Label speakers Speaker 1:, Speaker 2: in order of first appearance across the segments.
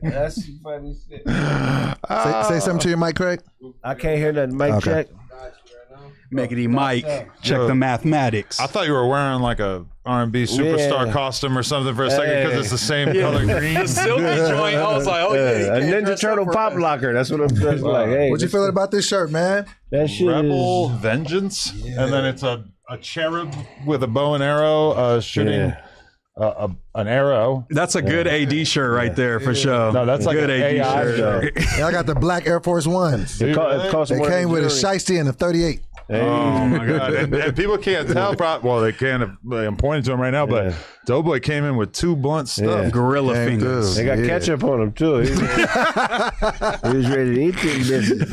Speaker 1: That's funny shit.
Speaker 2: Say something to your mic, Kraig.
Speaker 1: I can't hear nothing. Mic check.
Speaker 3: Mickety Mike, check the mathematics.
Speaker 4: I thought you were wearing like a R&B superstar costume or something for a second because it's the same color green.
Speaker 3: The silky joint. I was like, oh yeah,
Speaker 1: A Ninja Turtle pop locker. That's what I'm dressed like. Hey,
Speaker 2: What you feeling about this shirt, man?
Speaker 1: that shit
Speaker 4: Rebel
Speaker 1: is...
Speaker 4: Vengeance, and then it's a cherub with a bow and arrow shooting an arrow.
Speaker 3: That's a good AD shirt right there for sure.
Speaker 4: No, that's like
Speaker 3: good
Speaker 4: an
Speaker 3: AD
Speaker 4: AI
Speaker 3: shirt.
Speaker 2: And I got the black Air Force Ones.
Speaker 1: It cost
Speaker 2: They
Speaker 1: more
Speaker 2: came
Speaker 1: than
Speaker 2: with a
Speaker 1: jewelry.
Speaker 2: shiesty and a 38.
Speaker 4: Oh my god! And people can't tell. Well, they can't. I'm pointing to them right now, but Doughboy came in with 2 blunt stuff.
Speaker 3: Gorilla
Speaker 2: Came
Speaker 3: fingers.
Speaker 2: through.
Speaker 1: They got ketchup on them too. He was ready to eat this business.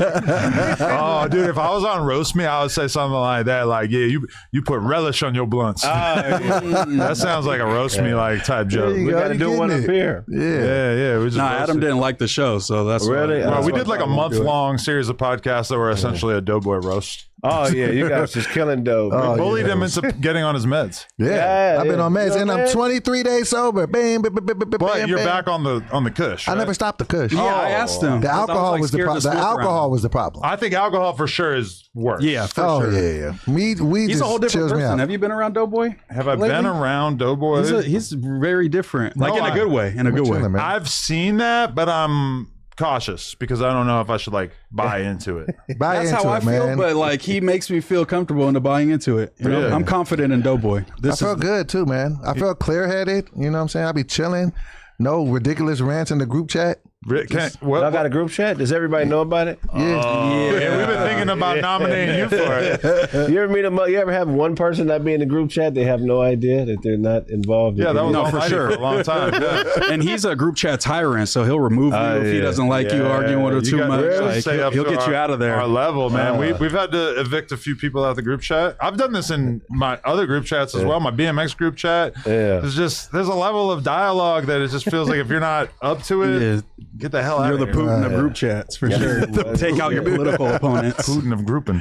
Speaker 4: Oh, dude! If I was on Roast Me, I would say something like that. Like, yeah, you put relish on your blunts. That sounds like a Roast Me like type joke.
Speaker 2: you
Speaker 1: We
Speaker 2: go.
Speaker 1: got to do one up here.
Speaker 4: Yeah. We just
Speaker 3: Nah,
Speaker 4: roasted.
Speaker 3: Adam didn't like the show, so that's
Speaker 1: Really?
Speaker 3: why.
Speaker 4: Well, we
Speaker 1: That's
Speaker 4: did like a month-long series of podcasts that were essentially a Doughboy roast.
Speaker 1: Oh yeah, you guys just killing dope.
Speaker 2: Oh,
Speaker 4: Bullied
Speaker 2: yeah.
Speaker 4: him into getting on his meds.
Speaker 2: Yeah, I've been
Speaker 1: yeah.
Speaker 2: on meds,
Speaker 1: You
Speaker 2: and
Speaker 1: know,
Speaker 2: I'm
Speaker 1: man.
Speaker 2: 23 days sober. Bam, bam, bam, bam, bam,
Speaker 4: But
Speaker 2: bam,
Speaker 4: you're
Speaker 2: bam.
Speaker 4: back on the Kush.
Speaker 2: I
Speaker 4: right?
Speaker 2: never stopped the Kush.
Speaker 3: Yeah, I asked him.
Speaker 2: The alcohol was the problem. The alcohol was the problem.
Speaker 4: I think alcohol for sure is worse.
Speaker 3: Yeah, for
Speaker 2: Oh
Speaker 3: sure.
Speaker 2: yeah. Weed
Speaker 3: He's
Speaker 2: just
Speaker 3: a whole different
Speaker 2: chills me
Speaker 3: person.
Speaker 2: out.
Speaker 3: Have you been around Doughboy?
Speaker 4: Have I
Speaker 3: lately?
Speaker 4: been around Doughboy?
Speaker 3: He's very different, like
Speaker 4: No,
Speaker 3: in a good way. In a good way.
Speaker 2: chilling, man.
Speaker 4: I've seen that, but I'm cautious because I don't know if I should like buy into it.
Speaker 2: Buy
Speaker 3: That's
Speaker 2: into
Speaker 3: how I
Speaker 2: it,
Speaker 3: feel,
Speaker 2: man.
Speaker 3: but like he makes me feel comfortable into buying into it. You know?
Speaker 4: Yeah.
Speaker 3: I'm confident in Doughboy.
Speaker 2: I
Speaker 3: This
Speaker 2: felt
Speaker 3: is
Speaker 2: good too, man. I felt clear headed. You know what I'm saying? I be chilling. No ridiculous rants in the group chat.
Speaker 1: Y'all got a group chat? Does everybody know about it?
Speaker 4: Yeah, we've been thinking about nominating you for it.
Speaker 1: You ever meet you ever have one person not be in the group chat? They have no idea that they're not involved.
Speaker 4: Yeah, that was
Speaker 3: No,
Speaker 4: all
Speaker 3: for
Speaker 4: night
Speaker 3: sure.
Speaker 4: for a long time. Yeah.
Speaker 3: and he's a group chat tyrant, so he'll remove you if he
Speaker 1: yeah.
Speaker 3: doesn't like you arguing with him
Speaker 4: You
Speaker 3: too
Speaker 4: got
Speaker 3: much.
Speaker 4: to
Speaker 3: Like,
Speaker 4: stay up
Speaker 3: he'll
Speaker 4: to
Speaker 3: get you
Speaker 4: our-
Speaker 3: out of there.
Speaker 4: Our level, man. We've had to evict a few people out of the group chat. I've done this in my other group chats as well. My BMX group chat.
Speaker 1: Yeah.
Speaker 4: There's a level of dialogue that it just feels like if you're not up to it,
Speaker 3: Yeah.
Speaker 4: get the hell out
Speaker 3: You're
Speaker 4: of
Speaker 3: the
Speaker 4: here.
Speaker 3: Putin of group chats for sure. Take out your political opponents.
Speaker 4: Putin of grouping.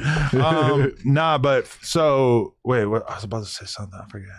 Speaker 4: But so wait, what I was about to say something. I forget.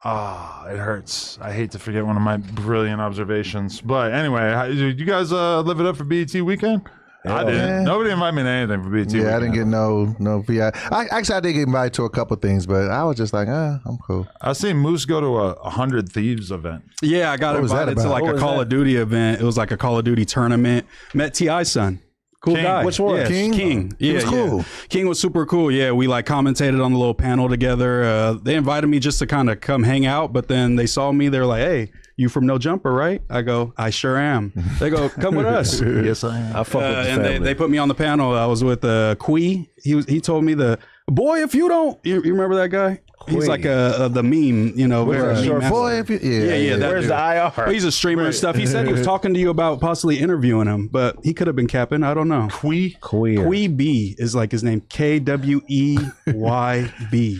Speaker 4: It hurts. I hate to forget one of my brilliant observations. But anyway, you guys live it up for BET weekend? I didn't.
Speaker 2: yeah.
Speaker 4: Nobody invited me to anything for BET weekend.
Speaker 2: Yeah, I didn't get no VI. I did get invited to a couple things, but I was just like, I'm cool.
Speaker 4: I seen Moose go to a 100 Thieves event.
Speaker 3: Yeah, I got
Speaker 2: What was that
Speaker 3: invited to
Speaker 2: about?
Speaker 3: like
Speaker 1: What
Speaker 3: a
Speaker 1: was
Speaker 3: Call
Speaker 1: that?
Speaker 3: of Duty event. It was like a Call of Duty tournament. Met T.I.'s son. Cool
Speaker 4: King.
Speaker 3: guy.
Speaker 1: Which one?
Speaker 3: Yeah,
Speaker 2: King?
Speaker 3: King.
Speaker 2: He
Speaker 3: Yeah,
Speaker 2: was cool.
Speaker 3: yeah. King was super cool. Yeah, we like commentated on the little panel together. They invited me just to kind of come hang out, but then they saw me. They're like, "Hey, you from No Jumper, right?" I go, "I sure am." They go, "Come with us."
Speaker 4: Yes, I am.
Speaker 1: I fuck with the
Speaker 3: And
Speaker 1: family.
Speaker 3: they put me on the panel. I was with Quee. He told me boy, if you don't, you remember that guy? He's like the meme, very meme
Speaker 1: short
Speaker 3: master.
Speaker 2: Boy, if you,
Speaker 3: Yeah, that
Speaker 1: Where's
Speaker 3: dude.
Speaker 1: the IR?
Speaker 3: Well, he's a streamer and stuff. He said he was talking to you about possibly interviewing him, but he could have been capping. I don't know.
Speaker 1: Queer.
Speaker 3: Quee B is like his name. KWEYB.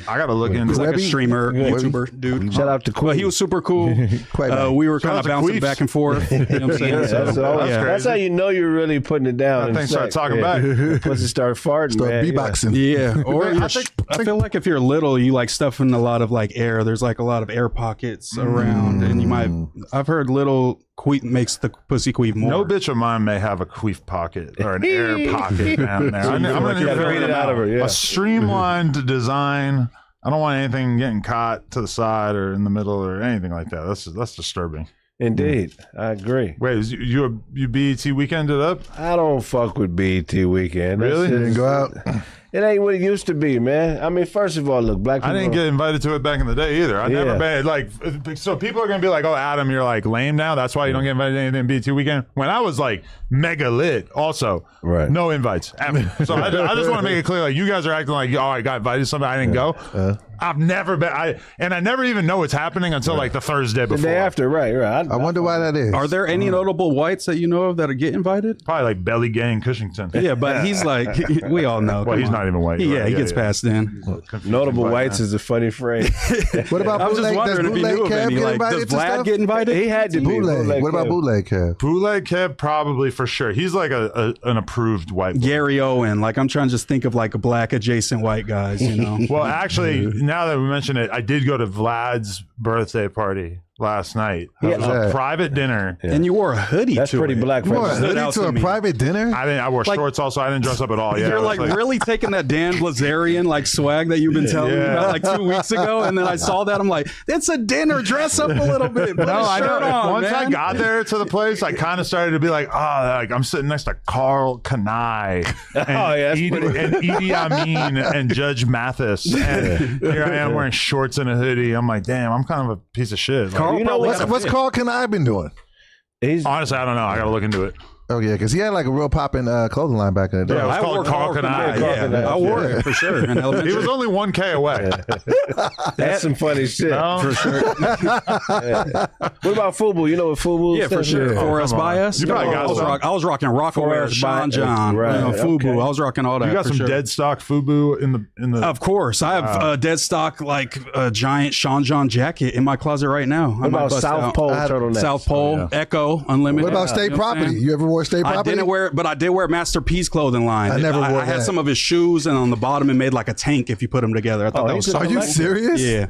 Speaker 4: I got to look into
Speaker 3: He's like a
Speaker 2: Webby?
Speaker 3: streamer,
Speaker 2: Webby?
Speaker 3: YouTuber dude.
Speaker 1: Shout out to Queen.
Speaker 3: But he was super cool.
Speaker 2: Quite nice.
Speaker 3: We were
Speaker 4: Shout
Speaker 3: kind
Speaker 4: out
Speaker 3: of
Speaker 4: to
Speaker 3: bouncing
Speaker 4: Queefs.
Speaker 3: back and forth. You know what I'm saying?
Speaker 1: That's, that's
Speaker 4: crazy.
Speaker 1: how you know you're really putting it down.
Speaker 4: That
Speaker 1: in
Speaker 4: thing start
Speaker 1: sex.
Speaker 4: talking back.
Speaker 1: Once it start farting,
Speaker 2: Start
Speaker 1: man.
Speaker 2: beatboxing.
Speaker 3: Yeah, or
Speaker 4: I think-
Speaker 3: I feel like if you're little, you like stuff in a lot of like air. There's like a lot of air pockets around, and you might. I've heard little queef makes the pussy queef more.
Speaker 4: No bitch of mine may have a queef pocket or an air pocket down there. I'm
Speaker 1: feel
Speaker 4: going
Speaker 1: like
Speaker 4: to
Speaker 1: you gotta
Speaker 4: figure
Speaker 1: breathe
Speaker 4: it
Speaker 1: it out
Speaker 4: out.
Speaker 1: of her, yeah.
Speaker 4: A streamlined design. I don't want anything getting caught to the side or in the middle or anything like that. That's disturbing.
Speaker 1: Indeed, I agree.
Speaker 4: Wait, is you BET weekended up?
Speaker 1: I don't fuck with BET weekend. That's
Speaker 4: Really?
Speaker 2: You
Speaker 1: just-
Speaker 2: didn't go out.
Speaker 1: It ain't what it used to be, man. I mean, first of all, look, black people.
Speaker 4: I didn't get invited to it back in the day either. I never
Speaker 1: Yeah.
Speaker 4: been like, so people are gonna be like, "Oh, Adam, you're like lame now. That's why you don't get invited to anything BET weekend." When I was like mega lit, also,
Speaker 1: Right.
Speaker 4: no invites. So I just want to make it clear, like you guys are acting like, "Oh, I got invited to something, I didn't go." I've never been. I never even know it's happening until like the Thursday
Speaker 1: the
Speaker 4: before.
Speaker 1: day after, right?
Speaker 2: I wonder why that is.
Speaker 3: Are there any notable whites that you know of that get invited?
Speaker 4: Probably like Belly Gang Cushington.
Speaker 3: Yeah, but he's like, we all know.
Speaker 4: Well,
Speaker 3: Come
Speaker 4: he's
Speaker 3: on.
Speaker 4: not even white.
Speaker 3: Yeah,
Speaker 4: right?
Speaker 3: he gets passed in.
Speaker 1: Notable
Speaker 4: But,
Speaker 1: whites is a funny phrase.
Speaker 2: What about
Speaker 3: I was just
Speaker 2: bootleg? Does
Speaker 3: wondering if you
Speaker 2: bootleg
Speaker 3: knew of
Speaker 2: Kev
Speaker 3: any.
Speaker 2: get
Speaker 3: Like,
Speaker 2: invited
Speaker 3: does
Speaker 2: to
Speaker 3: Vlad
Speaker 2: stuff?
Speaker 3: get invited?
Speaker 1: he had to be
Speaker 2: Bootleg. What about
Speaker 1: Kev.
Speaker 2: bootleg Kev?
Speaker 4: Bootleg Kev probably for sure. He's like an approved white boy.
Speaker 3: Gary Owen. Like I'm trying to just think of like a black adjacent white guys. You know.
Speaker 4: Well, actually, now that we mention it, I did go to Vlad's birthday party last night.
Speaker 1: Yeah.
Speaker 4: It was a private dinner.
Speaker 3: And you wore a hoodie.
Speaker 1: That's
Speaker 3: to
Speaker 1: pretty
Speaker 3: it.
Speaker 1: black.
Speaker 2: You wore a
Speaker 3: Stood
Speaker 2: hoodie
Speaker 3: out
Speaker 2: to
Speaker 3: to
Speaker 2: a
Speaker 3: me.
Speaker 2: private dinner?
Speaker 4: I wore shorts also. I didn't dress up at all. Yeah,
Speaker 3: You're
Speaker 4: it was
Speaker 3: like really taking that Dan Blazarian like swag that you've been telling me about like 2 weeks ago, and then I saw that I'm like, it's a dinner. Dress up a little bit. Put
Speaker 4: No,
Speaker 3: a
Speaker 4: I
Speaker 3: shirt
Speaker 4: know.
Speaker 3: on,
Speaker 4: Once I
Speaker 3: man.
Speaker 4: got there to the place, I kind of started to be like, like I'm sitting next to Carl Kanai and,
Speaker 1: yeah, that's
Speaker 4: Edie Amin and Judge Mathis, and here I am wearing shorts and a hoodie. I'm like, damn, I'm kind of a piece of shit. Like,
Speaker 3: Carl
Speaker 1: You know
Speaker 3: probably
Speaker 1: what's-
Speaker 3: had a
Speaker 2: What's
Speaker 3: fit.
Speaker 2: Carl Can I been doing?
Speaker 1: He's
Speaker 4: honestly, I don't know. I got to look into it.
Speaker 2: Oh yeah, because he had like a real popping clothing line back in the day.
Speaker 4: Yeah, it was
Speaker 3: I
Speaker 4: called
Speaker 3: wore
Speaker 4: Carl
Speaker 3: Kanai.
Speaker 4: Kanai.
Speaker 1: Carl
Speaker 3: Yeah,
Speaker 1: Kanai.
Speaker 3: I wore it for sure in elementary.
Speaker 4: He was only 1K away.
Speaker 1: that's some funny shit.
Speaker 4: No?
Speaker 3: for sure.
Speaker 1: What about Fubu? You know what Fubu?
Speaker 3: Yeah, for
Speaker 1: stands
Speaker 3: sure.
Speaker 1: for?
Speaker 3: For us
Speaker 4: come on.
Speaker 3: by us.
Speaker 4: You probably got some.
Speaker 3: I was rocking Rockaware,
Speaker 1: us
Speaker 3: Sean
Speaker 1: by-
Speaker 3: John,
Speaker 1: right,
Speaker 3: Fubu.
Speaker 1: okay.
Speaker 3: I was rocking all that.
Speaker 4: You got
Speaker 3: for
Speaker 4: some
Speaker 3: sure.
Speaker 4: dead stock FUBU in the.
Speaker 3: Of course, I have dead stock like a giant Sean John jacket in my closet right now.
Speaker 1: What about South Pole turtleneck?
Speaker 3: South Pole, Echo, Unlimited.
Speaker 2: What about State
Speaker 3: You know what I'm
Speaker 2: Property?
Speaker 3: saying?
Speaker 2: You ever wore State
Speaker 3: I
Speaker 2: Property?
Speaker 3: didn't wear it, but I did wear Masterpiece clothing line.
Speaker 2: I never wore
Speaker 3: I had
Speaker 2: that.
Speaker 3: some of his shoes, and on the bottom it made like a tank if you put them together. I thought that
Speaker 1: he's
Speaker 3: was
Speaker 1: a
Speaker 2: Are you
Speaker 1: collector.
Speaker 2: serious?
Speaker 3: yeah.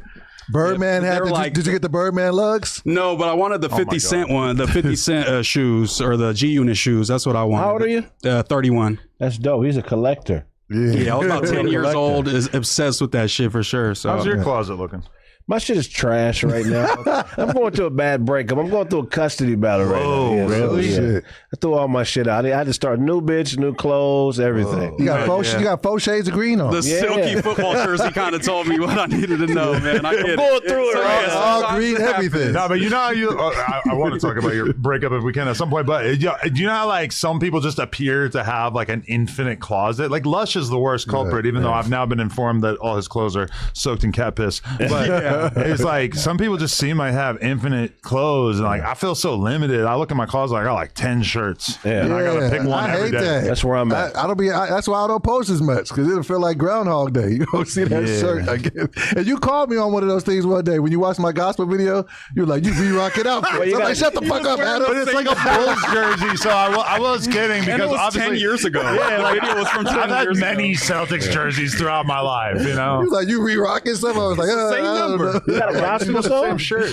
Speaker 2: Birdman
Speaker 3: Yeah,
Speaker 2: had.
Speaker 3: they were
Speaker 2: Did you get the Birdman lugs?
Speaker 3: No, but I wanted the 50 Cent one, the 50 Cent shoes or the G Unit shoes. That's what I wanted.
Speaker 1: How old are you?
Speaker 3: 31.
Speaker 1: That's dope. He's a collector.
Speaker 3: Yeah, I was about 10 years
Speaker 1: Collector.
Speaker 3: old, is obsessed with that shit for sure. So
Speaker 4: How's your closet looking?
Speaker 1: My shit is trash right now. I'm going through a bad breakup. I'm going through a custody battle right now. Yeah, so,
Speaker 2: really?
Speaker 1: yeah.
Speaker 2: Shit.
Speaker 1: I threw all my shit out. I had to start new bitch, new clothes, everything.
Speaker 2: You got you got 4 shades of green on.
Speaker 3: the silky football jersey kind of told me what I needed to know, man. I get
Speaker 1: going through it, right?
Speaker 2: all green, everything.
Speaker 4: No, but you know how you. I want to talk about your breakup if we can at some point. But do you know how like some people just appear to have like an infinite closet? Like Lush is the worst culprit, even though I've now been informed that all his clothes are soaked in cat piss. But it's like some people just seem like have infinite clothes, and like I feel so limited. I look at my closet, I got like 10 shirts.
Speaker 1: Yeah.
Speaker 4: And I gotta pick one
Speaker 2: I
Speaker 4: every
Speaker 2: hate
Speaker 4: day.
Speaker 2: that.
Speaker 1: That's where I'm at.
Speaker 2: I don't be. That's why I don't post as much because it'll feel like Groundhog Day. You don't see that
Speaker 4: Yeah.
Speaker 2: shirt again. And you called me on one of those things one day when you watched my gospel video. You were like, "You re-rock it out."
Speaker 1: you
Speaker 2: I'm
Speaker 1: gotta-
Speaker 2: like, "Shut the fuck up, Adam."
Speaker 4: But it's like a Bulls jersey, so I was kidding because
Speaker 3: And it was
Speaker 4: obviously
Speaker 3: 10 years ago. Yeah, the video was from 10
Speaker 4: I've had
Speaker 3: years
Speaker 4: many
Speaker 3: ago.
Speaker 4: Celtics jerseys throughout my life. You
Speaker 2: He
Speaker 4: know.
Speaker 2: was like, "You re-rocking stuff." I was like,
Speaker 3: same
Speaker 2: I don't
Speaker 3: number.
Speaker 2: know.
Speaker 1: You got a gospel song?
Speaker 4: Same shirt.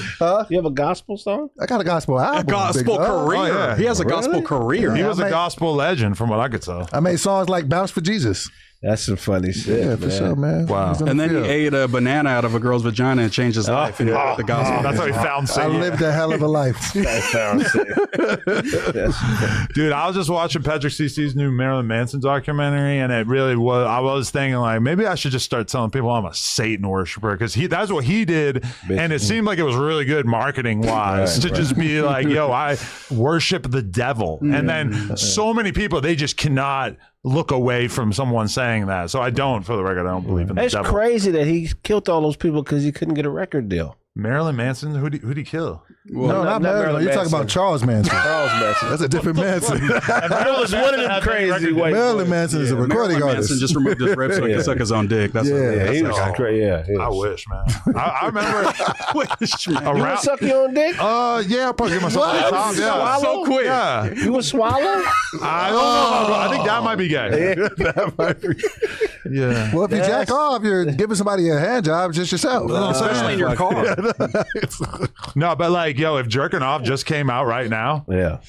Speaker 1: You have a gospel song?
Speaker 2: I got a gospel album.
Speaker 3: A gospel
Speaker 2: big dog.
Speaker 3: career.
Speaker 4: Oh, yeah.
Speaker 3: He has a gospel
Speaker 1: Really?
Speaker 3: career.
Speaker 4: He
Speaker 2: Yeah,
Speaker 4: was
Speaker 2: I
Speaker 4: a
Speaker 2: made-
Speaker 4: gospel legend, from what I could tell.
Speaker 2: I made songs like "Bounce for Jesus."
Speaker 1: That's some funny shit.
Speaker 2: Yeah, for sure, man.
Speaker 4: Wow.
Speaker 2: He's in the
Speaker 3: And then he
Speaker 2: field.
Speaker 3: ate a banana out of a girl's vagina and changed his life and the gospel.
Speaker 4: That's how he found
Speaker 2: I
Speaker 4: Satan.
Speaker 2: lived a hell of a life.
Speaker 4: Dude, I was just watching Patrick CC's new Marilyn Manson documentary, and it really was. I was thinking, like, maybe I should just start telling people I'm a Satan worshiper because that's what he did, and it seemed like it was really good marketing wise to just be like, yo, I worship the devil. And then so many people, they just cannot look away from someone saying that. So I don't, for the record, I don't believe in the
Speaker 1: It's
Speaker 4: devil.
Speaker 1: crazy that he killed all those people because he couldn't get a record deal.
Speaker 4: Marilyn Manson, who'd he kill?
Speaker 2: No, not Marilyn. You're talking about Charles Manson.
Speaker 1: Charles Manson.
Speaker 2: That's a different Manson.
Speaker 1: That was one of them crazy white
Speaker 2: Marilyn
Speaker 1: boys.
Speaker 2: Manson is a recording
Speaker 3: Marilyn
Speaker 2: artist.
Speaker 3: Manson just removed his ribs so he could suck his own dick. That's
Speaker 2: Yeah,
Speaker 1: Yeah, he
Speaker 3: that's
Speaker 1: was
Speaker 3: like,
Speaker 1: crazy. Yeah, he
Speaker 4: I
Speaker 1: was.
Speaker 4: wish, man. I remember
Speaker 3: wish, man.
Speaker 1: You would
Speaker 4: around.
Speaker 1: suck your own dick?
Speaker 4: Yeah, I'll probably give myself a top. Yeah.
Speaker 1: Swallow?
Speaker 3: So quick.
Speaker 4: Yeah.
Speaker 1: You would swallow?
Speaker 4: I don't know. I think that might be gay. Yeah.
Speaker 2: Well, if you jack off, you're giving somebody a hand job, just yourself.
Speaker 3: Especially in your car.
Speaker 4: No, but like, yo, if jerking off just came out right now,
Speaker 1: Yeah.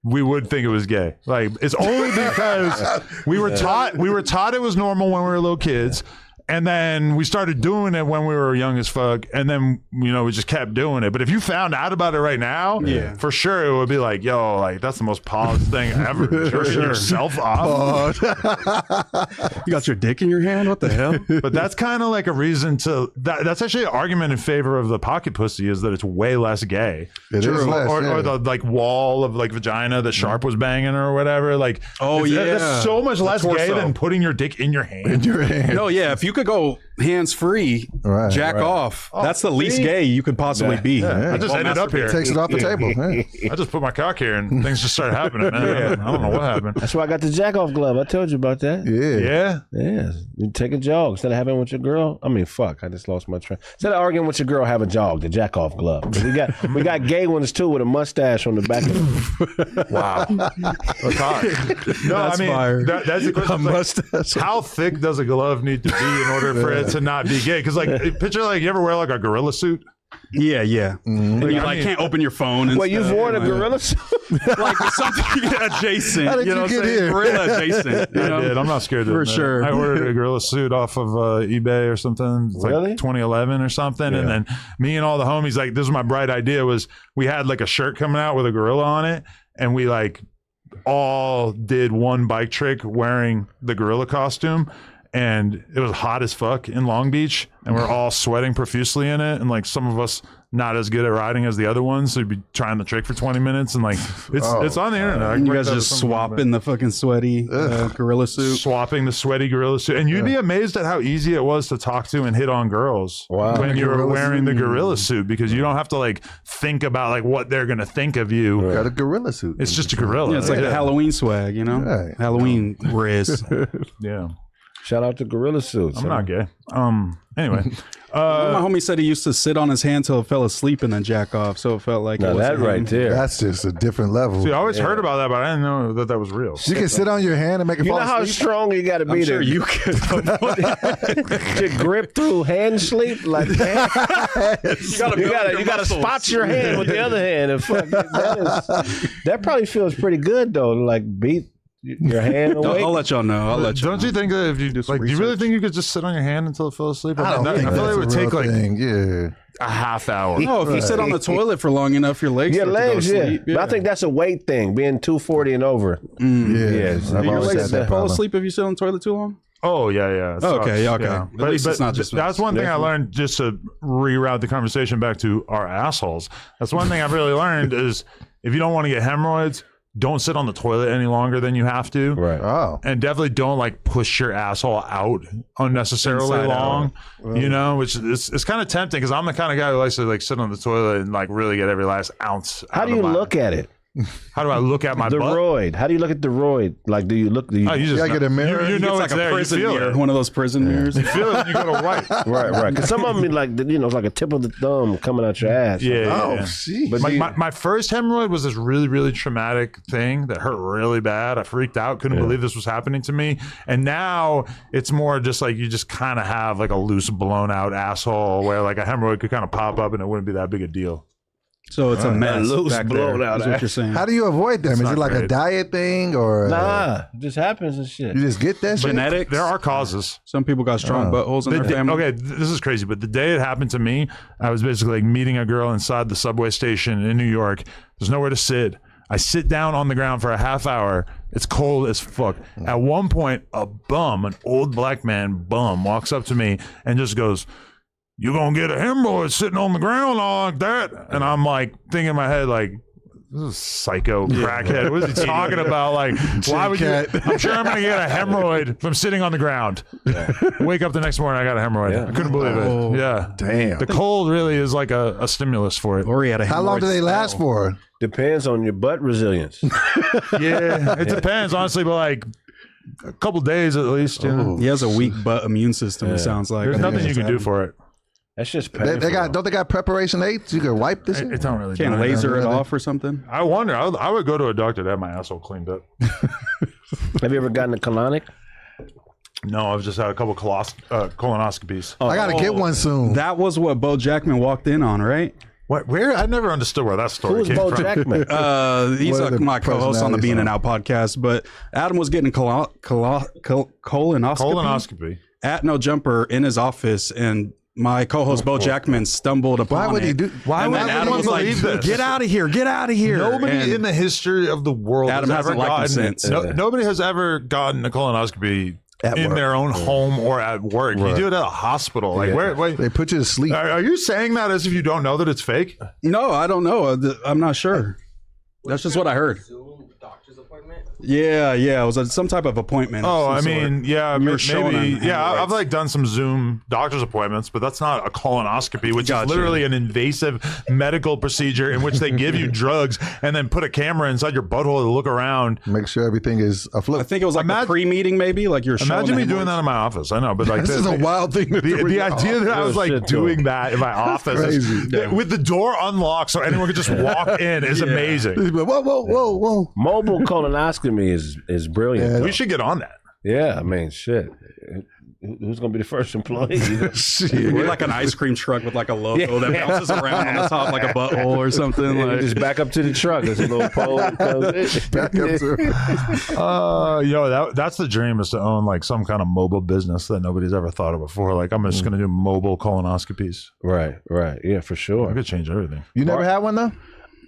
Speaker 4: we would think it was gay. Like, it's only because we were taught it was normal when we were little kids. And then we started doing it when we were young as fuck. And then, you know, we just kept doing it. But if you found out about it right now, for sure it would be like, yo, like, that's the most polished thing ever. Jerking yourself off.
Speaker 3: You got your dick in your hand? What the hell?
Speaker 4: But that's kind of like a reason to that's actually an argument in favor of the pocket pussy is that it's way less gay.
Speaker 2: It is less,
Speaker 4: or
Speaker 2: yeah.
Speaker 4: the like wall of like vagina that Sharp was banging or whatever. Like,
Speaker 3: Oh,
Speaker 4: it's-
Speaker 3: yeah.
Speaker 4: that's so much less gay
Speaker 3: torso.
Speaker 4: than putting your dick in your hand.
Speaker 2: In your hand.
Speaker 3: No, yeah. If you could go hands free,
Speaker 2: Right,
Speaker 3: jack
Speaker 2: right.
Speaker 3: off, that's the least gay you could possibly be.
Speaker 4: I just ended up here.
Speaker 2: Takes it off the table. Yeah.
Speaker 4: I just put my cock here and things just started happening. Man. I don't know what happened.
Speaker 1: That's why I got the jack off glove. I told you about that.
Speaker 2: Yeah.
Speaker 4: Yeah.
Speaker 1: Yeah. You take a jog. Instead of having with your girl. I mean, fuck. I just lost my train. Instead of arguing with your girl, have a jog, the jack off glove. 'Cause we got gay ones too with a mustache on the back of it.
Speaker 4: Wow. That's hot. No,
Speaker 3: That's
Speaker 4: I mean,
Speaker 3: fire.
Speaker 4: that's the question. Like,
Speaker 2: Mustache.
Speaker 4: how thick does a glove need to be in order for it to not be gay? Because like, picture like you ever wear like a gorilla suit.
Speaker 3: Yeah. And you can't open your phone. And
Speaker 1: Well, you've
Speaker 3: stuff,
Speaker 1: worn a
Speaker 3: like,
Speaker 1: gorilla suit.
Speaker 3: like something adjacent.
Speaker 2: How did
Speaker 3: you know
Speaker 2: you
Speaker 3: what
Speaker 2: get
Speaker 3: I'm saying?
Speaker 2: here?
Speaker 3: Gorilla adjacent. You know?
Speaker 4: I did. I'm not scared to
Speaker 3: For
Speaker 4: admit it.
Speaker 3: sure.
Speaker 4: I ordered a gorilla suit off of eBay or something. It's
Speaker 1: Really?
Speaker 4: like 2011 or something.
Speaker 1: Yeah.
Speaker 4: And then me and all the homies, like, this was my bright idea, was we had like a shirt coming out with a gorilla on it, and we like all did one bike trick wearing the gorilla costume. And it was hot as fuck in Long Beach, and we're all sweating profusely in it. And like some of us not as good at riding as the other ones, so we'd be trying the trick for 20 minutes, and like it's on the internet. I can
Speaker 3: You
Speaker 4: break
Speaker 3: guys
Speaker 4: that
Speaker 3: just
Speaker 4: at some point,
Speaker 3: swapping the fucking sweaty gorilla suit.
Speaker 4: swapping the sweaty gorilla suit, and you'd be amazed at how easy it was to talk to and hit on girls when you were
Speaker 2: Gorilla
Speaker 4: wearing
Speaker 2: suit.
Speaker 4: the gorilla suit, because you don't have to like think about like what they're gonna think of you.
Speaker 2: Got a gorilla suit.
Speaker 4: It's just a gorilla.
Speaker 3: Yeah, it's like the Halloween swag, you know?
Speaker 2: Right.
Speaker 3: Halloween riz.
Speaker 4: Yeah,
Speaker 1: Shout out to gorilla suits.
Speaker 4: I'm not gay. Anyway,
Speaker 3: My homie said he used to sit on his hand till it fell asleep and then jack off, so it felt like
Speaker 1: Now
Speaker 3: it
Speaker 1: that
Speaker 3: wasn't
Speaker 1: right
Speaker 3: him.
Speaker 1: there.
Speaker 2: That's just a different level.
Speaker 4: see, I always heard about that, but I didn't know that that was real.
Speaker 2: You can sit on your hand and make it
Speaker 1: You
Speaker 2: fall
Speaker 1: know how
Speaker 2: asleep.
Speaker 1: strong you got to be
Speaker 3: I'm sure
Speaker 1: to,
Speaker 3: you could.
Speaker 1: to grip through hand sleep like that. You gotta spot your hand with the other hand. And fuck, that probably feels pretty good though. To like beat your hand awake.
Speaker 3: I'll let y'all know. I'll let you
Speaker 4: Don't you think that if you like, do you really think you could just sit on your hand until it fell asleep?
Speaker 2: I don't think
Speaker 4: I feel like it would take like
Speaker 2: thing. Yeah.
Speaker 4: a half hour.
Speaker 3: No, if you sit on the toilet for long enough, your legs
Speaker 1: Your
Speaker 3: start
Speaker 1: legs,
Speaker 3: to go
Speaker 1: yeah.
Speaker 3: to sleep.
Speaker 1: But I think that's a weight thing, being 240 and over.
Speaker 2: Yes. I've
Speaker 3: Your
Speaker 2: always
Speaker 3: legs
Speaker 2: had that
Speaker 3: fall
Speaker 2: problem.
Speaker 3: asleep if you sit on the tolet too long?
Speaker 4: Oh yeah. It
Speaker 3: Oh, okay,
Speaker 4: sucks.
Speaker 3: okay. At least it's not just
Speaker 4: that's one thing I learned, just to reroute the conversation back to our assholes. That's one thing I've really learned is if you don't want to get hemorrhoids, don't sit on the toilet any longer than you have to.
Speaker 1: Right.
Speaker 2: Oh.
Speaker 4: And definitely don't like push your asshole out unnecessarily
Speaker 3: Inside
Speaker 4: long. You know, which is it's kind of tempting because I'm the kind of guy who likes to like sit on the toilet and like really get every last ounce.
Speaker 1: How do you look at it?
Speaker 4: How do I look at my
Speaker 1: The
Speaker 4: butt?
Speaker 1: roid. How do you look at the roid? Like, do you look? Do you,
Speaker 4: Oh, you just
Speaker 2: gotta get a mirror.
Speaker 4: You know
Speaker 3: It's
Speaker 4: it's
Speaker 3: like
Speaker 4: there.
Speaker 3: a
Speaker 4: You
Speaker 3: prison
Speaker 4: feel
Speaker 3: mirror,
Speaker 4: it.
Speaker 3: one of those prison mirrors.
Speaker 4: You feel it when you go to wipe.
Speaker 1: right. Because some of them be like, it's like a tip of the thumb coming out your ass.
Speaker 4: Yeah.
Speaker 2: Oh,
Speaker 4: yeah.
Speaker 2: jeez.
Speaker 1: But do you-
Speaker 4: My first hemorrhoid was this really, really traumatic thing that hurt really bad. I freaked out, couldn't believe this was happening to me. And now it's more just like you just kind of have like a loose, blown out asshole where like a hemorrhoid could kind of pop up and it wouldn't be that big a deal.
Speaker 3: So it's a mess.
Speaker 1: loose,
Speaker 3: back
Speaker 1: blown
Speaker 3: there,
Speaker 1: out
Speaker 3: is what
Speaker 1: ass.
Speaker 3: you're saying.
Speaker 2: How do you avoid them? Is
Speaker 4: not
Speaker 2: it like a
Speaker 4: great.
Speaker 2: diet thing or
Speaker 1: Nah, it just happens and shit.
Speaker 2: you just get that shit?
Speaker 3: Genetics.
Speaker 4: There are causes.
Speaker 3: Some people got strong buttholes in
Speaker 4: The
Speaker 3: their
Speaker 4: day-
Speaker 3: family.
Speaker 4: okay, this is crazy, but the day it happened to me, I was basically like meeting a girl inside the subway station in New York. There's nowhere to sit. I sit down on the ground for a half hour. It's cold as fuck. At one point, a bum, an old black man bum, walks up to me and just goes, "You gonna get a hemorrhoid sitting on the ground like that?" And I'm like thinking in my head, like, this is psycho crackhead. What is he talking about? Like, why would you? I'm sure I'm gonna get a hemorrhoid from sitting on the ground. Wake up the next morning, I got a hemorrhoid. I couldn't believe it. Yeah.
Speaker 2: Damn.
Speaker 4: The cold really is like a stimulus for it.
Speaker 3: Or he had a
Speaker 2: How long do they last for?
Speaker 1: Depends on your butt resilience.
Speaker 4: Yeah, it depends, honestly, but like a couple days at least. Yeah.
Speaker 3: He has a weak butt immune system, it sounds like.
Speaker 4: There's nothing you can do for it.
Speaker 1: That's just
Speaker 2: They
Speaker 1: painful.
Speaker 2: don't they got preparation aids? You can wipe this?
Speaker 4: It don't really.
Speaker 3: Can't
Speaker 4: do
Speaker 3: laser it
Speaker 2: really.
Speaker 3: off or something.
Speaker 4: I wonder. I would go to a doctor to have my asshole cleaned up.
Speaker 1: Have you ever gotten a colonic?
Speaker 4: No, I've just had a couple colonoscopies.
Speaker 2: I got to get one soon.
Speaker 3: That was what Bo Jackman walked in on, right?
Speaker 4: What? Where? I never understood where that story
Speaker 1: Who was
Speaker 4: came
Speaker 1: Bo
Speaker 4: from.
Speaker 1: Jackman?
Speaker 3: He's
Speaker 2: What are the
Speaker 3: my co-host on the
Speaker 2: personalities
Speaker 3: Being
Speaker 2: on?
Speaker 3: and Out podcast, but Adam was getting colonoscopy
Speaker 4: Colonoscopy.
Speaker 3: at No Jumper in his office, and my co-host Bo Jackman stumbled upon
Speaker 2: Why would he
Speaker 3: it.
Speaker 2: do?
Speaker 4: Why
Speaker 3: And
Speaker 4: would
Speaker 3: then
Speaker 4: anyone
Speaker 3: Adam was like,
Speaker 4: believe this?
Speaker 3: "Get out of here! Get out of here!"
Speaker 4: Nobody
Speaker 3: And
Speaker 4: in the history of the world
Speaker 3: Adam
Speaker 4: has ever
Speaker 3: hasn't liked him
Speaker 4: gotten
Speaker 3: since.
Speaker 4: nobody has ever gotten a colonoscopy in
Speaker 2: work.
Speaker 4: their own home or at work. You do it at a hospital. Like where? Wait,
Speaker 2: They put you to sleep.
Speaker 4: are you saying that as if you don't know that it's fake?
Speaker 3: No, I don't know. I'm not sure. That's just what I heard.
Speaker 5: Zoom doctor's appointment?
Speaker 3: Yeah, it was some type of appointment. of
Speaker 4: Oh,
Speaker 3: some
Speaker 4: I
Speaker 3: sort.
Speaker 4: mean, yeah,
Speaker 3: You were showing
Speaker 4: maybe.
Speaker 3: him
Speaker 4: Yeah, I've
Speaker 3: hemorrhoids.
Speaker 4: like done some Zoom doctor's appointments, but that's not a colonoscopy, which
Speaker 3: Gotcha.
Speaker 4: is literally an invasive medical procedure in which they give you drugs and then put a camera inside your butthole to look around.
Speaker 2: Make sure everything is afloat.
Speaker 3: I think it was like a pre-meeting, maybe. Like you're showing
Speaker 4: Imagine me
Speaker 3: the
Speaker 4: doing that in my office. I know, but like
Speaker 2: this is a wild thing to do.
Speaker 4: The idea that I was like
Speaker 1: shit, too.
Speaker 4: doing that in my office
Speaker 2: crazy.
Speaker 4: with the door unlocked so anyone could just walk in is amazing.
Speaker 2: Whoa.
Speaker 1: Mobile colonoscopy is brilliant.
Speaker 2: Yeah.
Speaker 1: though.
Speaker 4: We should get on that.
Speaker 1: Yeah, I mean, shit. who's gonna be the first employee? You know?
Speaker 2: Shit.
Speaker 3: We're like an ice cream truck with like a logo that bounces around on the top like a butthole or something.
Speaker 1: And
Speaker 3: Like,
Speaker 1: you just back up to the truck. There's a little pole that comes in.
Speaker 2: Back up to
Speaker 4: that's the dream, is to own like some kind of mobile business that nobody's ever thought of before. Like, I'm just gonna do mobile colonoscopies.
Speaker 1: Right. Yeah, for
Speaker 4: I
Speaker 1: sure.
Speaker 4: could change everything.
Speaker 2: You never had one though?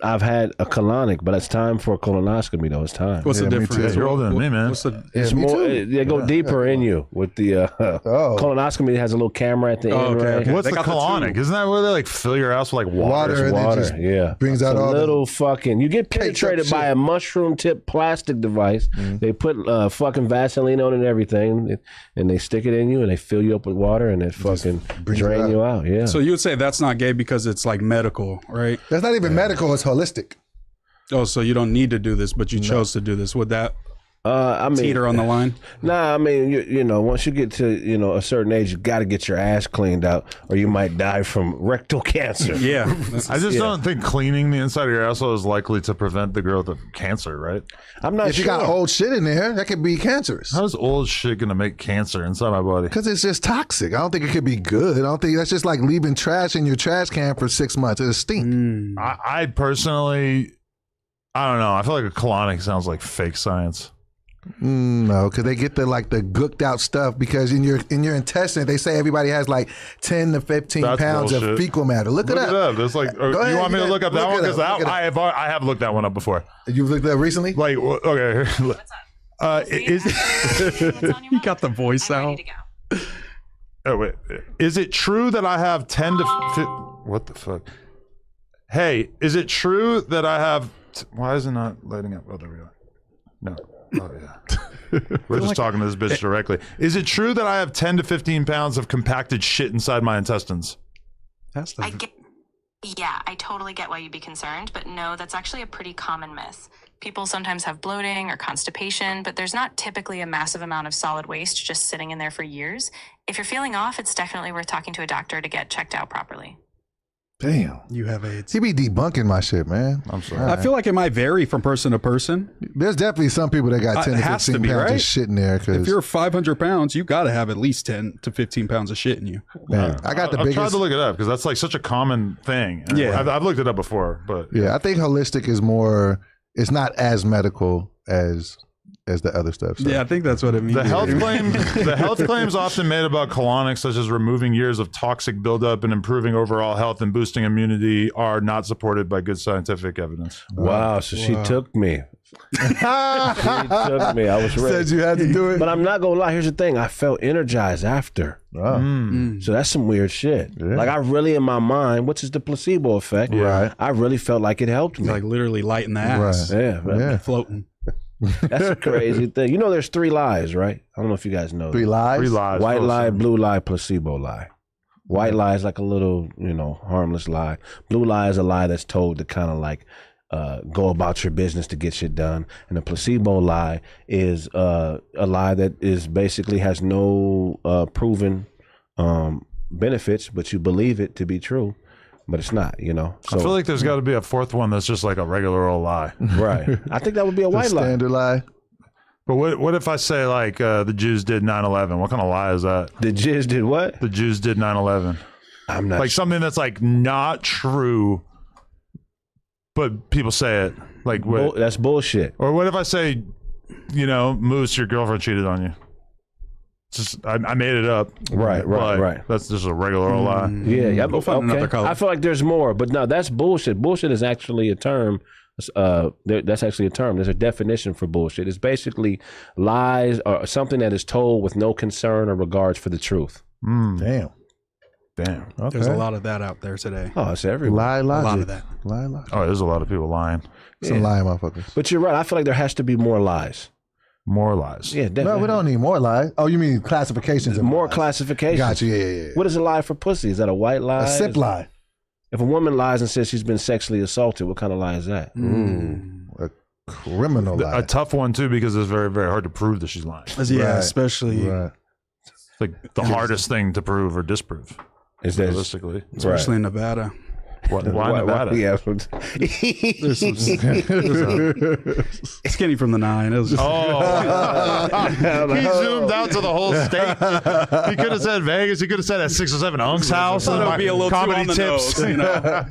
Speaker 1: I've had a colonic, but it's time for a colonoscopy though. It's time.
Speaker 3: what's the
Speaker 2: me
Speaker 3: difference?
Speaker 2: too.
Speaker 4: You're older than me, man.
Speaker 3: What's the,
Speaker 1: It's
Speaker 2: me
Speaker 1: more.
Speaker 2: too.
Speaker 1: They go deeper in you with the colonoscopy. Has a little camera at the end,
Speaker 3: okay,
Speaker 1: right?
Speaker 3: okay.
Speaker 4: What's
Speaker 3: They
Speaker 4: the
Speaker 3: got the
Speaker 4: colonic? Isn't that where they like fill your ass with like water?
Speaker 2: and then
Speaker 1: Water,
Speaker 2: just
Speaker 1: yeah.
Speaker 2: brings out
Speaker 1: It's a
Speaker 2: all the
Speaker 1: little fucking. You get penetrated
Speaker 2: shit.
Speaker 1: by a mushroom tip plastic device. They put fucking Vaseline on it and everything, and they stick it in you and they fill you up with water and it fucking
Speaker 2: brings it
Speaker 1: drain
Speaker 2: out.
Speaker 1: you out. Yeah.
Speaker 3: so you would say that's not gay because it's like medical, right?
Speaker 2: That's not even medical, it's holistic.
Speaker 3: Oh, so you don't need to do this, but you chose to do this. Would that
Speaker 1: I mean,
Speaker 3: teeter on the line?
Speaker 1: Nah, I mean, you know, once you get to, a certain age, you got to get your ass cleaned out or you might die from rectal cancer.
Speaker 3: Yeah.
Speaker 4: I just don't think cleaning the inside of your asshole is likely to prevent the growth of cancer, right?
Speaker 1: I'm not
Speaker 2: If
Speaker 1: sure.
Speaker 2: you got old shit in there, that could be cancerous.
Speaker 4: How's old shit gonna make cancer inside my body?
Speaker 2: Because it's just toxic. I don't think it could be good. I don't think that's just like leaving trash in your trash can for 6 months. It'll stink.
Speaker 4: I personally, I don't know. I feel like a colonic sounds like fake science.
Speaker 2: No, because they get the gooked out stuff because in your intestine they say everybody has like 10 to 15
Speaker 4: That's
Speaker 2: pounds
Speaker 4: bullshit.
Speaker 2: of fecal matter. Look it up.
Speaker 4: There's like,
Speaker 2: Go
Speaker 4: you
Speaker 2: ahead,
Speaker 4: want me to
Speaker 2: you
Speaker 4: look up
Speaker 2: look
Speaker 4: that one?
Speaker 2: it
Speaker 4: Because
Speaker 2: up, look it up.
Speaker 4: I have looked that one up before.
Speaker 2: You've looked at it recently?
Speaker 4: Like, okay,
Speaker 5: What's up?
Speaker 4: is
Speaker 5: What's on your
Speaker 3: You got the voice
Speaker 5: I'm
Speaker 3: out.
Speaker 5: ready to go.
Speaker 4: oh wait, is it true that I have 10 to what the fuck? Hey, is it true that I have? Why is it not lighting up? Oh, there we go. No. Oh yeah. We're just talking to this bitch directly. Is it true that I have 10 to 15 pounds of compacted shit inside my intestines?
Speaker 3: That's
Speaker 5: I
Speaker 3: the
Speaker 5: get, yeah, I totally get why you'd be concerned, but no, that's actually a pretty common myth. People sometimes have bloating or constipation, but there's not typically a massive amount of solid waste just sitting in there for years. If you're feeling off, it's definitely worth talking to a doctor to get checked out properly.
Speaker 2: Damn.
Speaker 3: you have AIDS.
Speaker 2: He be debunking my shit, man.
Speaker 4: I'm sorry.
Speaker 3: I feel like it might vary from person to person.
Speaker 2: There's definitely some people that got 10
Speaker 3: It
Speaker 2: to
Speaker 3: has to
Speaker 2: 15
Speaker 3: be,
Speaker 2: pounds
Speaker 3: right?
Speaker 2: of shit in there.
Speaker 3: If
Speaker 2: Because
Speaker 3: you're 500 pounds, you got to have at least 10 to 15 pounds of shit in you.
Speaker 2: I got the
Speaker 4: I've tried
Speaker 2: biggest.
Speaker 4: to look it up because that's like such a common thing. And
Speaker 3: Yeah.
Speaker 4: I've looked it up before, but
Speaker 2: Yeah, I think holistic is more. It's not as medical as the other stuff. So.
Speaker 3: Yeah, I think that's what it means.
Speaker 4: the health claims often made about colonics, such as removing years of toxic buildup and improving overall health and boosting immunity, are not supported by good scientific evidence.
Speaker 1: Wow. So she took me. She took me. I was ready.
Speaker 2: Said you had to do it.
Speaker 1: But I'm not gonna lie. Here's the thing. I felt energized after. So that's some weird shit. Like I really, in my mind, which is the placebo effect.
Speaker 2: Right.
Speaker 1: I really felt like it helped me.
Speaker 3: like literally lighting the ass.
Speaker 2: Right.
Speaker 1: Yeah, man.
Speaker 2: Yeah.
Speaker 3: Floating.
Speaker 1: That's a crazy thing. You know, there's 3 lies, right? I don't know if you guys know.
Speaker 2: 3 lies.
Speaker 4: 3 lies.
Speaker 1: White
Speaker 4: Close.
Speaker 1: lie, blue lie, placebo lie. White lie is like a little, harmless lie. Blue lie is a lie that's told to kind of like go about your business to get shit done. And a placebo lie is a lie that is basically has no proven benefits, but you believe it to be true, but it's not, So,
Speaker 4: I feel like there's got to be a 4th one that's just like a regular old lie.
Speaker 1: right. I think that would be a
Speaker 2: The
Speaker 1: white lie.
Speaker 2: standard lie.
Speaker 4: But what if I say like the Jews did 9/11? What kind of lie is that?
Speaker 1: The Jizz did what?
Speaker 4: The Jews did 9/11.
Speaker 1: I'm not
Speaker 4: Like something that's like not true, but people say it. Like what?
Speaker 1: that's bullshit.
Speaker 4: Or what if I say, Moose, your girlfriend cheated on you? Just I made it up.
Speaker 1: Right.
Speaker 4: But That's just a regular old lie.
Speaker 1: Yeah,
Speaker 3: Go find another color.
Speaker 1: I feel like there's more, but no, that's bullshit. Bullshit is actually a term. That's actually a term. There's a definition for bullshit. It's basically lies or something that is told with no concern or regards for the truth.
Speaker 2: Damn.
Speaker 4: Damn.
Speaker 2: Okay.
Speaker 3: There's a lot of that out there today.
Speaker 1: Oh, it's everywhere.
Speaker 2: Lie logic.
Speaker 3: A lot of that.
Speaker 2: Lie logic.
Speaker 4: Oh, there's a lot of people lying.
Speaker 2: Some lying motherfuckers.
Speaker 1: But you're right. I feel like there has to be more lies.
Speaker 4: More lies.
Speaker 1: Yeah, definitely.
Speaker 2: No, we don't need more lies. Oh, you mean classifications? of
Speaker 1: More
Speaker 2: lies.
Speaker 1: classifications.
Speaker 2: Gotcha. Yeah.
Speaker 1: What is a lie for pussy? Is that a white lie?
Speaker 2: A sip lie.
Speaker 1: If a woman lies and says she's been sexually assaulted, what kind of lie is that?
Speaker 2: A criminal lie.
Speaker 4: A tough one too, because it's very, very hard to prove that she's lying.
Speaker 3: Yeah,
Speaker 2: Right.
Speaker 3: especially
Speaker 2: Right.
Speaker 4: It's like the hardest thing to prove or disprove.
Speaker 1: Is that
Speaker 4: Realistically.
Speaker 3: especially in Nevada.
Speaker 4: Why Nevada?
Speaker 1: Yeah.
Speaker 3: There's some skinny from the 9. It was just,
Speaker 4: He zoomed out to the whole state. He could have said Vegas. He could have said at 6 or 7 Unc's house.
Speaker 3: thought it would be a little too
Speaker 4: comedy
Speaker 3: on the
Speaker 4: tips.
Speaker 3: nose, you know?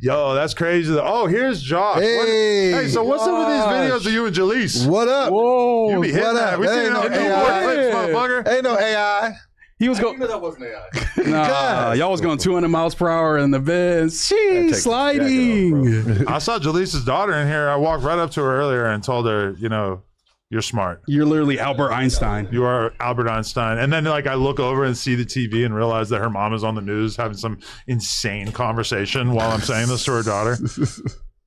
Speaker 4: Yo, that's crazy. Oh, here's Josh.
Speaker 2: Hey,
Speaker 4: So what's up with these videos of you and Jaleese?
Speaker 2: What up?
Speaker 3: Whoa.
Speaker 4: You be hitting
Speaker 2: what
Speaker 4: that.
Speaker 2: up?
Speaker 4: We seen
Speaker 2: Ain't
Speaker 4: it
Speaker 2: no
Speaker 4: on
Speaker 2: AI.
Speaker 4: Newport clips, motherfucker.
Speaker 2: Ain't no AI.
Speaker 3: He was going.
Speaker 6: that wasn't AI.
Speaker 3: Nah, y'all was going 200 miles per hour in the Benz. She's sliding.
Speaker 4: I saw Jaleese's daughter in here. I walked right up to her earlier and told her, you know, you're smart.
Speaker 3: You're literally Albert Einstein.
Speaker 4: You are Albert Einstein. And then like I look over and see the TV and realize that her mom is on the news having some insane conversation while I'm saying this to her daughter.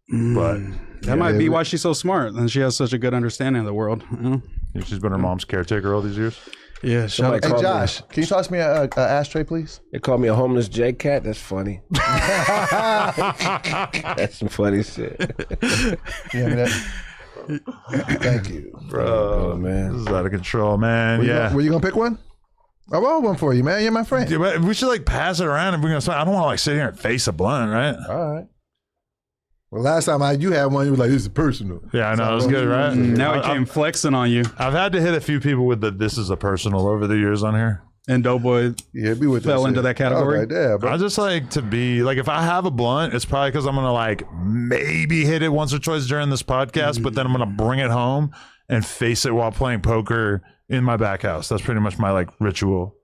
Speaker 4: But
Speaker 3: That might be why she's so smart and she has such a good understanding of the world. You know?
Speaker 4: she's been her mom's caretaker all these years.
Speaker 3: Yeah, shout out
Speaker 2: Hey,
Speaker 3: to
Speaker 2: Josh, can you toss me a ashtray, please?
Speaker 1: They call me a homeless J Cat. That's funny. That's some funny shit.
Speaker 2: You hear me that? Thank you.
Speaker 4: Bro,
Speaker 1: man.
Speaker 4: This is out of control, man.
Speaker 2: Were you gonna pick one? I rolled one for you, man. You're my friend.
Speaker 4: Yeah, but we should like pass it around if we're gonna start. I don't want to like sit here and face a blunt, right?
Speaker 2: All right. Well, last time you had one, you was like, "This is personal."
Speaker 4: Yeah, I know. It was good, right?
Speaker 3: Now he came flexing on you.
Speaker 4: I've had to hit a few people with the "this is a personal" over the years on here.
Speaker 3: And Doughboy
Speaker 2: Yeah, be with
Speaker 3: fell
Speaker 2: us,
Speaker 3: into
Speaker 2: yeah.
Speaker 3: that category.
Speaker 2: All right, there, bro.
Speaker 4: I just like to be like, if I have a blunt, it's probably because I'm gonna like maybe hit it once or twice during this podcast, but then I'm gonna bring it home and face it while playing poker in my back house. That's pretty much my like ritual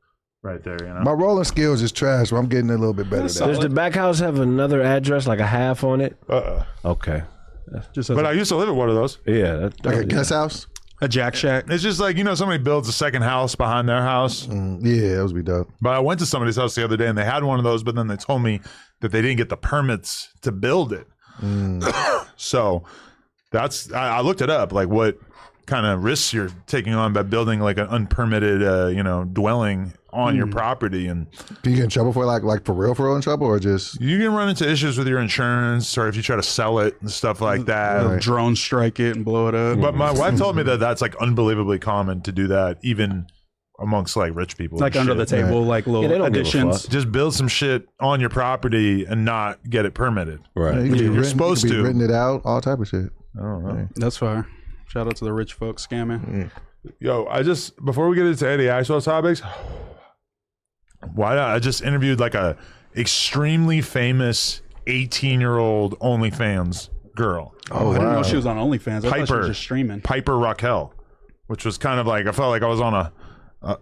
Speaker 4: right there. You know.
Speaker 2: My rolling skills is trash, so I'm getting a little bit better. Than
Speaker 1: Does the back house have another address, like a half on it? Okay.
Speaker 3: Just as
Speaker 4: But I used to live at one of those.
Speaker 1: Yeah.
Speaker 2: like a guest house.
Speaker 3: a Jack Shack.
Speaker 4: It's just like, you know, somebody builds a second house behind their house.
Speaker 2: Yeah, that would be dope.
Speaker 4: But I went to somebody's house the other day and they had one of those, but then they told me that they didn't get the permits to build it. So that's, I looked it up, like what kind of risks you're taking on by building like an unpermitted, you know, dwelling on your property. And
Speaker 2: Can you get in trouble for like for real in trouble, or just
Speaker 4: you can run into issues with your insurance or if you try to sell it and stuff like that.
Speaker 3: They'll drone strike it and blow it up.
Speaker 4: But my wife told me that that's like unbelievably common to do that, even amongst like rich people.
Speaker 3: Like
Speaker 4: and
Speaker 3: under
Speaker 4: shit.
Speaker 3: the table, like
Speaker 1: they
Speaker 3: little
Speaker 1: don't give a
Speaker 3: additions.
Speaker 1: fuck.
Speaker 4: Just build some shit on your property and not get it permitted.
Speaker 1: Right.
Speaker 2: you could be
Speaker 4: You're
Speaker 2: renting-
Speaker 4: supposed
Speaker 2: you could be
Speaker 4: to.
Speaker 2: renting it out, all type of shit.
Speaker 4: I don't know.
Speaker 3: That's fire. Shout out to the rich folks scamming.
Speaker 4: Yo, I just, before we get into any actual topics, why not? I just interviewed like a extremely famous 18-year-old OnlyFans girl,
Speaker 3: Oh, I didn't know she was on OnlyFans. I thought she
Speaker 4: Piper.
Speaker 3: was just streaming.
Speaker 4: Piper Raquel, which was kind of like, I felt like I was on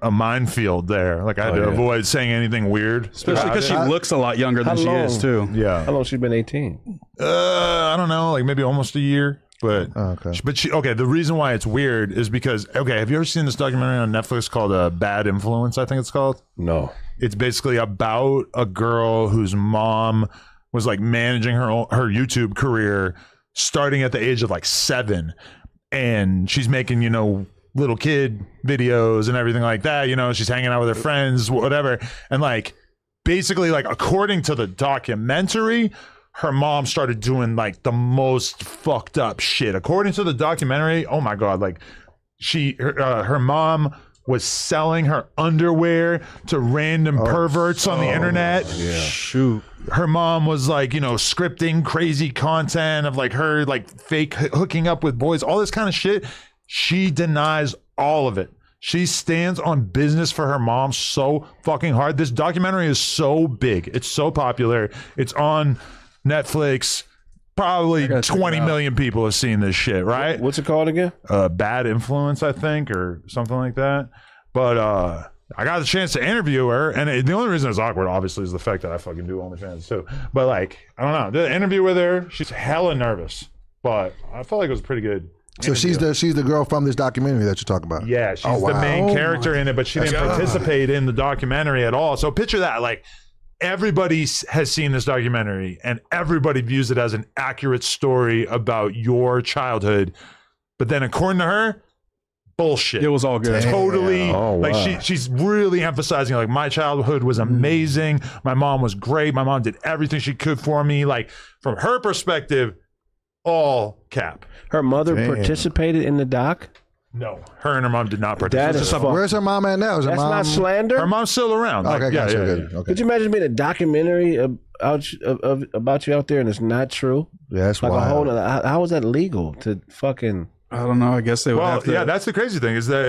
Speaker 4: a minefield there. Like I had to avoid saying anything weird.
Speaker 3: Especially because she looks a lot younger than
Speaker 1: How
Speaker 3: she is,
Speaker 1: long?
Speaker 3: too.
Speaker 4: Yeah.
Speaker 1: How long she been 18?
Speaker 4: I don't know, like maybe almost a year. But
Speaker 2: okay.
Speaker 4: The reason why it's weird is because, okay, have you ever seen this documentary on Netflix called Bad Influence, I think it's called?
Speaker 1: No.
Speaker 4: It's basically about a girl whose mom was like managing her YouTube career starting at the age of like 7, and she's making, you know, little kid videos and everything like that. You know, she's hanging out with her friends, whatever. And like, basically, like, according to the documentary, her mom started doing like the most fucked up shit. According to the documentary, oh my God, like her mom was selling her underwear to random perverts on the internet.
Speaker 1: Yeah.
Speaker 3: Shoot.
Speaker 4: Her mom was like, you know, scripting crazy content of like her like fake hooking up with boys, all this kind of shit. She denies all of it. She stands on business for her mom so fucking hard. This documentary is so big. It's so popular. It's on Netflix. Probably 20 million people have seen this shit, right?
Speaker 1: What's it called again?
Speaker 4: Bad Influence, I think, or something like that. But I got the chance to interview her, and the only reason it's awkward, obviously, is the fact that I fucking do OnlyFans too. But like, I don't know, the interview with her, she's hella nervous, but I felt like it was pretty good.
Speaker 2: So she's the girl from this documentary that you're talking about.
Speaker 4: Yeah, she's the main character in it, but she didn't participate in the documentary at all. So picture that, like, everybody has seen this documentary and everybody views it as an accurate story about your childhood. But then according to her, bullshit.
Speaker 3: It was all good.
Speaker 4: Totally.
Speaker 1: Oh,
Speaker 4: like
Speaker 1: wow.
Speaker 4: she's really emphasizing like my childhood was amazing. My mom was great. My mom did everything she could for me. Like from her perspective, all cap.
Speaker 1: Her mother participated in the doc?
Speaker 4: No, her and her mom did not
Speaker 1: That
Speaker 4: participate.
Speaker 1: is fuck.
Speaker 2: Where's her mom at now? Is her
Speaker 1: That's
Speaker 2: mom?
Speaker 1: not slander.
Speaker 4: Her mom's still around.
Speaker 2: Okay,
Speaker 4: yeah,
Speaker 2: gotcha.
Speaker 4: yeah,
Speaker 2: Good.
Speaker 4: yeah.
Speaker 2: Okay.
Speaker 1: Could you imagine being a documentary about you out there and it's not true?
Speaker 2: Yeah, that's
Speaker 1: Like a whole.
Speaker 2: wild.
Speaker 1: How is that legal to fucking?
Speaker 3: I don't know. I guess they would
Speaker 4: Well,
Speaker 3: have to.
Speaker 4: yeah, that's the crazy thing is that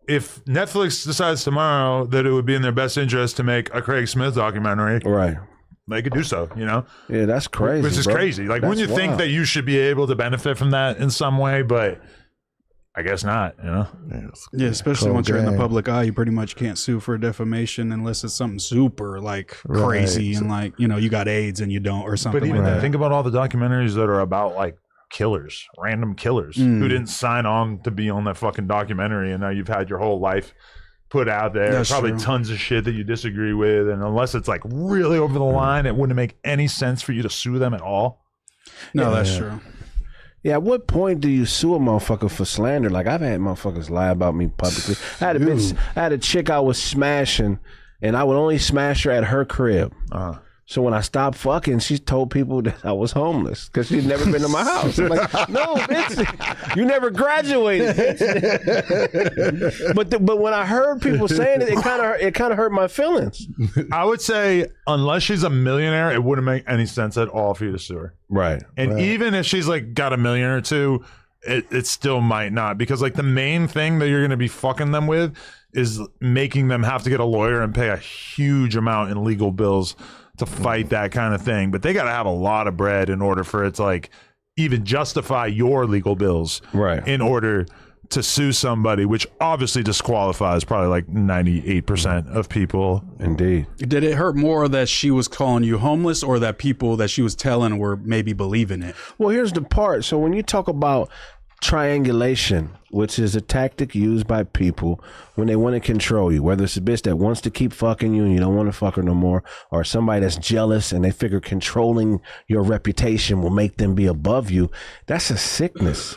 Speaker 4: if Netflix decides tomorrow that it would be in their best interest to make a Craig Smith documentary,
Speaker 1: Right.
Speaker 4: they could do so. You know,
Speaker 1: Yeah, that's crazy.
Speaker 4: which is
Speaker 1: bro.
Speaker 4: crazy. Like,
Speaker 1: That's
Speaker 4: wouldn't you think
Speaker 1: wild.
Speaker 4: that you should be able to benefit from that in some way? But I guess not. You know.
Speaker 3: Yeah, especially
Speaker 2: Cold
Speaker 3: once you're in the
Speaker 2: game.
Speaker 3: public eye, you pretty much can't sue for defamation unless it's something super like
Speaker 2: Right.
Speaker 3: crazy and like, you know, you got AIDS and you don't or something
Speaker 4: But even
Speaker 3: like that.
Speaker 4: think about all the documentaries that are about like killers, random killers who didn't sign on to be on that fucking documentary, and now you've had your whole life put out there.
Speaker 3: That's
Speaker 4: Probably
Speaker 3: true.
Speaker 4: tons of shit that you disagree with, and unless it's like really over the line, it wouldn't make any sense for you to sue them at all.
Speaker 3: No, that's true.
Speaker 1: Yeah, at what point do you sue a motherfucker for slander? Like, I've had motherfuckers lie about me publicly. I had a chick I was smashing, and I would only smash her at her crib. So when I stopped fucking, she told people that I was homeless because she'd never been to my house. I'm like, no, bitch, you never graduated. but when I heard people saying it, it kind of hurt my feelings.
Speaker 4: I would say unless she's a millionaire, it wouldn't make any sense at all for you to sue her.
Speaker 1: Right.
Speaker 4: And even if she's like got $1 million or $2 million, it still might not, because like the main thing that you're going to be fucking them with is making them have to get a lawyer and pay a huge amount in legal bills to fight that kind of thing. But they got to have a lot of bread in order for it to like even justify your legal bills,
Speaker 1: Right.
Speaker 4: in order to sue somebody, which obviously disqualifies probably like 98% of people.
Speaker 1: Indeed.
Speaker 3: Did it hurt more that she was calling you homeless or that people that she was telling were maybe believing it?
Speaker 1: Well, here's the part. So when you talk about triangulation, which is a tactic used by people when they want to control you, whether it's a bitch that wants to keep fucking you and you don't want to fuck her no more, or somebody that's jealous and they figure controlling your reputation will make them be above you, that's a sickness.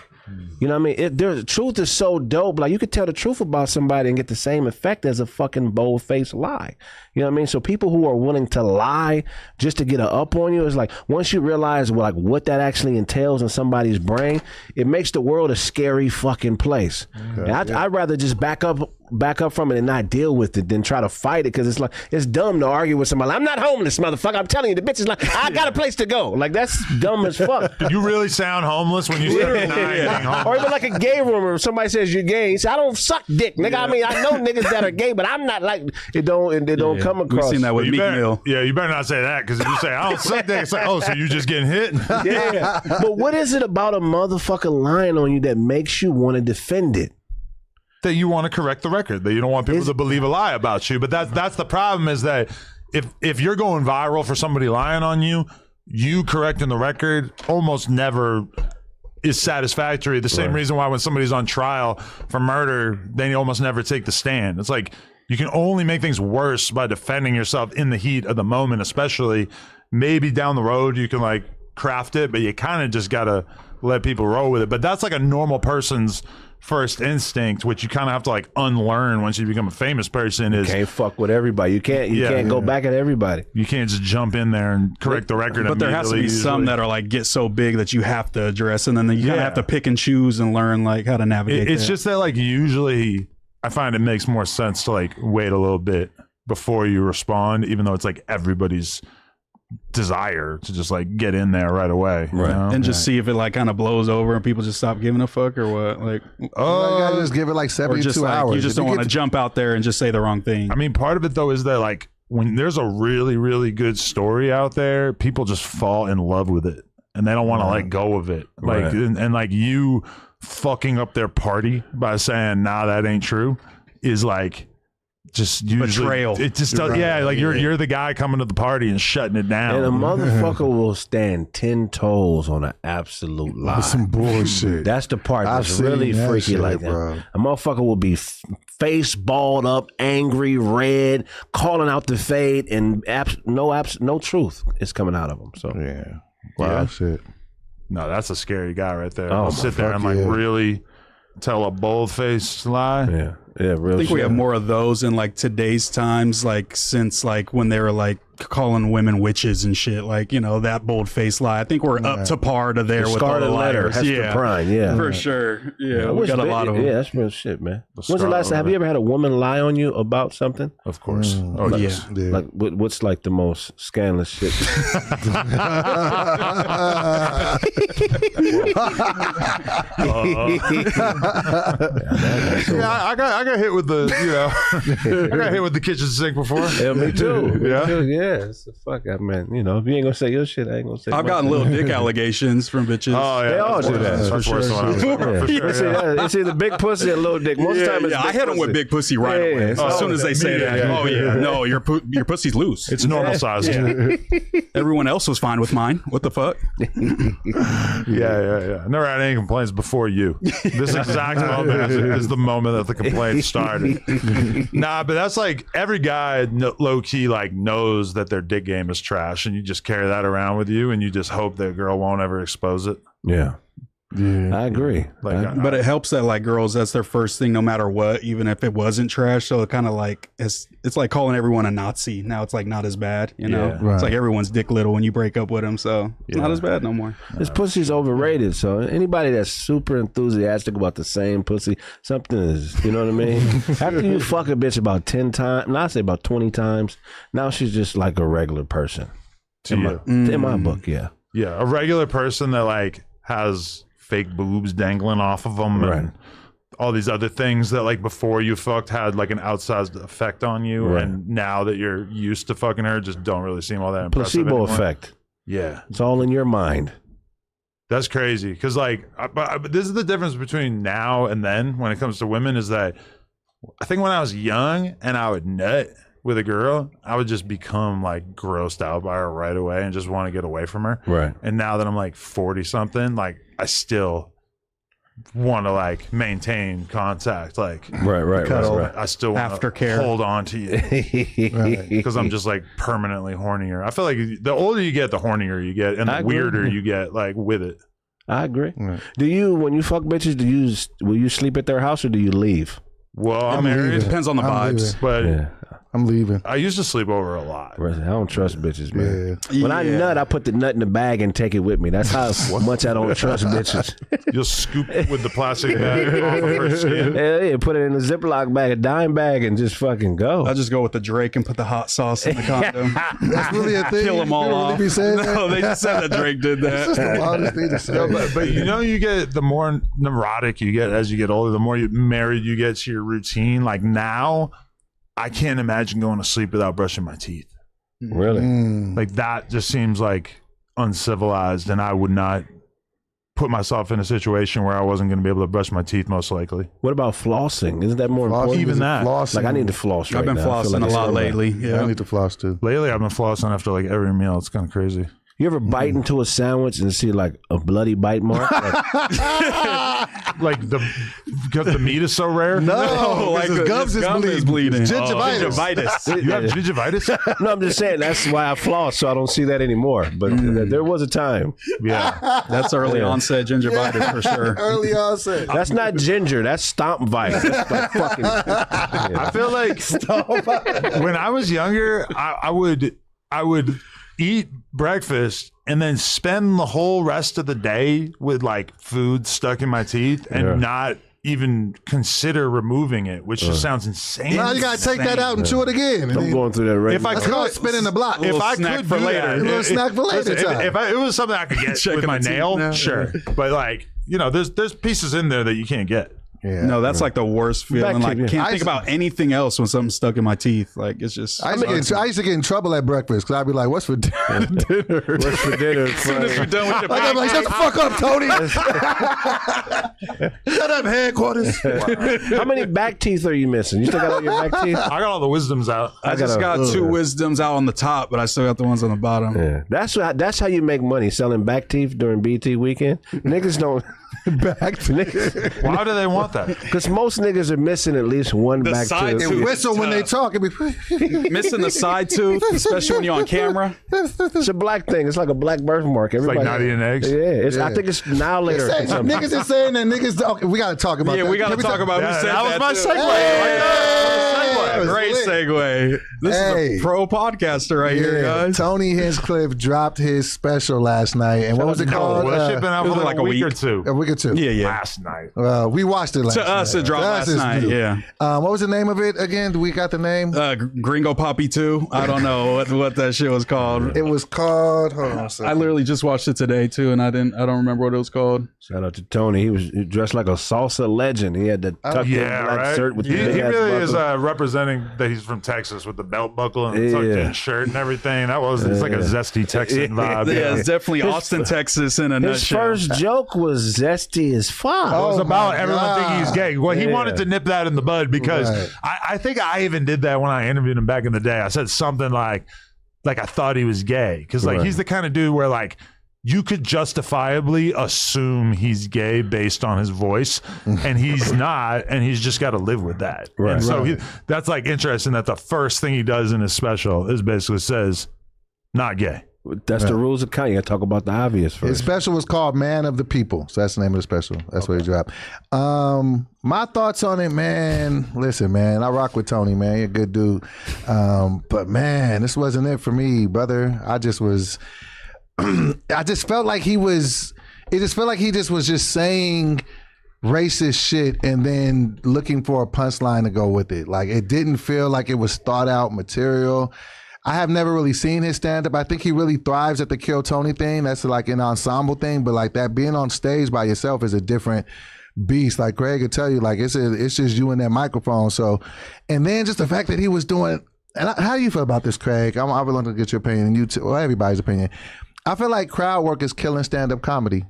Speaker 1: You know what I mean? The truth is so dope. Like, you could tell the truth about somebody and get the same effect as a fucking bold-faced lie. You know what I mean? So people who are willing to lie just to get a up on you, is like, once you realize what that actually entails in somebody's brain, it makes the world a scary fucking place. And I'd rather just back up from it and not deal with it than try to fight it, because it's like, it's dumb to argue with somebody. I'm not homeless, motherfucker. I'm telling you, the bitch is like, I got a place to go. Like, that's dumb as fuck.
Speaker 4: Did you really sound homeless when you said being homeless?
Speaker 1: Or even like a gay rumor. If somebody says you're gay, you say, I don't suck dick, nigga. I mean, I know niggas that are gay, but I'm not like, it don't come across.
Speaker 3: We've seen that with
Speaker 4: You
Speaker 3: Meek
Speaker 4: better,
Speaker 3: Mill.
Speaker 4: yeah, you better not say that, because if you say I don't suck dick, it's like, oh, so you just getting hit?
Speaker 1: Yeah. But what is it about a motherfucker lying on you that makes you want to defend it?
Speaker 4: That you want to correct the record, that you don't want people to believe a lie about you. But that's the problem, is that if you're going viral for somebody lying on you, you correcting the record almost never is satisfactory. The same reason why when somebody's on trial for murder, they almost never take the stand. It's like, you can only make things worse by defending yourself in the heat of the moment, especially. Maybe down the road you can like craft it, but you kind of just gotta let people roll with it. But that's like a normal person's first instinct, which you kind of have to like unlearn once you become a famous person. Is
Speaker 1: Can't fuck with everybody. You can't go back at everybody.
Speaker 4: you can't just jump in there and correct the record.
Speaker 3: But there has to be
Speaker 4: immediately,
Speaker 3: some
Speaker 4: usually.
Speaker 3: that are like get so big that you have to address, and then you kind of
Speaker 4: Yeah.
Speaker 3: have to pick and choose and learn like how to navigate.
Speaker 4: It's
Speaker 3: that.
Speaker 4: just that like usually I find it makes more sense to like wait a little bit before you respond, even though it's like everybody's desire to just like get in there right away, you know?
Speaker 3: and just see if it like kind of blows over and people just stop giving a fuck or what. Like,
Speaker 2: You gotta just give it like
Speaker 3: or
Speaker 2: 72
Speaker 3: just like
Speaker 2: hours.
Speaker 3: you just
Speaker 2: If
Speaker 3: don't want
Speaker 2: get
Speaker 3: to jump out there and just say the wrong thing.
Speaker 4: I mean, part of it though is that like when there's a really, really good story out there, people just fall in love with it and they don't want to let go of it. Like,
Speaker 1: Right.
Speaker 4: and like you fucking up their party by saying, nah, that ain't true, is like just usually
Speaker 3: Betrayal.
Speaker 4: It just does, yeah, like you're the guy coming to the party and shutting it down.
Speaker 1: And a motherfucker will stand 10 toes on an absolute lie.
Speaker 2: some bullshit.
Speaker 1: That's the part
Speaker 2: I've
Speaker 1: that's
Speaker 2: seen
Speaker 1: really
Speaker 2: that
Speaker 1: freaky
Speaker 2: shit,
Speaker 1: like that.
Speaker 2: bro.
Speaker 1: A motherfucker will be face balled up, angry, red, calling out the fade, and no truth is coming out of him. So
Speaker 2: Yeah. Wow, shit.
Speaker 4: No, that's a scary guy right there.
Speaker 1: Oh,
Speaker 4: I'll sit there
Speaker 2: fuck
Speaker 4: and like
Speaker 2: yeah.
Speaker 4: really tell a bold-faced lie.
Speaker 1: yeah, real
Speaker 3: I think we
Speaker 1: shit.
Speaker 3: have more of those in like today's times, like since like when they were like calling women witches and shit, like, you know, that bold faced lie. I think we're up to par to there with all the
Speaker 1: Scarlet Letter,
Speaker 3: liars.
Speaker 1: Hester Prynne, yeah.
Speaker 3: For sure. Yeah, we got a lot of them.
Speaker 1: Yeah, that's real shit, man. When's the last time? Have you ever had a woman lie on you about something?
Speaker 4: Of course. Oh,
Speaker 1: Like,
Speaker 4: yes.
Speaker 2: Yeah.
Speaker 1: Like, what's like the most scandalous shit?
Speaker 4: Yeah, I got hit with the, you know, I got hit with the kitchen sink before.
Speaker 1: Yeah, me too.
Speaker 4: Yeah?
Speaker 1: Me too. Yeah. So fuck, I mean, you know, if you ain't gonna say your shit, I ain't gonna say.
Speaker 3: I've
Speaker 1: my
Speaker 3: gotten
Speaker 1: shit.
Speaker 3: little dick allegations from bitches.
Speaker 4: Oh, yeah.
Speaker 1: They all
Speaker 4: that's
Speaker 1: do
Speaker 4: worse.
Speaker 1: that.
Speaker 4: That's
Speaker 1: For
Speaker 4: worse than what I was talking about, for
Speaker 1: Yeah.
Speaker 4: sure.
Speaker 1: It's, either, it's either big pussy or little dick. Most of the time, it's
Speaker 3: Yeah, I
Speaker 1: big
Speaker 3: hit them with
Speaker 1: pussy.
Speaker 3: big pussy right
Speaker 1: Yeah,
Speaker 3: away.
Speaker 1: it's
Speaker 3: As soon as they say that,
Speaker 4: yeah.
Speaker 3: oh yeah, no, your pussy's loose.
Speaker 4: It's normal size.
Speaker 3: Everyone else was fine with mine. What the fuck?
Speaker 4: Yeah. I never had any complaints before you. This exact moment is the moment that the complaints started. Nah, but that's like every guy low key like knows that their dick game is trash, and you just carry that around with you, and you just hope that girl won't ever expose it.
Speaker 1: Yeah. I agree.
Speaker 4: Like,
Speaker 3: But it helps that like girls, that's their first thing, no matter what, even if it wasn't trash. So it kind of like it's like calling everyone a Nazi. Now it's like not as bad, you know.
Speaker 1: Yeah.
Speaker 2: Right.
Speaker 3: It's like everyone's dick little when you break up with them, so it's not as bad no more.
Speaker 1: This pussy's overrated. So anybody that's super enthusiastic about the same pussy, something is, you know what I mean? After you fuck a bitch about 10 times, I say about 20 times, now she's just like a regular person.
Speaker 4: to you.
Speaker 1: In my book, yeah.
Speaker 4: Yeah, a regular person that like has fake boobs dangling off of them,
Speaker 1: Right.
Speaker 4: and all these other things that like before you fucked had like an outsized effect on you,
Speaker 1: Right.
Speaker 4: and now that you're used to fucking her, just don't really seem all that impressive
Speaker 1: Placebo
Speaker 4: anymore.
Speaker 1: effect.
Speaker 4: Yeah,
Speaker 1: It's all in your mind.
Speaker 4: that's crazy. Because like, but this is the difference between now and then when it comes to women is that I think when I was young and I would nut with a girl, I would just become like grossed out by her right away and just want to get away from her.
Speaker 1: Right.
Speaker 4: And now that I'm like 40 something, like I still want to like maintain contact. Like
Speaker 1: Right.
Speaker 4: I still want to
Speaker 3: Aftercare.
Speaker 4: hold on to you because I'm just like permanently hornier. I feel like the older you get, the hornier you get, and
Speaker 1: I
Speaker 4: the
Speaker 1: agree.
Speaker 4: weirder you get like with it.
Speaker 1: I agree.
Speaker 2: Right.
Speaker 1: Do you, when you fuck bitches, will you sleep at their house or do you leave?
Speaker 4: Well, I'm
Speaker 2: I'm
Speaker 4: married,
Speaker 2: leaving.
Speaker 3: Depends on the
Speaker 2: I'm
Speaker 3: vibes.
Speaker 4: but
Speaker 1: Yeah.
Speaker 2: I'm leaving.
Speaker 4: I used to sleep over a lot.
Speaker 1: I don't trust bitches, man.
Speaker 2: Yeah.
Speaker 1: When I
Speaker 3: Yeah.
Speaker 1: nut, I put the nut in the bag and take it with me. That's how much I don't trust bitches.
Speaker 4: You'll scoop with the plastic bag off of her skin.
Speaker 1: Yeah, put it in a Ziploc bag, a dime bag, and just fucking go.
Speaker 3: I just go with the Drake and put the hot sauce in the condom.
Speaker 2: That's really a thing.
Speaker 3: Kill them all
Speaker 2: You don't
Speaker 3: off.
Speaker 2: really be saying that?
Speaker 3: No, they just said that Drake did
Speaker 2: That's just the
Speaker 3: that.
Speaker 2: wildest thing to say.
Speaker 4: No, but you know, you get the more neurotic you get as you get older, the more married you get to your routine. Like now, I can't imagine going to sleep without brushing my teeth.
Speaker 1: Really?
Speaker 4: Like that just seems like uncivilized, and I would not put myself in a situation where I wasn't going to be able to brush my teeth, most likely.
Speaker 1: What about flossing? Isn't that more important?
Speaker 4: Even that.
Speaker 2: Flossing.
Speaker 1: Like I need to floss right
Speaker 3: I've been
Speaker 1: now. I feel
Speaker 3: flossing
Speaker 1: like
Speaker 3: a
Speaker 1: it's
Speaker 3: lot
Speaker 1: something.
Speaker 3: lately.
Speaker 2: Yeah, I
Speaker 3: Yeah.
Speaker 2: need to floss too.
Speaker 4: Lately, I've been flossing after like every meal. It's kind of crazy.
Speaker 1: You ever bite into a sandwich and see like a bloody bite mark?
Speaker 4: Like because the meat is so rare.
Speaker 2: No,
Speaker 3: like
Speaker 2: his gums
Speaker 3: his
Speaker 2: is
Speaker 3: gum
Speaker 2: bleeding.
Speaker 3: is bleeding.
Speaker 2: Gingivitis.
Speaker 3: Gingivitis.
Speaker 4: You have gingivitis?
Speaker 1: No, I'm just saying that's why I floss, so I don't see that anymore. But there was a time.
Speaker 4: Yeah.
Speaker 3: That's early
Speaker 1: Yeah.
Speaker 3: onset gingivitis for sure.
Speaker 2: Early onset.
Speaker 1: That's not ginger. That's stomp bite. That's like fucking.
Speaker 4: I feel like when I was younger, I would eat breakfast and then spend the whole rest of the day with like food stuck in my teeth and
Speaker 1: Yeah.
Speaker 4: not even consider removing it, which just sounds insane.
Speaker 2: Now you gotta take that out and chew it again.
Speaker 1: I'm going through that right
Speaker 4: If I
Speaker 1: now.
Speaker 2: That's called spinning the block.
Speaker 4: If I
Speaker 3: snack
Speaker 4: could
Speaker 3: for
Speaker 4: do
Speaker 3: later.
Speaker 4: that,
Speaker 2: A little snack for later
Speaker 4: listen,
Speaker 2: time.
Speaker 4: if it was something I could get
Speaker 3: Checking
Speaker 4: with my
Speaker 3: my teeth
Speaker 4: nail,
Speaker 3: now.
Speaker 4: sure. But like, you know, there's pieces in there that you can't get.
Speaker 2: Yeah.
Speaker 3: No, that's like the worst feeling. Like,
Speaker 1: yeah.
Speaker 3: can't
Speaker 2: I
Speaker 3: think
Speaker 2: used-
Speaker 3: about anything else when something's stuck in my teeth. Like, it's just.
Speaker 2: I used to get in trouble at breakfast because I'd be like, "What's for dinner?"
Speaker 1: What's for dinner?
Speaker 3: as soon as you're done with your
Speaker 2: I'm like, "Shut the fuck up, Tony! Shut up, headquarters."
Speaker 1: How many back teeth are you missing? You still got all your back teeth?
Speaker 4: I got all the wisdoms out.
Speaker 3: I just got two wisdoms out on the top, but I still got the ones on the bottom.
Speaker 1: Yeah, that's how you make money selling back teeth during BT weekend. Niggas don't.
Speaker 2: back to
Speaker 4: Why do they want that?
Speaker 1: Because most niggas are missing at least one
Speaker 3: The
Speaker 1: back
Speaker 3: side
Speaker 1: tooth.
Speaker 3: tooth.
Speaker 2: and whistle when they talk. It'd be
Speaker 3: Missing the side tooth, especially when you're on camera.
Speaker 1: It's a black thing. It's like a black birthmark.
Speaker 4: It's like
Speaker 1: Everybody,
Speaker 4: not eating eggs.
Speaker 1: Yeah, it's, I
Speaker 2: Yeah.
Speaker 1: think it's now later.
Speaker 2: Niggas is saying that niggas. Okay, we got to talk about
Speaker 3: Yeah,
Speaker 2: that.
Speaker 3: we got to
Speaker 2: Can
Speaker 3: talk about who
Speaker 4: Yeah,
Speaker 3: said
Speaker 4: that was
Speaker 3: that
Speaker 4: my
Speaker 3: too.
Speaker 4: segue.
Speaker 3: Great segue. This is a pro podcaster right here, guys.
Speaker 2: Tony Hinchcliffe dropped his special last night, and what was it called?
Speaker 4: Well, that shit been out
Speaker 3: it was
Speaker 4: for
Speaker 3: like
Speaker 4: like
Speaker 3: a
Speaker 4: a week or
Speaker 3: week.
Speaker 4: two.
Speaker 2: A week or two.
Speaker 3: Yeah, yeah.
Speaker 4: Last night.
Speaker 2: We watched it last night.
Speaker 3: To us, it dropped
Speaker 2: To us,
Speaker 3: last
Speaker 2: it's
Speaker 3: night.
Speaker 2: new.
Speaker 3: Yeah.
Speaker 2: What was the name of it again? We got the name.
Speaker 3: Gringo Poppy 2. I don't know what that shit was called.
Speaker 2: It was called. Hold on a second.
Speaker 3: I literally just watched it today too, and I don't remember what it was called.
Speaker 1: Shout out to Tony. He was dressed like a salsa legend. He had the tucked in
Speaker 4: Yeah,
Speaker 1: black
Speaker 4: right.
Speaker 1: shirt with
Speaker 4: He
Speaker 1: the big ass
Speaker 4: really is
Speaker 1: buckle.
Speaker 4: representing that he's from Texas with the belt buckle and the tucked in shirt and everything. That was it's like a zesty Texan vibe.
Speaker 3: Yeah, it's definitely Austin, Texas in a
Speaker 1: His
Speaker 3: nutshell.
Speaker 1: first joke was zesty as fuck.
Speaker 4: It was
Speaker 2: Oh
Speaker 4: about
Speaker 2: my
Speaker 4: everyone
Speaker 2: God.
Speaker 4: thinking he's gay. Well, he
Speaker 1: Yeah.
Speaker 4: wanted to nip that in the bud because
Speaker 2: Right.
Speaker 4: I think I even did that when I interviewed him back in the day. I said something like I thought he was gay because like
Speaker 1: Right.
Speaker 4: he's the kind of dude where like you could justifiably assume he's gay based on his voice, and he's not, and he's just got to live with that.
Speaker 1: Right.
Speaker 4: And so
Speaker 2: Right.
Speaker 4: that's like interesting that the first thing he does in his special is basically says, "Not gay."
Speaker 1: That's the rules of Kanye. You gotta talk about the obvious
Speaker 2: His
Speaker 1: first.
Speaker 2: special was called "Man of the People," so that's the name of the special. That's what he dropped. My thoughts on it, man. Listen, man, I rock with Tony, man. You're a good dude, but man, this wasn't it for me, brother. I just was. I just felt like he was. It just felt like he just was just saying racist shit and then looking for a punchline to go with it. Like it didn't feel like it was thought out material. I have never really seen his stand up. I think he really thrives at the Kill Tony thing. That's like an ensemble thing, but like that being on stage by yourself is a different beast. Like Kraig could tell you, like it's just you and that microphone. So, and then just the fact that he was doing. And how do you feel about this, Kraig? I would love to get your opinion, and you too, well, everybody's opinion. I feel like crowd work is killing stand up comedy.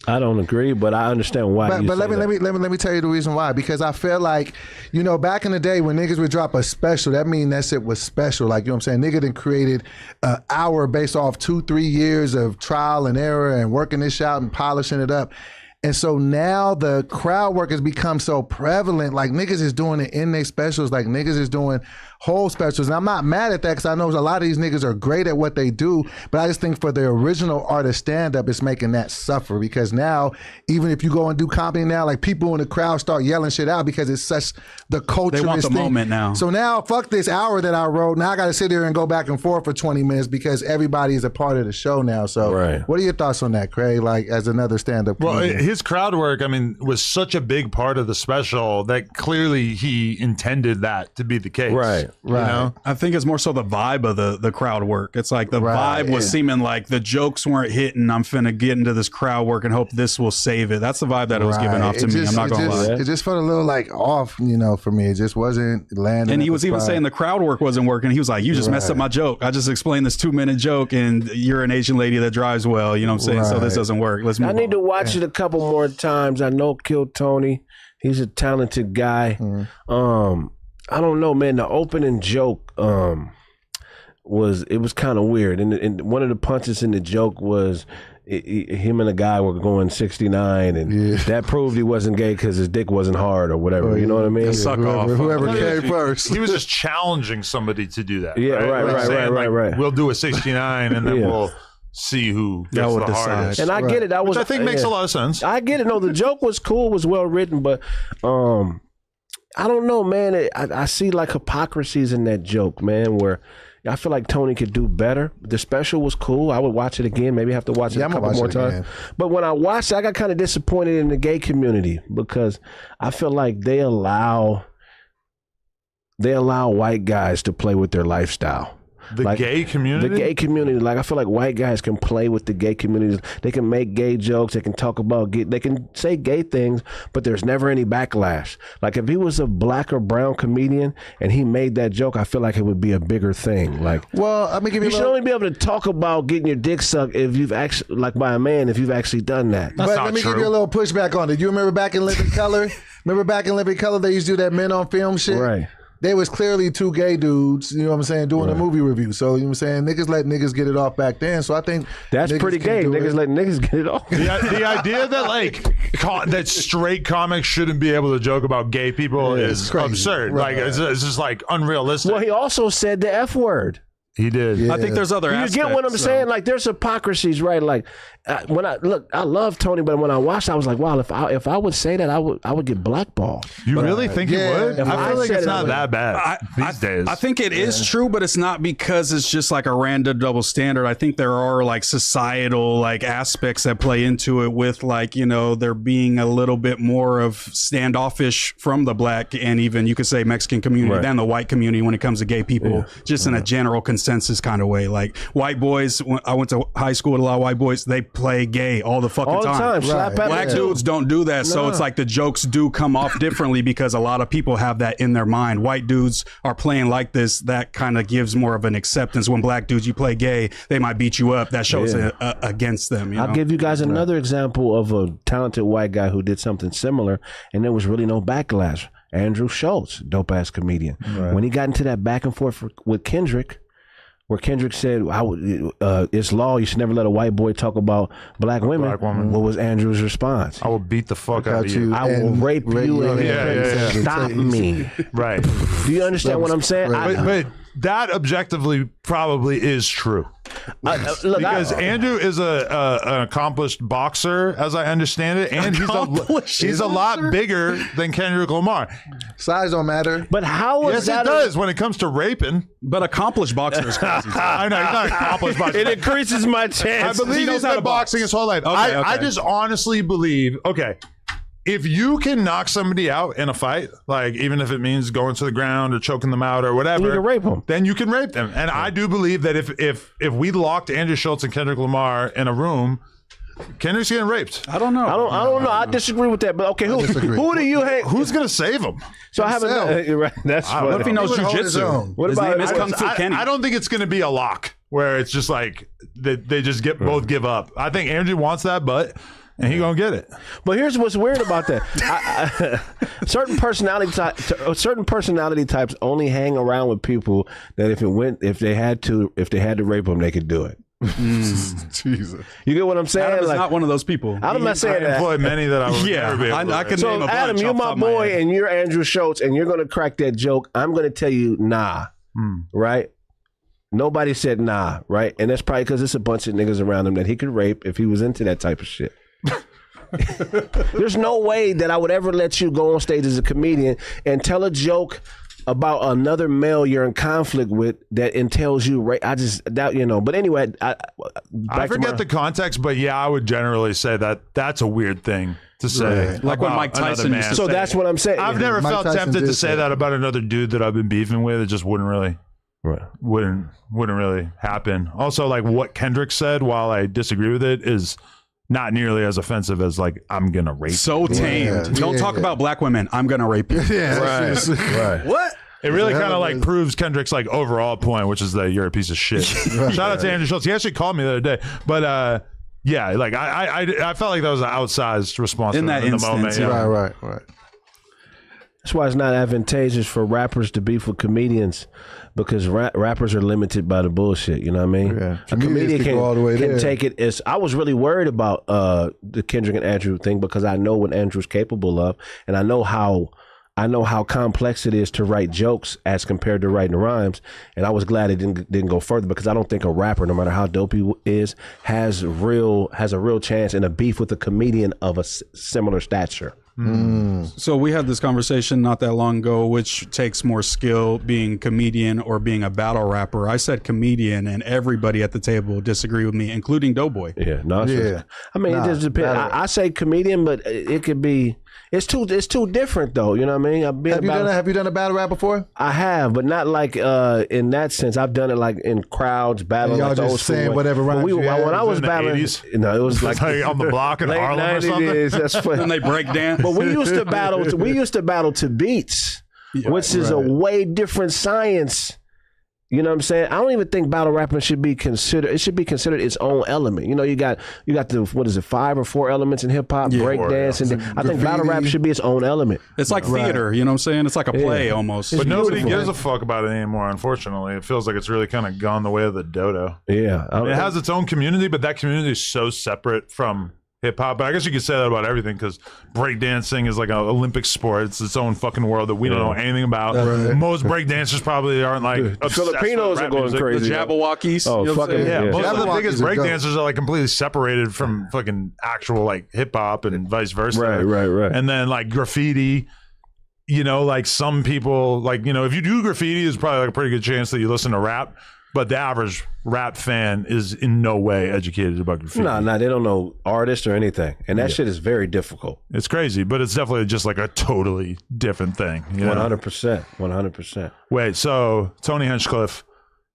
Speaker 1: I don't agree, but I understand why.
Speaker 2: But let me tell you the reason why. Because I feel like, you know, back in the day when niggas would drop a special, that mean that shit was special. Like, you know what I'm saying? Nigga done created an hour based off 2-3 years of trial and error and working this out and polishing it up. And so now the crowd work has become so prevalent. Like niggas is doing it in their specials. Like niggas is doing whole specials. And I'm not mad at that because I know a lot of these niggas are great at what they do. But I just think for the original art of stand-up, it's making that suffer. Because now, even if you go and do comedy now, like people in the crowd start yelling shit out because it's such the culture.
Speaker 3: They want the
Speaker 2: thing.
Speaker 3: moment now.
Speaker 2: So now, fuck this hour that I wrote. Now I got to sit here and go back and forth for 20 minutes because everybody is a part of the show now. So
Speaker 1: Right.
Speaker 2: what are your thoughts on that, Kraig? Like as another stand-up
Speaker 4: Well,
Speaker 2: comedian?
Speaker 4: his crowd work, I mean, was such a big part of the special that clearly he intended that to be the case.
Speaker 1: Right,
Speaker 4: You know?
Speaker 3: I think it's more so the vibe of the crowd work. It's like the
Speaker 2: Right,
Speaker 3: vibe was
Speaker 2: yeah.
Speaker 3: seeming like the jokes weren't hitting. I'm finna get into this crowd work and hope this will save it. That's the vibe that it was giving off to me. I'm not gonna lie.
Speaker 2: It just felt a little like off, you know, for me. It just wasn't landing.
Speaker 3: And
Speaker 2: at
Speaker 3: he was
Speaker 2: the
Speaker 3: even
Speaker 2: spot.
Speaker 3: saying the crowd work wasn't working. He was like, "You just messed up my joke. I just explained this 2-minute joke, and you're an Asian lady that drives well. You know what I'm saying? So this
Speaker 2: Right.
Speaker 3: doesn't work. Let's move
Speaker 1: I need
Speaker 3: on."
Speaker 1: to watch it a couple more times. I know Kill Tony. He's a talented guy. I don't know, man. The opening joke was kind of weird, and one of the punches in the joke was him and a guy were going 69, and that proved he wasn't gay because his dick wasn't hard or whatever. You know what I mean?
Speaker 3: Suck off.
Speaker 2: Whoever came first.
Speaker 4: He was just challenging somebody to do that.
Speaker 1: Yeah, right,
Speaker 4: Like
Speaker 1: right,
Speaker 4: saying,
Speaker 1: right,
Speaker 4: like,
Speaker 1: right.
Speaker 4: We'll do a 69 and then
Speaker 1: Yeah.
Speaker 4: we'll see who
Speaker 3: That
Speaker 4: gets
Speaker 3: would
Speaker 4: the
Speaker 3: decide.
Speaker 4: hardest.
Speaker 1: And I get it.
Speaker 4: Which I think makes a lot of sense.
Speaker 1: I get it. No, the joke was cool, was well written, but I don't know, man. I see like hypocrisies in that joke, man, where I feel like Tony could do better. The special was cool. I would watch it again. Maybe have to watch it
Speaker 2: Yeah,
Speaker 1: a
Speaker 2: I'm gonna
Speaker 1: couple more
Speaker 2: watch it
Speaker 1: times.
Speaker 2: again.
Speaker 1: But when I watched it, I got kind of disappointed in the gay community because I feel like they allow white guys to play with their lifestyle.
Speaker 4: The
Speaker 1: Like,
Speaker 4: gay community?
Speaker 1: The gay community, like I feel like white guys can play with the gay community. They can make gay jokes. They can talk about they can say gay things, but there's never any backlash. Like if he was a black or brown comedian and he made that joke, I feel like it would be a bigger thing. Like,
Speaker 2: Well, I'm gonna give you
Speaker 1: you
Speaker 2: a
Speaker 1: should
Speaker 2: little.
Speaker 1: only be able to talk about getting your dick sucked if you've actually, like by a man, if you've actually done that.
Speaker 2: But
Speaker 4: not
Speaker 2: let me give
Speaker 4: true.
Speaker 2: you a little pushback on it. You remember back in Living Color? Remember back in Living Color, they used to do that Men on Film shit?
Speaker 1: Right.
Speaker 2: they was clearly two gay dudes, you know what I'm saying, doing a movie review. So, you know what I'm saying, niggas let niggas get it off back then. So I think
Speaker 1: that's pretty gay. Niggas let niggas get it off.
Speaker 4: The idea that like that straight comics shouldn't be able to joke about gay people is absurd. Right. Like it's just like unrealistic.
Speaker 1: Well, he also said the F word.
Speaker 4: He did.
Speaker 2: Yeah.
Speaker 3: I think there's other aspects.
Speaker 1: You get what I'm saying? Like, there's hypocrisies, right? Like, when I love Tony, but when I watched, I was like, wow, if I would say that, I would get blackballed.
Speaker 4: You really think you would?
Speaker 1: If
Speaker 4: I feel like
Speaker 1: said
Speaker 4: it's
Speaker 1: it,
Speaker 4: not that bad these days.
Speaker 3: I think it is true, but it's not because it's just like a random double standard. I think there are like societal like aspects that play into it with like, you know, there being a little bit more of standoffish from the black and even you could say Mexican community than the white community when it comes to gay people, just in a general consensus kind of way. Like white boys, when I went to high school with a lot of white boys, they play gay all the fucking
Speaker 1: All the time. Slap at
Speaker 3: Black
Speaker 1: them.
Speaker 3: dudes don't do that. So it's like the jokes do come off differently because a lot of people have that in their mind. White dudes are playing like this. That kind of gives more of an acceptance. When black dudes, you play gay, they might beat you up. That shows against them.
Speaker 1: I'll give you guys another example of a talented white guy who did something similar, and there was really no backlash. Andrew Schultz, dope ass comedian. When he got into that back and forth with Kendrick, where Kendrick said, it's law, you should never let a white boy talk about black women. What was Andrew's response?
Speaker 4: I will beat the fuck out of you.
Speaker 1: I will rape you and stop me.
Speaker 4: Right.
Speaker 1: Do you understand what I'm saying?
Speaker 4: But that objectively probably is true. Because Andrew is an accomplished boxer, as I understand it, and he's a lot bigger than Kendrick Lamar.
Speaker 2: Size don't matter.
Speaker 1: But how is
Speaker 4: Yes,
Speaker 1: that?
Speaker 4: it does when it comes to raping.
Speaker 3: But accomplished boxer is crazy.
Speaker 4: I know he's not an accomplished boxer.
Speaker 1: It increases my
Speaker 4: I
Speaker 1: chance.
Speaker 4: believe he's been boxing his whole life. I just honestly believe, if you can knock somebody out in a fight, like even if it means going to the ground or choking them out or whatever,
Speaker 1: you can rape them.
Speaker 4: Then you can rape them. And I do believe that if we locked Andrew Schultz and Kendrick Lamar in a room, Kendrick's getting raped.
Speaker 3: I don't know.
Speaker 1: I don't know. I disagree with that. But okay, who do you hang?
Speaker 4: Who's gonna save him?
Speaker 1: So I haven't. Right, that's
Speaker 3: What if he knows jujitsu?
Speaker 1: What
Speaker 3: His
Speaker 1: about
Speaker 3: name is Kung Fu Kenny?
Speaker 4: I don't think it's gonna be a lock where it's just like they just both give up. I think Andrew wants that, but. And he gonna get it.
Speaker 1: But here's what's weird about that: certain personality types only hang around with people that if they had to rape them, they could do it.
Speaker 2: Jesus.
Speaker 1: You get what I'm saying?
Speaker 3: Adam is not one of those people.
Speaker 1: I'm not saying
Speaker 4: I
Speaker 1: that.
Speaker 4: employ many that I would never be able to
Speaker 3: I
Speaker 4: rape.
Speaker 3: can
Speaker 1: So
Speaker 3: name a bunch
Speaker 1: Adam, you're
Speaker 3: off the
Speaker 1: my
Speaker 3: top of my
Speaker 1: boy,
Speaker 3: head.
Speaker 1: and you're Andrew Schultz, and you're gonna crack that joke. I'm gonna tell you, nah, right? Nobody said nah, right? And that's probably because it's a bunch of niggas around him that he could rape if he was into that type of shit. There's no way that I would ever let you go on stage as a comedian and tell a joke about another male you're in conflict with that entails you rape. I just doubt, But anyway,
Speaker 4: I forget the context, but yeah, I would generally say that's a weird thing to say.
Speaker 3: Like when
Speaker 4: about
Speaker 3: Mike Tyson
Speaker 4: another
Speaker 3: used
Speaker 4: man.
Speaker 3: to
Speaker 1: So that's what I'm saying.
Speaker 4: I've never
Speaker 2: Mike
Speaker 4: felt
Speaker 2: Tyson
Speaker 4: tempted to
Speaker 2: did
Speaker 4: say
Speaker 2: say
Speaker 4: that about another dude that I've been beefing with. It just wouldn't really happen. Also, like what Kendrick said, while I disagree with it, is not nearly as offensive as like I'm gonna rape.
Speaker 3: So tamed. Don't talk about black women. I'm gonna rape you.
Speaker 1: Right.
Speaker 3: What?
Speaker 4: It really kind of like proves Kendrick's like overall point, which is that you're a piece of shit. Shout out to Andrew Schultz. He actually called me the other day, but yeah, like I felt like that was an outsized response
Speaker 3: In that
Speaker 4: the
Speaker 3: instance,
Speaker 4: moment.
Speaker 3: yeah.
Speaker 2: Right.
Speaker 1: That's why it's not advantageous for rappers to beef with comedians, because rappers are limited by the bullshit. You know what I mean?
Speaker 2: Yeah.
Speaker 1: A comedian
Speaker 2: can go all the way
Speaker 1: can
Speaker 2: there.
Speaker 1: take it as. I was really worried about the Kendrick and Andrew thing because I know what Andrew's capable of, and I know how complex it is to write jokes as compared to writing rhymes. And I was glad it didn't go further, because I don't think a rapper, no matter how dope he is, has a real chance in a beef with a comedian of a similar stature.
Speaker 3: So we had this conversation not that long ago, which takes more skill, being comedian or being a battle rapper. I said comedian, and everybody at the table disagreed with me, including Doughboy.
Speaker 1: Yeah, no,
Speaker 2: Yeah.
Speaker 1: I mean, it just depends. I say comedian, but it could be. It's too different though. You know what I mean?
Speaker 2: Have you done a battle rap before?
Speaker 1: I have, but not like in that sense. I've done it like in crowds, battling.
Speaker 2: Y'all
Speaker 1: like the
Speaker 2: just
Speaker 1: old school
Speaker 2: saying
Speaker 1: way.
Speaker 2: whatever
Speaker 1: But
Speaker 2: rhymes you had.
Speaker 1: when I was
Speaker 4: in the
Speaker 1: battling,
Speaker 4: 80s?
Speaker 1: no, it was like
Speaker 4: Like on the block in
Speaker 1: late
Speaker 4: Harlem or
Speaker 1: 90s
Speaker 4: something.
Speaker 1: days. That's funny.
Speaker 3: And they break dance.
Speaker 1: But we used to battle. We used to battle to beats, which is a way different science. You know what I'm saying? I don't even think battle rapping should be considered. It should be considered its own element. You know, you got the 5 or 4 elements in hip hop, breakdance, and I think battle rap should be its own element.
Speaker 3: It's like theater. You know what I'm saying? It's like a play almost.
Speaker 4: But nobody gives a fuck about it anymore. Unfortunately, it feels like it's really kind of gone the way of the dodo.
Speaker 1: Yeah,
Speaker 4: it has its own community, but that community is so separate from hip hop. But I guess you could say that about everything because breakdancing is like an Olympic sport. It's its own fucking world that we don't know anything about. Most breakdancers probably aren't like
Speaker 1: Filipinos are going crazy.
Speaker 3: The Jabberwockies.
Speaker 1: Oh, fucking
Speaker 4: most of the biggest breakdancers are like completely separated from fucking actual like hip hop and vice versa.
Speaker 1: Right.
Speaker 4: And then like graffiti. You know, like some people, like, you know, if you do graffiti, there's probably like a pretty good chance that you listen to rap. But the average rap fan is in no way educated about graffiti.
Speaker 1: No, they don't know artists or anything. And that shit is very difficult.
Speaker 4: It's crazy, but it's definitely just like a totally different thing.
Speaker 1: 100%. 100%.
Speaker 4: Wait, so Tony Hinchcliffe,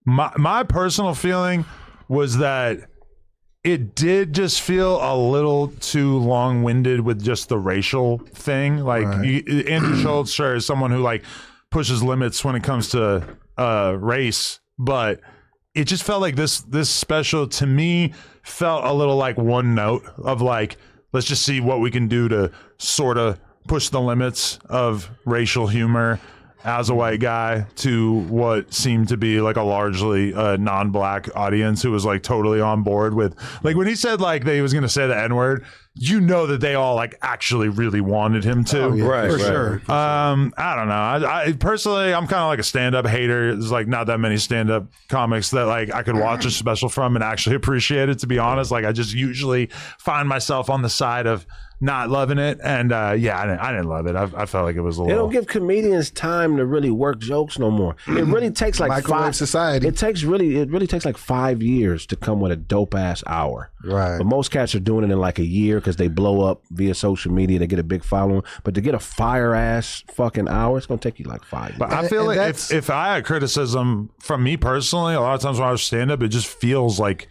Speaker 4: my personal feeling was that it did just feel a little too long-winded with just the racial thing. Like Andrew Schultz, sure, is someone who like pushes limits when it comes to race, but it just felt like this special to me felt a little like one note of like, let's just see what we can do to sort of push the limits of racial humor as a white guy to what seemed to be like a largely non-black audience who was like totally on board with, like, when he said like that he was going to say the N-word, you know that they all like actually really wanted him to.
Speaker 1: Right,
Speaker 3: For sure.
Speaker 4: I don't know. I personally, I'm kind of like a stand-up hater. There's like not that many stand-up comics that like I could watch a special from and actually appreciate it, to be honest. Like I just usually find myself on the side of not loving it, and I didn't love it. I felt like it was a little.
Speaker 1: They don't give comedians time to really work jokes no more. It really takes like
Speaker 2: Microwave society.
Speaker 1: It really takes like 5 years to come with a dope ass hour.
Speaker 2: Right.
Speaker 1: But most cats are doing it in like a year because they blow up via social media. They get a big following. But to get a fire ass fucking hour, it's gonna take you like 5 years.
Speaker 4: But I feel like if I had criticism from me personally, a lot of times when I was stand up, it just feels like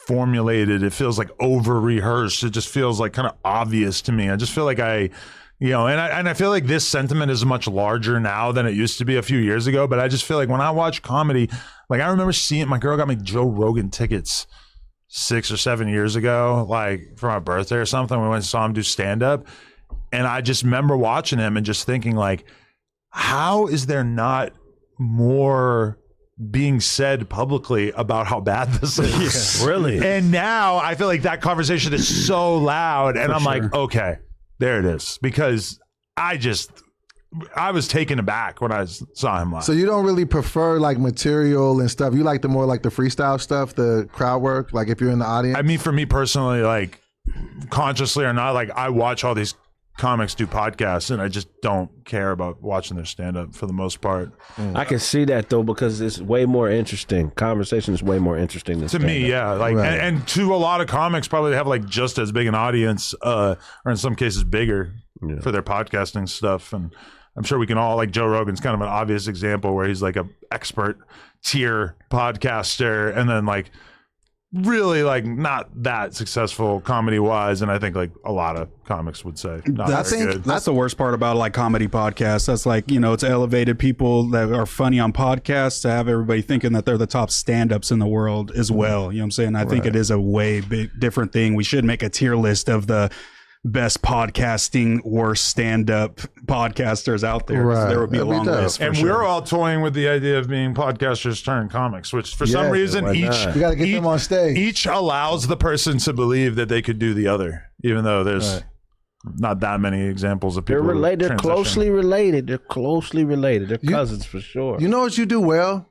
Speaker 4: formulated. It feels like over rehearsed. It just feels like kind of obvious to me. I just feel like and I feel like this sentiment is much larger now than it used to be a few years ago. But I just feel like when I watch comedy, like I remember seeing, my girl got me Joe Rogan tickets 6 or 7 years ago, like for my birthday or something. We went and saw him do stand up, and I just remember watching him and just thinking like, how is there not more being said publicly about how bad this is?
Speaker 1: Really?
Speaker 4: And now I feel like that conversation is so loud, and I'm like, okay, there it is, because I was taken aback when I saw him live.
Speaker 2: So you don't really prefer like material and stuff. You like the more like the freestyle stuff, the crowd work. Like if you're in the audience.
Speaker 4: I mean, for me personally, like consciously or not, like I watch all these comics do podcasts, and I just don't care about watching their stand-up for the most part.
Speaker 1: I can see that though, because it's way more interesting. Conversation is way more interesting than
Speaker 4: to me. Yeah, like
Speaker 2: Right.
Speaker 4: and to a lot of comics, probably have like just as big an audience, or in some cases bigger, for their podcasting stuff. And I'm sure we can all, like Joe Rogan's kind of an obvious example where he's like a expert tier podcaster, and then like really like not that successful comedy wise, and I think like a lot of comics would say not very good.
Speaker 3: That's the worst part about like comedy podcasts. That's like, you know, it's elevated people that are funny on podcasts to have everybody thinking that they're the top stand-ups in the world as well. You know what I'm saying? I think it is a way big different thing. We should make a tier list of the best podcasting, worst stand-up podcasters out there.
Speaker 2: Right.
Speaker 3: There would be a
Speaker 2: That'd be
Speaker 3: long
Speaker 2: dope.
Speaker 3: list.
Speaker 4: And we're all toying with the idea of being podcasters turned comics, which for some reason
Speaker 1: why not?
Speaker 2: You got to get them on stage.
Speaker 4: each allows the person to believe that they could do the other, even though there's not that many examples of people.
Speaker 1: They're related. They're
Speaker 4: transition.
Speaker 1: closely related. They're closely related. They're cousins for sure.
Speaker 2: You know what you do well?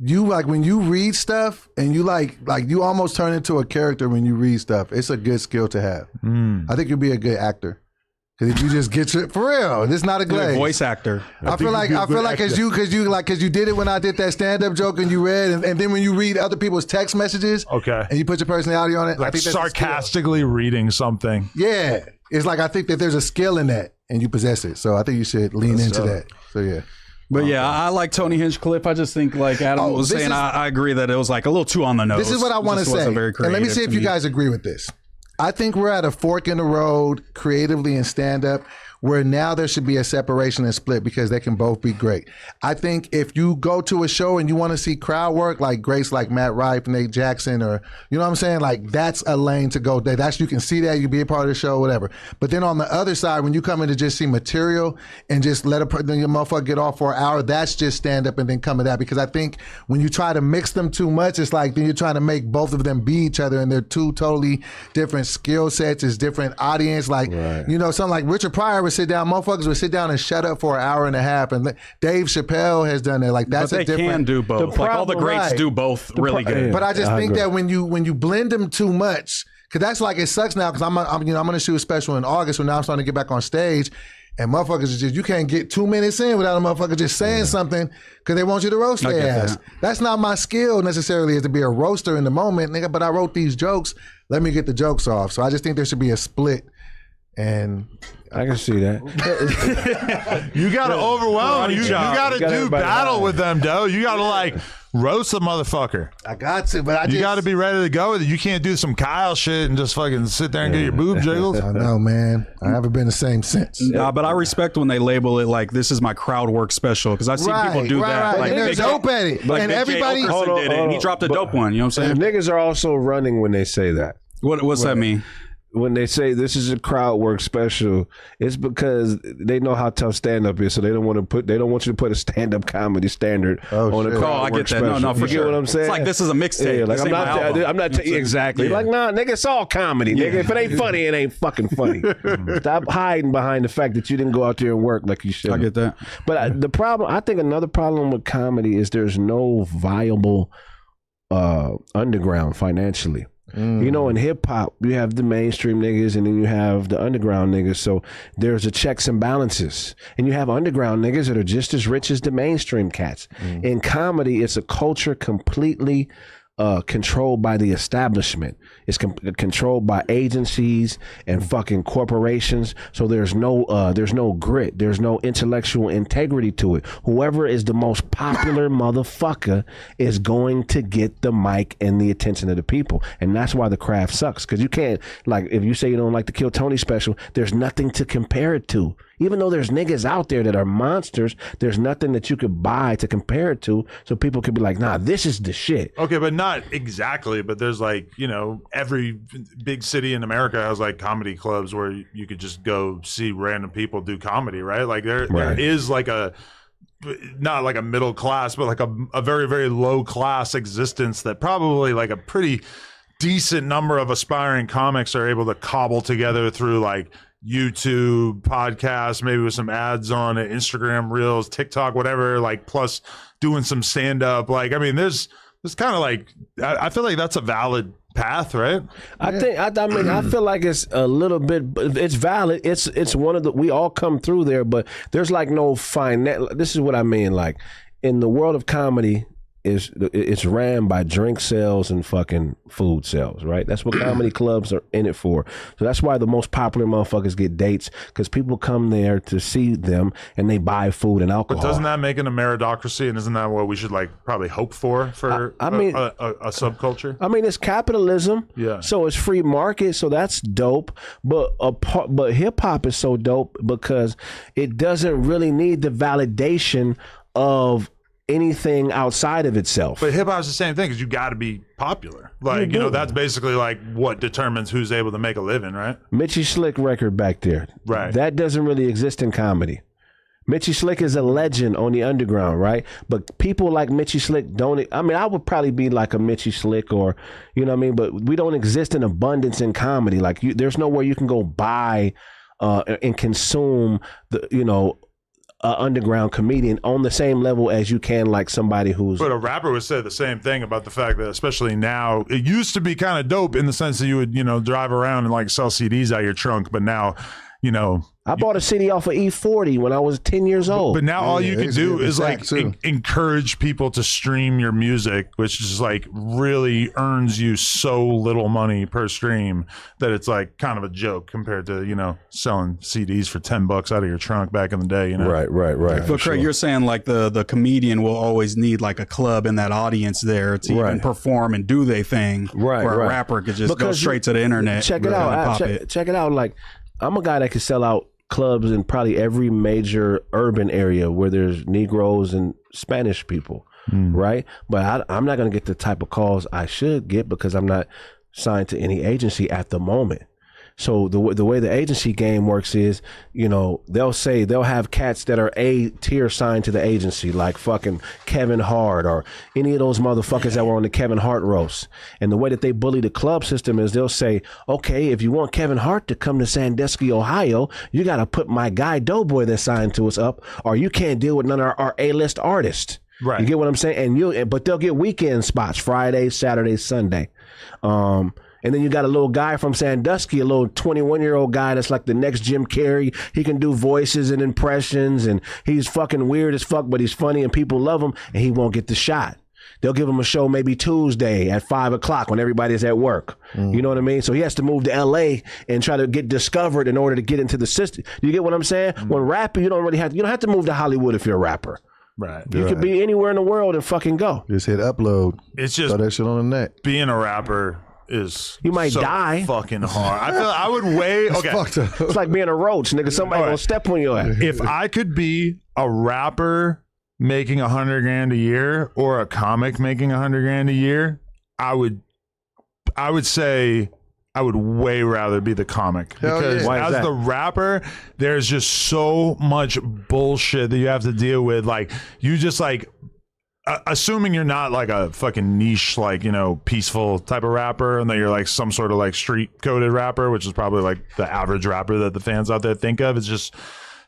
Speaker 2: You like when you read stuff, and you like you almost turn into a character when you read stuff. It's a good skill to have. I think you'll be a good actor. Because if you just get your, for real, it's not a
Speaker 3: You're
Speaker 2: glaze.
Speaker 3: a voice actor.
Speaker 2: I feel like because you did it when I did that stand up joke and you read, and then when you read other people's text messages,
Speaker 4: Okay.
Speaker 2: and you put your personality on it, I
Speaker 4: Like
Speaker 2: think that's a skill.
Speaker 4: sarcastically reading something.
Speaker 2: Yeah, it's like I think that there's a skill in that, and you possess it. So I think you should lean into that. So yeah.
Speaker 3: But yeah, I like Tony Hinchcliffe. I just think, like Adam was saying, I agree that it was like a little too on the nose.
Speaker 2: This is what I want to
Speaker 3: Just
Speaker 2: say,
Speaker 3: wasn't very
Speaker 2: and let me
Speaker 3: creative
Speaker 2: see if
Speaker 3: to
Speaker 2: you
Speaker 3: me.
Speaker 2: guys agree with this. I think we're at a fork in the road creatively in stand-up where now there should be a separation and split because they can both be great. I think if you go to a show and you want to see crowd work like greats like Matt Rife, Nate Jackson, or you know what I'm saying, like that's a lane to go. That's you can see that, you be a part of the show, whatever. But then on the other side, when you come in to just see material and just let your motherfucker get off for an hour, that's just stand up and then come to that. Because I think when you try to mix them too much, it's like then you're trying to make both of them be each other, and they're two totally different skill sets. It's different audience. Like you know, something like Richard Pryor would sit down, motherfuckers would sit down and shut up for an hour and a half, and Dave Chappelle has done that. Like that's
Speaker 3: but they can do both. Like all the greats do both really good.
Speaker 2: But I just think that when you blend them too much, because that's like it sucks now. Because I'm going to shoot a special in August when now I'm starting to get back on stage, and motherfuckers is just you can't get 2 minutes in without a motherfucker just saying something because they want you to roast their ass. That's not my skill necessarily, is to be a roaster in the moment, nigga. But I wrote these jokes. Let me get the jokes off. So I just think there should be a split. And
Speaker 1: I can see that.
Speaker 4: You got to overwhelm. You got to do battle with them, though. You got to like roast the motherfucker.
Speaker 2: I got to, but
Speaker 4: you got to be ready to go with it. You can't do some Kyle shit and just fucking sit there and get your boob jiggled.
Speaker 2: I know, man. I haven't been the same since.
Speaker 3: Nah, but I respect when they label it like this is my crowd work special, because I've seen people do that.
Speaker 2: Right.
Speaker 3: Like,
Speaker 2: and they're dope at it.
Speaker 3: Like
Speaker 2: and everybody
Speaker 3: did it, and he dropped a dope one. You know what I'm saying?
Speaker 1: Niggas are also running when they say that.
Speaker 3: What's that mean?
Speaker 1: When they say this is a crowd work special, it's because they know how tough stand up is, so they don't want you to put a stand up comedy standard on a crowd
Speaker 3: I
Speaker 1: work
Speaker 3: get that.
Speaker 1: special.
Speaker 3: No, for
Speaker 1: you get what I'm saying?
Speaker 3: It's like this is a mixtape.
Speaker 1: Yeah, like I'm not exactly.
Speaker 3: Yeah.
Speaker 1: Like nah, nigga, it's all comedy. Nigga, if it ain't funny, it ain't fucking funny. Stop hiding behind the fact that you didn't go out there and work like you should.
Speaker 3: I get that.
Speaker 1: But the problem, I think another problem with comedy is there's no viable underground financially. You know, in hip hop, you have the mainstream niggas and then you have the underground niggas. So there's a checks and balances. And you have underground niggas that are just as rich as the mainstream cats. In comedy, it's a culture completely controlled by the establishment. It's controlled by agencies and fucking corporations. So there's no grit. There's no intellectual integrity to it. Whoever is the most popular motherfucker is going to get the mic and the attention of the people. And that's why the craft sucks. Because you can't, like, if you say you don't like the Kill Tony special, there's nothing to compare it to. Even though there's niggas out there that are monsters, there's nothing that you could buy to compare it to, so people could be like, nah, this is the shit.
Speaker 4: Okay, but not exactly. But there's like, you know, every big city in America has like comedy clubs where you could just go see random people do comedy, right? Like there is like not like a middle class, but like a very, very low class existence that probably like a pretty decent number of aspiring comics are able to cobble together through like YouTube, podcasts, maybe with some ads on it, Instagram Reels, TikTok, whatever, like plus doing some stand up. Like, I mean, there's kind of like, I feel like that's a valid path, right?
Speaker 1: I mean, I feel like it's a little bit, it's valid. It's one of the, we all come through there, but there's like no this is what I mean. Like in the world of comedy, it's ran by drink sales and fucking food sales, right? That's what comedy clubs are in it for. So that's why the most popular motherfuckers get dates, because people come there to see them and they buy food and alcohol.
Speaker 4: But doesn't that make it a meritocracy? And isn't that what we should like probably hope for I mean, a subculture? I
Speaker 1: mean, it's capitalism.
Speaker 4: Yeah.
Speaker 1: So it's free market. So that's dope. But hip hop is so dope because it doesn't really need the validation of anything outside of itself.
Speaker 4: But hip hop is the same thing, because you got to be popular. Like, you know, that's basically like what determines who's able to make a living, right?
Speaker 1: Mitchie Slick record back there.
Speaker 4: Right.
Speaker 1: That doesn't really exist in comedy. Mitchie Slick is a legend on the underground, right? But people like Mitchie Slick don't, I mean, I would probably be like a Mitchie Slick or, you know what I mean? But we don't exist in abundance in comedy. Like, there's nowhere you can go buy and consume the, you know, underground comedian on the same level as you can like somebody who's...
Speaker 4: But a rapper would say the same thing about the fact that, especially now, it used to be kind of dope in the sense that you would, you know, drive around and like sell CDs out your trunk, but now, you know...
Speaker 1: I bought a CD off of E40 when I was 10 years old.
Speaker 4: But now all you can do is like encourage people to stream your music, which is like really earns you so little money per stream that it's like kind of a joke compared to, you know, selling CDs for $10 out of your trunk back in the day, you know?
Speaker 1: Right.
Speaker 3: But Kraig, you're saying like the comedian will always need like a club in that audience there to even perform and do their thing.
Speaker 1: Right.
Speaker 3: Where a rapper could just go straight to the internet.
Speaker 1: Check it out. Check it out. Like, I'm a guy that can sell out clubs in probably every major urban area where there's Negroes and Spanish people, right? But I'm not going to get the type of calls I should get because I'm not signed to any agency at the moment. So the way the agency game works is, they'll have cats that are A tier signed to the agency, like fucking Kevin Hart or any of those motherfuckers that were on the Kevin Hart roast. And the way that they bully the club system is they'll say, okay, if you want Kevin Hart to come to Sandusky, Ohio, you got to put my guy Doughboy that signed to us up, or you can't deal with none of our A-list artists.
Speaker 4: Right.
Speaker 1: You get what I'm saying? But they'll get weekend spots, Friday, Saturday, Sunday. And then you got a little guy from Sandusky, a little 21-year-old guy that's like the next Jim Carrey. He can do voices and impressions, and he's fucking weird as fuck, but he's funny and people love him, and he won't get the shot. They'll give him a show maybe Tuesday at 5 o'clock when everybody's at work. You know what I mean? So he has to move to L.A. and try to get discovered in order to get into the system. You get what I'm saying? When rapping, you don't have to move to Hollywood if you're a rapper.
Speaker 4: Right.
Speaker 1: You could be anywhere in the world and fucking go.
Speaker 2: Just hit upload.
Speaker 4: It's just
Speaker 2: throw that shit on the net.
Speaker 4: Being a rapper is
Speaker 1: you might
Speaker 4: so
Speaker 1: die.
Speaker 4: Fucking hard. I feel I would weigh. Okay,
Speaker 1: it's like being a roach, nigga. Somebody gonna step on your ass.
Speaker 4: If I could be a rapper making $100,000 a year or a comic making $100,000 a year, I would say I would way rather be the comic. Because as the rapper, there's just so much bullshit that you have to deal with. Like you just like. Assuming you're not like a fucking niche, like, peaceful type of rapper, and that you're like some sort of like street coded rapper, which is probably like the average rapper that the fans out there think of. It's just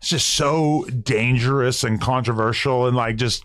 Speaker 4: so dangerous and controversial, and like just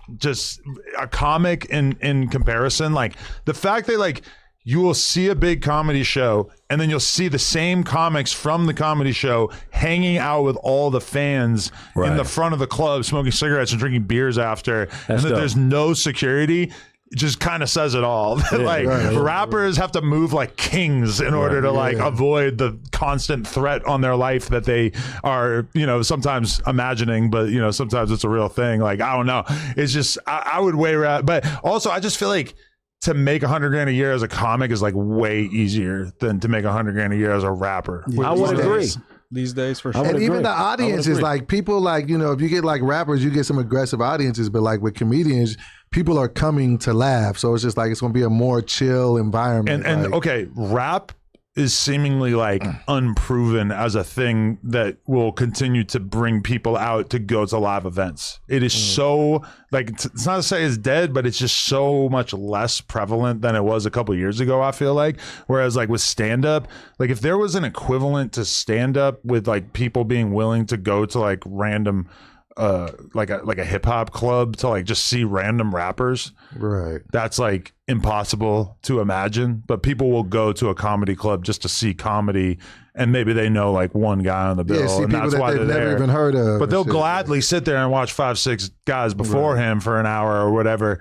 Speaker 4: a comic in comparison. Like the fact that like you will see a big comedy show and then you'll see the same comics from the comedy show hanging out with all the fans in the front of the club, smoking cigarettes and drinking beers after, and that there's no security. It just kind of says it all. Rappers have to move like kings in order to avoid the constant threat on their life that they are, sometimes imagining, but sometimes it's a real thing. Like, I don't know. It's just, I would weigh around, but also I just feel like to make $100,000 a year as a comic is like way easier than to make $100,000 a year as a rapper.
Speaker 1: I would agree.
Speaker 3: These days, for sure.
Speaker 2: And even the audience is like people like, if you get like rappers, you get some aggressive audiences, but like with comedians, people are coming to laugh. So it's just like, it's going to be a more chill environment.
Speaker 4: And okay, rap is seemingly like unproven as a thing that will continue to bring people out to go to live events. It is so like, it's not to say it's dead, but it's just so much less prevalent than it was a couple of years ago, I feel like. Whereas like with stand up, like if there was an equivalent to stand up with like people being willing to go to like random like a hip hop club to like just see random rappers,
Speaker 2: right?
Speaker 4: That's like impossible to imagine, but people will go to a comedy club just to see comedy, and maybe they know like one guy on the bill, and that's why they're
Speaker 2: never even heard of.
Speaker 4: But they'll gladly sit there and watch 5-6 guys before him for an hour or whatever.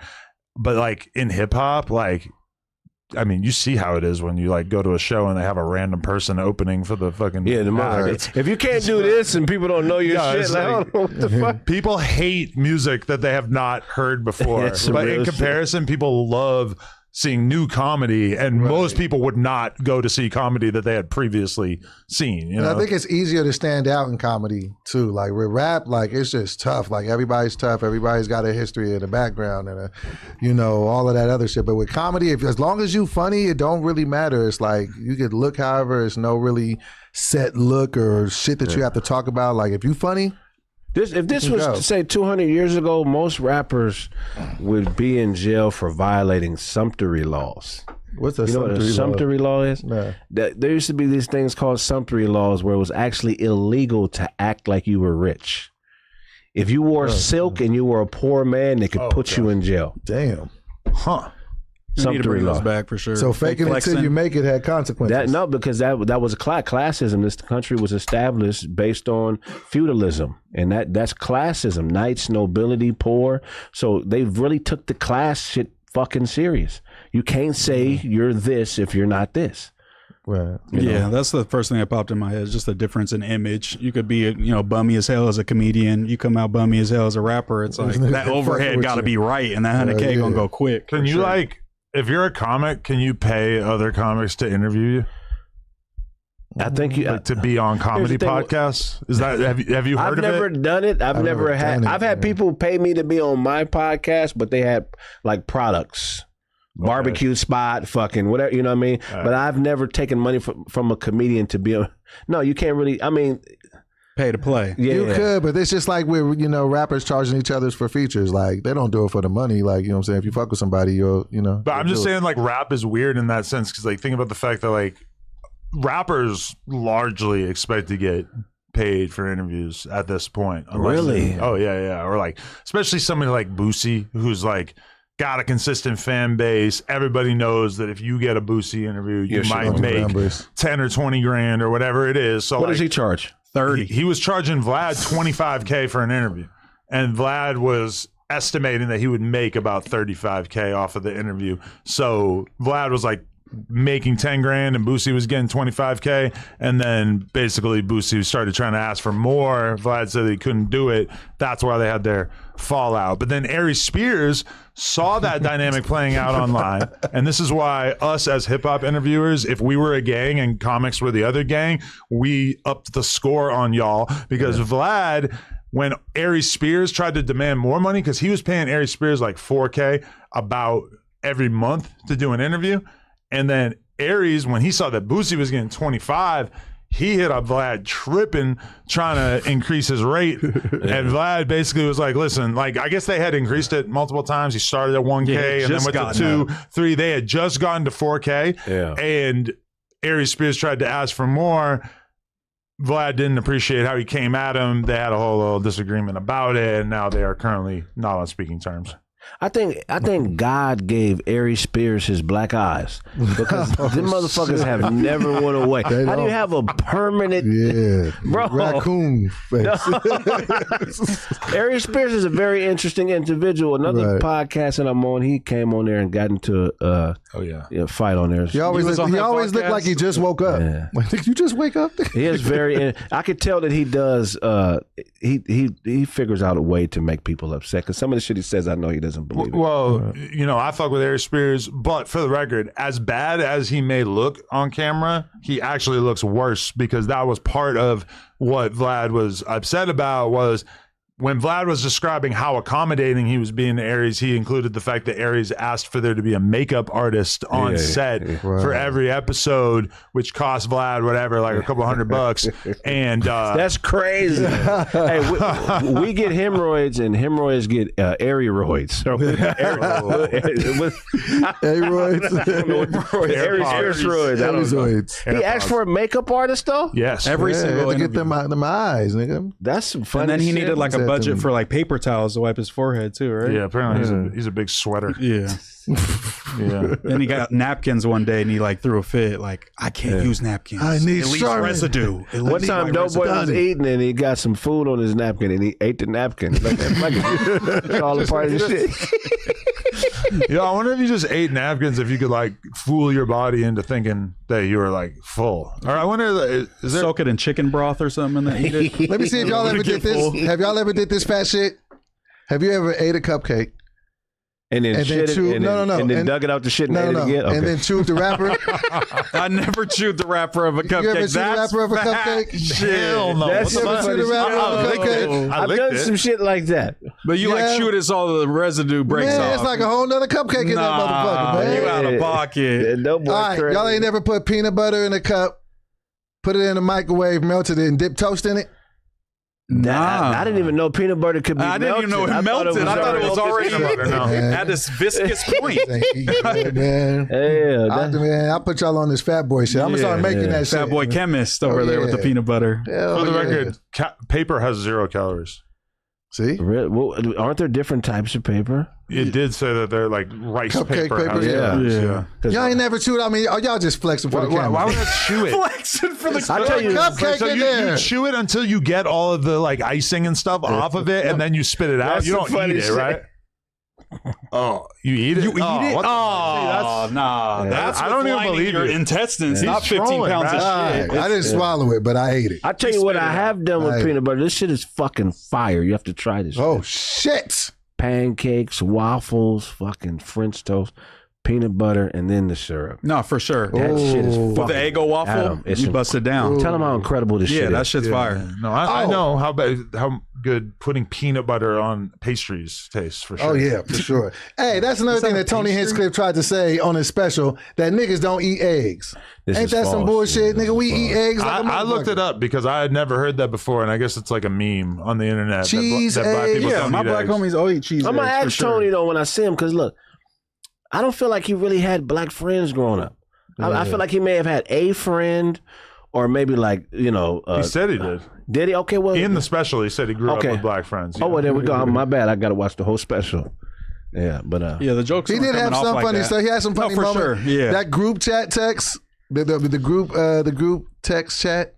Speaker 4: But like in hip hop, like, I mean, you see how it is when you like go to a show and they have a random person opening for the fucking
Speaker 1: if you can't do this and people don't know your shit, like, I don't know what the fuck.
Speaker 4: People hate music that they have not heard before, but in comparison, people love seeing new comedy, and most people would not go to see comedy that they had previously seen. You know?
Speaker 2: I think it's easier to stand out in comedy too. Like with rap, like it's just tough. Like everybody's tough. Everybody's got a history and a background and all of that other shit. But with comedy, as long as you funny, it don't really matter. It's like you could look however. It's no really set look or shit that you have to talk about. Like if you funny.
Speaker 1: If this was, say, 200 years ago, most rappers would be in jail for violating sumptuary laws.
Speaker 2: What's a
Speaker 1: sumptuary law is?
Speaker 2: No.
Speaker 1: There used to be these things called sumptuary laws where it was actually illegal to act like you were rich. If you wore silk and you were a poor man, they could put you in jail.
Speaker 2: Damn.
Speaker 4: Huh.
Speaker 3: You need to bring those back for sure.
Speaker 2: So faking it till you make it had consequences.
Speaker 1: Because that was classism. This country was established based on feudalism, and that's classism. Knights, nobility, poor. So they really took the class shit fucking serious. You can't say you're this if you're not this.
Speaker 2: Right.
Speaker 3: Yeah, that's the first thing that popped in my head. Is just the difference in image. You could be, bummy as hell as a comedian. You come out bummy as hell as a rapper. It's like that overhead got to be right, and that 100K gonna go quick.
Speaker 4: Can you if you're a comic, can you pay other comics to interview
Speaker 1: I think you
Speaker 4: to be on comedy podcasts. Is that have you heard
Speaker 1: I've never done it. I've never had. I've had people pay me to be on my podcast, but they had like products, barbecue spot, fucking whatever. You know what I mean? But I've never taken money from a comedian to be on. No, you can't really. I mean.
Speaker 3: Pay to play.
Speaker 2: Yeah. You could, but it's just like we're, rappers charging each other for features. Like, they don't do it for the money. Like, you know what I'm saying? If you fuck with somebody, you'll. But
Speaker 4: I'm just saying, like, rap is weird in that sense because, like, think about the fact that, like, rappers largely expect to get paid for interviews at this point.
Speaker 1: Really?
Speaker 4: Oh, yeah. Or, like, especially somebody like Boosie, who's, like, got a consistent fan base. Everybody knows that if you get a Boosie interview, you might make 10 or 20 grand or whatever it is. So
Speaker 1: what does he charge?
Speaker 3: 30.
Speaker 4: He was charging Vlad $25K for an interview, and Vlad was estimating that he would make about $35K off of the interview. So Vlad was like making 10 grand and Boosie was getting 25K, and then basically Boosie started trying to ask for more. Vlad said that he couldn't do it. That's why they had their fallout. But then Aries Spears saw that dynamic playing out online, and this is why us as hip-hop interviewers, if we were a gang and comics were the other gang, we upped the score on y'all, because Vlad, when Aries Spears tried to demand more money, because he was paying Aries Spears like $4K about every month to do an interview, and then Aries, when he saw that Boosie was getting 25, he hit up Vlad tripping, trying to increase his rate. And Vlad basically was like, listen, like, I guess they had increased it multiple times. He started at 1K and then went to 2, 3. They had just gotten to 4K.
Speaker 1: Yeah.
Speaker 4: And Aries Spears tried to ask for more. Vlad didn't appreciate how he came at him. They had a whole little disagreement about it. And now they are currently not on speaking terms.
Speaker 1: I think God gave Aries Spears his black eyes, because them motherfuckers have never went away. How do you have a permanent
Speaker 2: raccoon face?
Speaker 1: Aries Spears is a very interesting individual. Another podcast that I'm on, he came on there and got into a fight on there.
Speaker 2: He always looked like he just woke up.
Speaker 1: Yeah.
Speaker 2: Like, you just wake up?
Speaker 1: He is very. I could tell that he does. He figures out a way to make people upset, because some of the shit he says, I know he doesn't believe it.
Speaker 4: Well, I fuck with Aries Spears, but for the record, as bad as he may look on camera, he actually looks worse, because that was part of what Vlad was upset about. Was when Vlad was describing how accommodating he was being to Aries, he included the fact that Aries asked for there to be a makeup artist on set for every episode, which cost Vlad whatever, like a couple $100. And
Speaker 1: that's crazy. Hey, we get hemorrhoids, and hemorrhoids get aeroids.
Speaker 2: Aeroids.
Speaker 1: He asked for a makeup artist, though?
Speaker 4: Yes.
Speaker 3: Every single
Speaker 2: to get them eyes, nigga.
Speaker 1: That's some funny
Speaker 3: And then he
Speaker 1: shit.
Speaker 3: needed like a budget for like paper towels to wipe his forehead too, right?
Speaker 4: Yeah, apparently he's a big sweater.
Speaker 3: Yeah.
Speaker 4: Yeah.
Speaker 3: Then he got napkins one day and he like threw a fit. Like, I can't use napkins.
Speaker 2: I need
Speaker 3: it leaves residue.
Speaker 1: One time, Doughboy was eating and he got some food on his napkin and he ate the napkin. Like, it's all a part of the shit.
Speaker 4: I wonder if you just ate napkins, if you could like fool your body into thinking that you were like full. Or I wonder, is there
Speaker 3: soak it in chicken broth or something and then eat it?
Speaker 2: Let me see if y'all ever did this. Have y'all ever did this fat shit? Have you ever ate a cupcake?
Speaker 1: And then shit it, and then dug it out the shit and ate it again? Okay.
Speaker 2: And then chewed the wrapper?
Speaker 3: I never chewed the wrapper of a cupcake.
Speaker 2: You ever chewed the wrapper of a cupcake?
Speaker 4: Hell no.
Speaker 1: That's
Speaker 2: You ever chewed the wrapper of a cupcake?
Speaker 1: I've done some shit like that.
Speaker 3: But you like chew it as all the residue breaks off.
Speaker 2: Man, it's like a whole nother cupcake in that motherfucker, man.
Speaker 3: You out of pocket.
Speaker 2: All right, y'all ain't never put peanut butter in a cup, put it in the microwave, melted it, and dipped toast in it?
Speaker 1: I didn't even know peanut butter could be melted.
Speaker 3: I didn't even know it melted. I thought it was already at this viscous point.
Speaker 2: Man. Man, I put y'all on this fat boy shit. I'm going to start making that shit.
Speaker 3: Fat boy chemist over there with the peanut butter.
Speaker 4: For the record, paper has 0 calories.
Speaker 2: See?
Speaker 1: Well, aren't there different types of paper?
Speaker 4: It did say that they're like rice
Speaker 2: Cupcake paper.
Speaker 4: Yeah.
Speaker 2: Y'all ain't never chewed. I mean, y'all just flexing for the camera.
Speaker 4: Why would I chew it?
Speaker 3: Flexing for the
Speaker 1: I'll tell you,
Speaker 2: cupcake
Speaker 4: so
Speaker 2: in there.
Speaker 4: You chew it until you get all of the like icing and stuff off of it, and then you spit it out.
Speaker 1: That's
Speaker 4: You don't eat it,
Speaker 1: shit.
Speaker 4: right? Oh, you eat it?
Speaker 3: You eat it?
Speaker 4: Oh,
Speaker 3: nah. That's
Speaker 4: I don't even
Speaker 3: lining
Speaker 4: believe
Speaker 3: your
Speaker 4: you.
Speaker 3: intestines,
Speaker 4: He's
Speaker 3: not 15
Speaker 4: trolling,
Speaker 3: pounds of
Speaker 4: right?
Speaker 3: shit.
Speaker 2: I didn't swallow it, but I ate it.
Speaker 1: I tell you what I have done with peanut butter. This shit is fucking fire. You have to try this.
Speaker 2: Oh, shit.
Speaker 1: Pancakes, waffles, fucking French toast. peanut butter, and then the syrup.
Speaker 3: No, for sure.
Speaker 1: That shit is
Speaker 3: With the
Speaker 1: fucking
Speaker 3: Eggo waffle,
Speaker 1: Adam, it's
Speaker 3: you bust it down.
Speaker 1: Tell them how incredible this shit
Speaker 3: Yeah,
Speaker 1: is.
Speaker 3: that shit's fire.
Speaker 4: No, I know how good putting peanut butter on pastries tastes for sure.
Speaker 2: Oh yeah, for sure. Hey, that's another thing that Tony Hinchcliffe tried to say on his special, that niggas don't eat eggs.
Speaker 1: This
Speaker 2: Ain't
Speaker 1: is
Speaker 2: that some
Speaker 1: false,
Speaker 2: bullshit,
Speaker 1: man.
Speaker 2: nigga? We eat eggs like a
Speaker 4: I looked
Speaker 2: motherfucker.
Speaker 4: it up because I had never heard that before, and I guess it's like a meme on the internet.
Speaker 2: Cheese
Speaker 4: that black
Speaker 2: eggs.
Speaker 4: people
Speaker 3: Yeah,
Speaker 4: don't
Speaker 3: my
Speaker 4: eat
Speaker 3: black
Speaker 4: eggs.
Speaker 3: homies all eat cheese.
Speaker 1: I'm gonna
Speaker 3: eggs, for
Speaker 1: ask
Speaker 3: sure.
Speaker 1: Tony though when I see him, because look, I don't feel like he really had black friends growing up. I feel like he may have had a friend, or maybe like
Speaker 4: He said he did.
Speaker 1: Did he? Okay, well,
Speaker 4: In the special, he said he grew
Speaker 1: Okay.
Speaker 4: up with black friends.
Speaker 1: oh well, there we go. My bad. I got to watch the whole special. Yeah, but
Speaker 3: Yeah, the jokes.
Speaker 2: He
Speaker 3: aren't
Speaker 2: did have
Speaker 3: coming off
Speaker 2: some
Speaker 3: like
Speaker 2: funny
Speaker 3: that.
Speaker 2: stuff. He had some
Speaker 3: No,
Speaker 2: funny
Speaker 3: for
Speaker 2: moments.
Speaker 3: sure. Yeah.
Speaker 2: That group chat text, the group text chat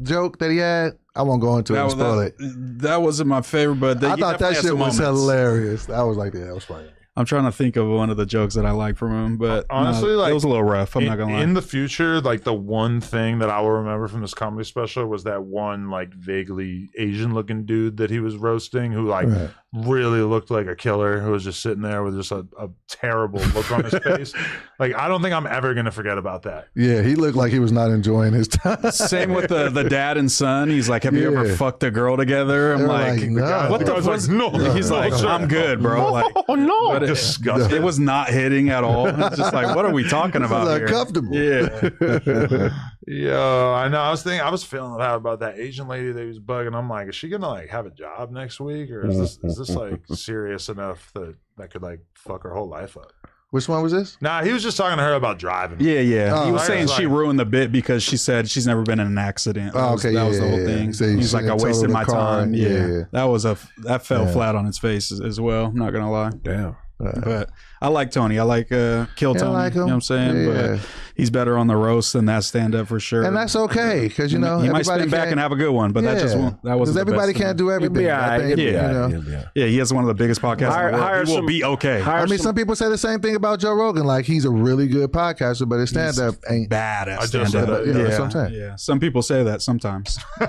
Speaker 2: joke that he had. I won't go into it and spoil it.
Speaker 3: That wasn't my favorite, but
Speaker 2: I
Speaker 3: he
Speaker 2: thought
Speaker 3: definitely
Speaker 2: that
Speaker 3: had
Speaker 2: shit
Speaker 3: some
Speaker 2: was
Speaker 3: moments.
Speaker 2: hilarious. I was like, yeah, that was funny.
Speaker 3: I'm trying to think of one of the jokes that I like from him, but
Speaker 4: Honestly,
Speaker 3: no,
Speaker 4: like,
Speaker 3: it was a little rough. I'm not gonna lie.
Speaker 4: In the future, like the one thing that I will remember from this comedy special was that one like vaguely Asian looking dude that he was roasting, who like really looked like a killer, who was just sitting there with just a terrible look on his face. Like, I don't think I'm ever gonna forget about that.
Speaker 2: Yeah, he looked like he was not enjoying his time.
Speaker 3: Same with the dad and son. He's like, "Have you ever
Speaker 2: Yeah.
Speaker 3: fucked a girl together?" I'm
Speaker 2: They're
Speaker 3: like,
Speaker 2: like, no.
Speaker 3: "What the
Speaker 4: guy's
Speaker 3: fuck?"
Speaker 4: like, no.
Speaker 3: He's
Speaker 4: No,
Speaker 3: like,
Speaker 4: sir.
Speaker 3: "I'm good, bro." Like,
Speaker 1: oh no,
Speaker 3: but
Speaker 4: Disgusting.
Speaker 3: it was not hitting at all. It's just like, what are we talking about
Speaker 2: This is
Speaker 3: here?
Speaker 2: uncomfortable.
Speaker 3: Yeah.
Speaker 4: Yo, I know. I was feeling bad about that Asian lady that he was bugging. I'm like, is she gonna like have a job next week, or is this like serious enough that could like fuck her whole life up?
Speaker 2: Which one was this?
Speaker 4: Nah, he was just talking to her about driving.
Speaker 3: Yeah.
Speaker 2: Oh,
Speaker 3: He was
Speaker 4: I
Speaker 3: saying
Speaker 4: was
Speaker 3: she
Speaker 4: like-
Speaker 3: ruined the bit because she said she's never been in an accident.
Speaker 2: Oh, okay,
Speaker 3: that was
Speaker 2: yeah,
Speaker 3: the whole
Speaker 2: yeah,
Speaker 3: thing.
Speaker 2: yeah. So you
Speaker 3: He's like, I
Speaker 2: shouldn't
Speaker 3: wasted
Speaker 2: total
Speaker 3: my
Speaker 2: the car.
Speaker 3: time.
Speaker 2: Yeah,
Speaker 3: Yeah.
Speaker 2: yeah.
Speaker 3: That fell
Speaker 2: Yeah.
Speaker 3: flat on his face as well. I'm not gonna lie.
Speaker 1: damn.
Speaker 3: But I like Tony. I like Kill Tony.
Speaker 2: like him.
Speaker 3: You know what I'm saying?
Speaker 2: Yeah.
Speaker 3: But he's better on the roast than that stand up for sure.
Speaker 2: And that's okay, because, you know,
Speaker 3: he might
Speaker 2: everybody
Speaker 3: spin back
Speaker 2: can't-
Speaker 3: and have a good one, but that just won't. That wasn't.
Speaker 2: Because everybody
Speaker 3: the best
Speaker 2: can't do
Speaker 1: He'll
Speaker 2: everything.
Speaker 1: be all right.
Speaker 2: I think,
Speaker 1: He'll be
Speaker 2: you
Speaker 1: all right.
Speaker 2: know.
Speaker 1: He'll be all right.
Speaker 3: Yeah, he has one of the biggest podcasts.
Speaker 1: Hire-
Speaker 3: in the world.
Speaker 1: hire
Speaker 3: He will
Speaker 1: some-
Speaker 3: be okay.
Speaker 1: hire
Speaker 2: I mean,
Speaker 1: some-
Speaker 2: some people say the same thing about Joe Rogan. Like, he's a really good podcaster, but his stand-up ain't.
Speaker 3: Bad at
Speaker 4: I just
Speaker 3: stand
Speaker 4: said
Speaker 3: up.
Speaker 4: that,
Speaker 2: yeah,
Speaker 3: Yeah,
Speaker 2: that's what I'm saying.
Speaker 3: yeah. Some people say that sometimes.
Speaker 2: A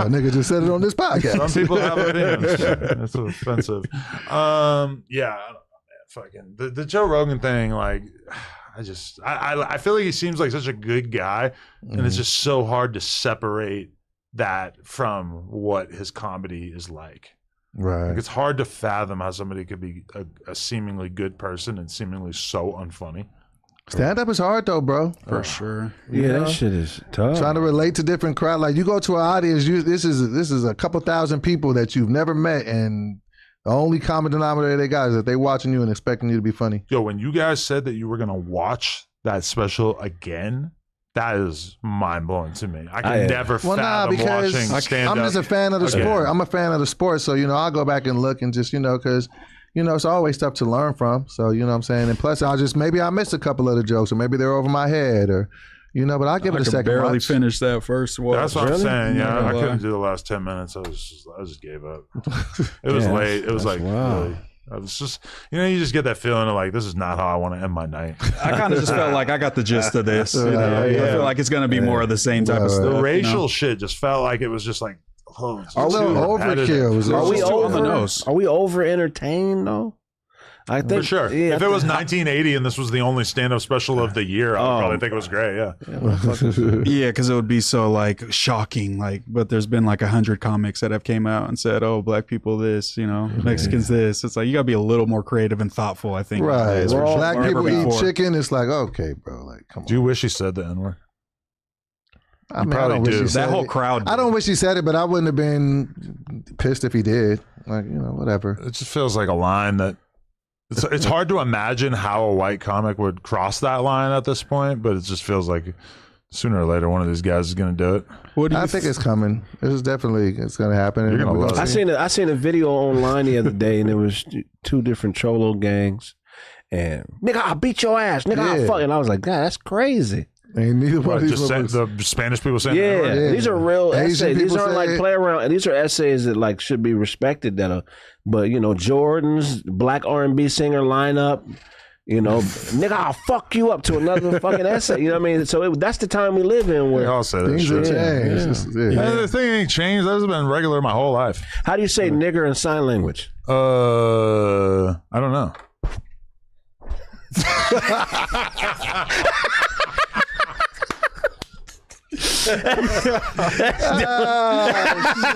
Speaker 2: nigga just said it on this podcast.
Speaker 4: Some people have opinions. That's offensive. Yeah, I don't know, man. Fucking the Joe Rogan thing. Like, I feel like he seems like such a good guy, and it's just so hard to separate that from what his comedy is like.
Speaker 2: Right.
Speaker 4: Like, it's hard to fathom how somebody could be a seemingly good person and seemingly so unfunny.
Speaker 2: Stand-up is hard, though, bro.
Speaker 3: For sure.
Speaker 1: Yeah, that shit is tough.
Speaker 2: Trying to relate to different crowd. Like, you go to an audience, this is a couple thousand people that you've never met, and the only common denominator they got is that they watching you and expecting you to be funny.
Speaker 4: Yo, when you guys said that you were gonna watch that special again, that is mind blowing to me. I can never
Speaker 2: Well, nah,
Speaker 4: fathom
Speaker 2: because
Speaker 4: watching stand up.
Speaker 2: I'm just a fan of the
Speaker 4: again.
Speaker 2: sport. I'm a fan of the sport, so, you know, I'll go back and look and just, you know, because, you know, it's always stuff to learn from. So, you know what I'm saying? And plus, maybe I missed a couple of the jokes, or maybe they're over my head, or, you know, but I'll give it a
Speaker 3: could
Speaker 2: second
Speaker 3: barely
Speaker 2: watch.
Speaker 3: finish that first watch.
Speaker 4: That's what I'm saying. Yeah,
Speaker 3: Not
Speaker 4: I
Speaker 3: gonna
Speaker 4: couldn't
Speaker 3: lie.
Speaker 4: do the last 10 minutes. I just gave up. It was
Speaker 1: Yeah,
Speaker 4: late. It was
Speaker 1: that's
Speaker 4: like,
Speaker 1: wild.
Speaker 4: really, I was just, you know, you just get that feeling of like, this is not how I want to end my night.
Speaker 3: I kind of just felt like I got the gist of this. You know?
Speaker 2: Yeah.
Speaker 3: I feel like it's going to be more of the same type of
Speaker 2: Right,
Speaker 3: stuff.
Speaker 2: right.
Speaker 4: The
Speaker 3: you
Speaker 4: racial
Speaker 3: know?
Speaker 4: shit just felt like it was just like, oh, it's
Speaker 2: A little
Speaker 4: too repetitive.
Speaker 2: overkill. Was
Speaker 1: Are we
Speaker 3: It's too on the
Speaker 1: over?
Speaker 3: nose.
Speaker 1: Are we over entertained though? I think
Speaker 4: For sure.
Speaker 1: Yeah,
Speaker 4: If it was 1980 and this was the only stand-up special of the year, I would probably think it was great. Yeah.
Speaker 3: Yeah, because it would be so like shocking. Like, but there's been like 100 comics that have came out and said, "Oh, black people this, you know, Mexicans this." It's like you got to be a little more creative and thoughtful. I think.
Speaker 2: Right.
Speaker 3: nowadays, for sure.
Speaker 2: Black
Speaker 3: Than
Speaker 2: people
Speaker 3: ever
Speaker 2: eat
Speaker 3: before.
Speaker 2: chicken. It's like, okay, bro, like, come on.
Speaker 4: Do you wish he said the N-word?
Speaker 2: I mean, I
Speaker 4: probably
Speaker 2: don't wish
Speaker 4: do.
Speaker 2: he
Speaker 3: That
Speaker 2: said
Speaker 3: whole
Speaker 2: it.
Speaker 3: crowd.
Speaker 2: I don't wish he said it, but I wouldn't have been pissed if he did. Like, you know, whatever.
Speaker 4: It just feels like a line that it's hard to imagine how a white comic would cross that line at this point, but it just feels like sooner or later one of these guys is going to do it.
Speaker 3: What do you
Speaker 2: I think it's coming. It's definitely it's going to happen.
Speaker 4: You're gonna
Speaker 2: We're
Speaker 4: love it.
Speaker 2: see.
Speaker 1: I seen a video online the other day, and there was two different cholo gangs, and nigga, I'll beat your ass, nigga, I'll
Speaker 2: Yeah.
Speaker 1: fuck. And I was like, God, that's crazy.
Speaker 2: Ain't neither one of these
Speaker 4: Just
Speaker 2: motherfuckers-
Speaker 4: the Spanish people saying the
Speaker 1: Yeah,
Speaker 4: N-word?
Speaker 2: Yeah.
Speaker 1: these are real
Speaker 2: Asian
Speaker 1: essays. These
Speaker 2: people
Speaker 1: aren't
Speaker 2: say
Speaker 1: like
Speaker 2: it.
Speaker 1: play around. These are essays that like should be respected. But you know, Jordan's black R&B singer lineup. You know, nigga, I'll fuck you up to another fucking essay. You know what I mean? So that's the time we live in.
Speaker 4: They
Speaker 1: Where
Speaker 4: all say that
Speaker 2: Things have
Speaker 4: shit.
Speaker 2: changed.
Speaker 1: Yeah.
Speaker 2: It's- yeah.
Speaker 4: The thing ain't changed. That has been regular my whole life.
Speaker 1: how do you say nigger in sign language?
Speaker 4: I don't know.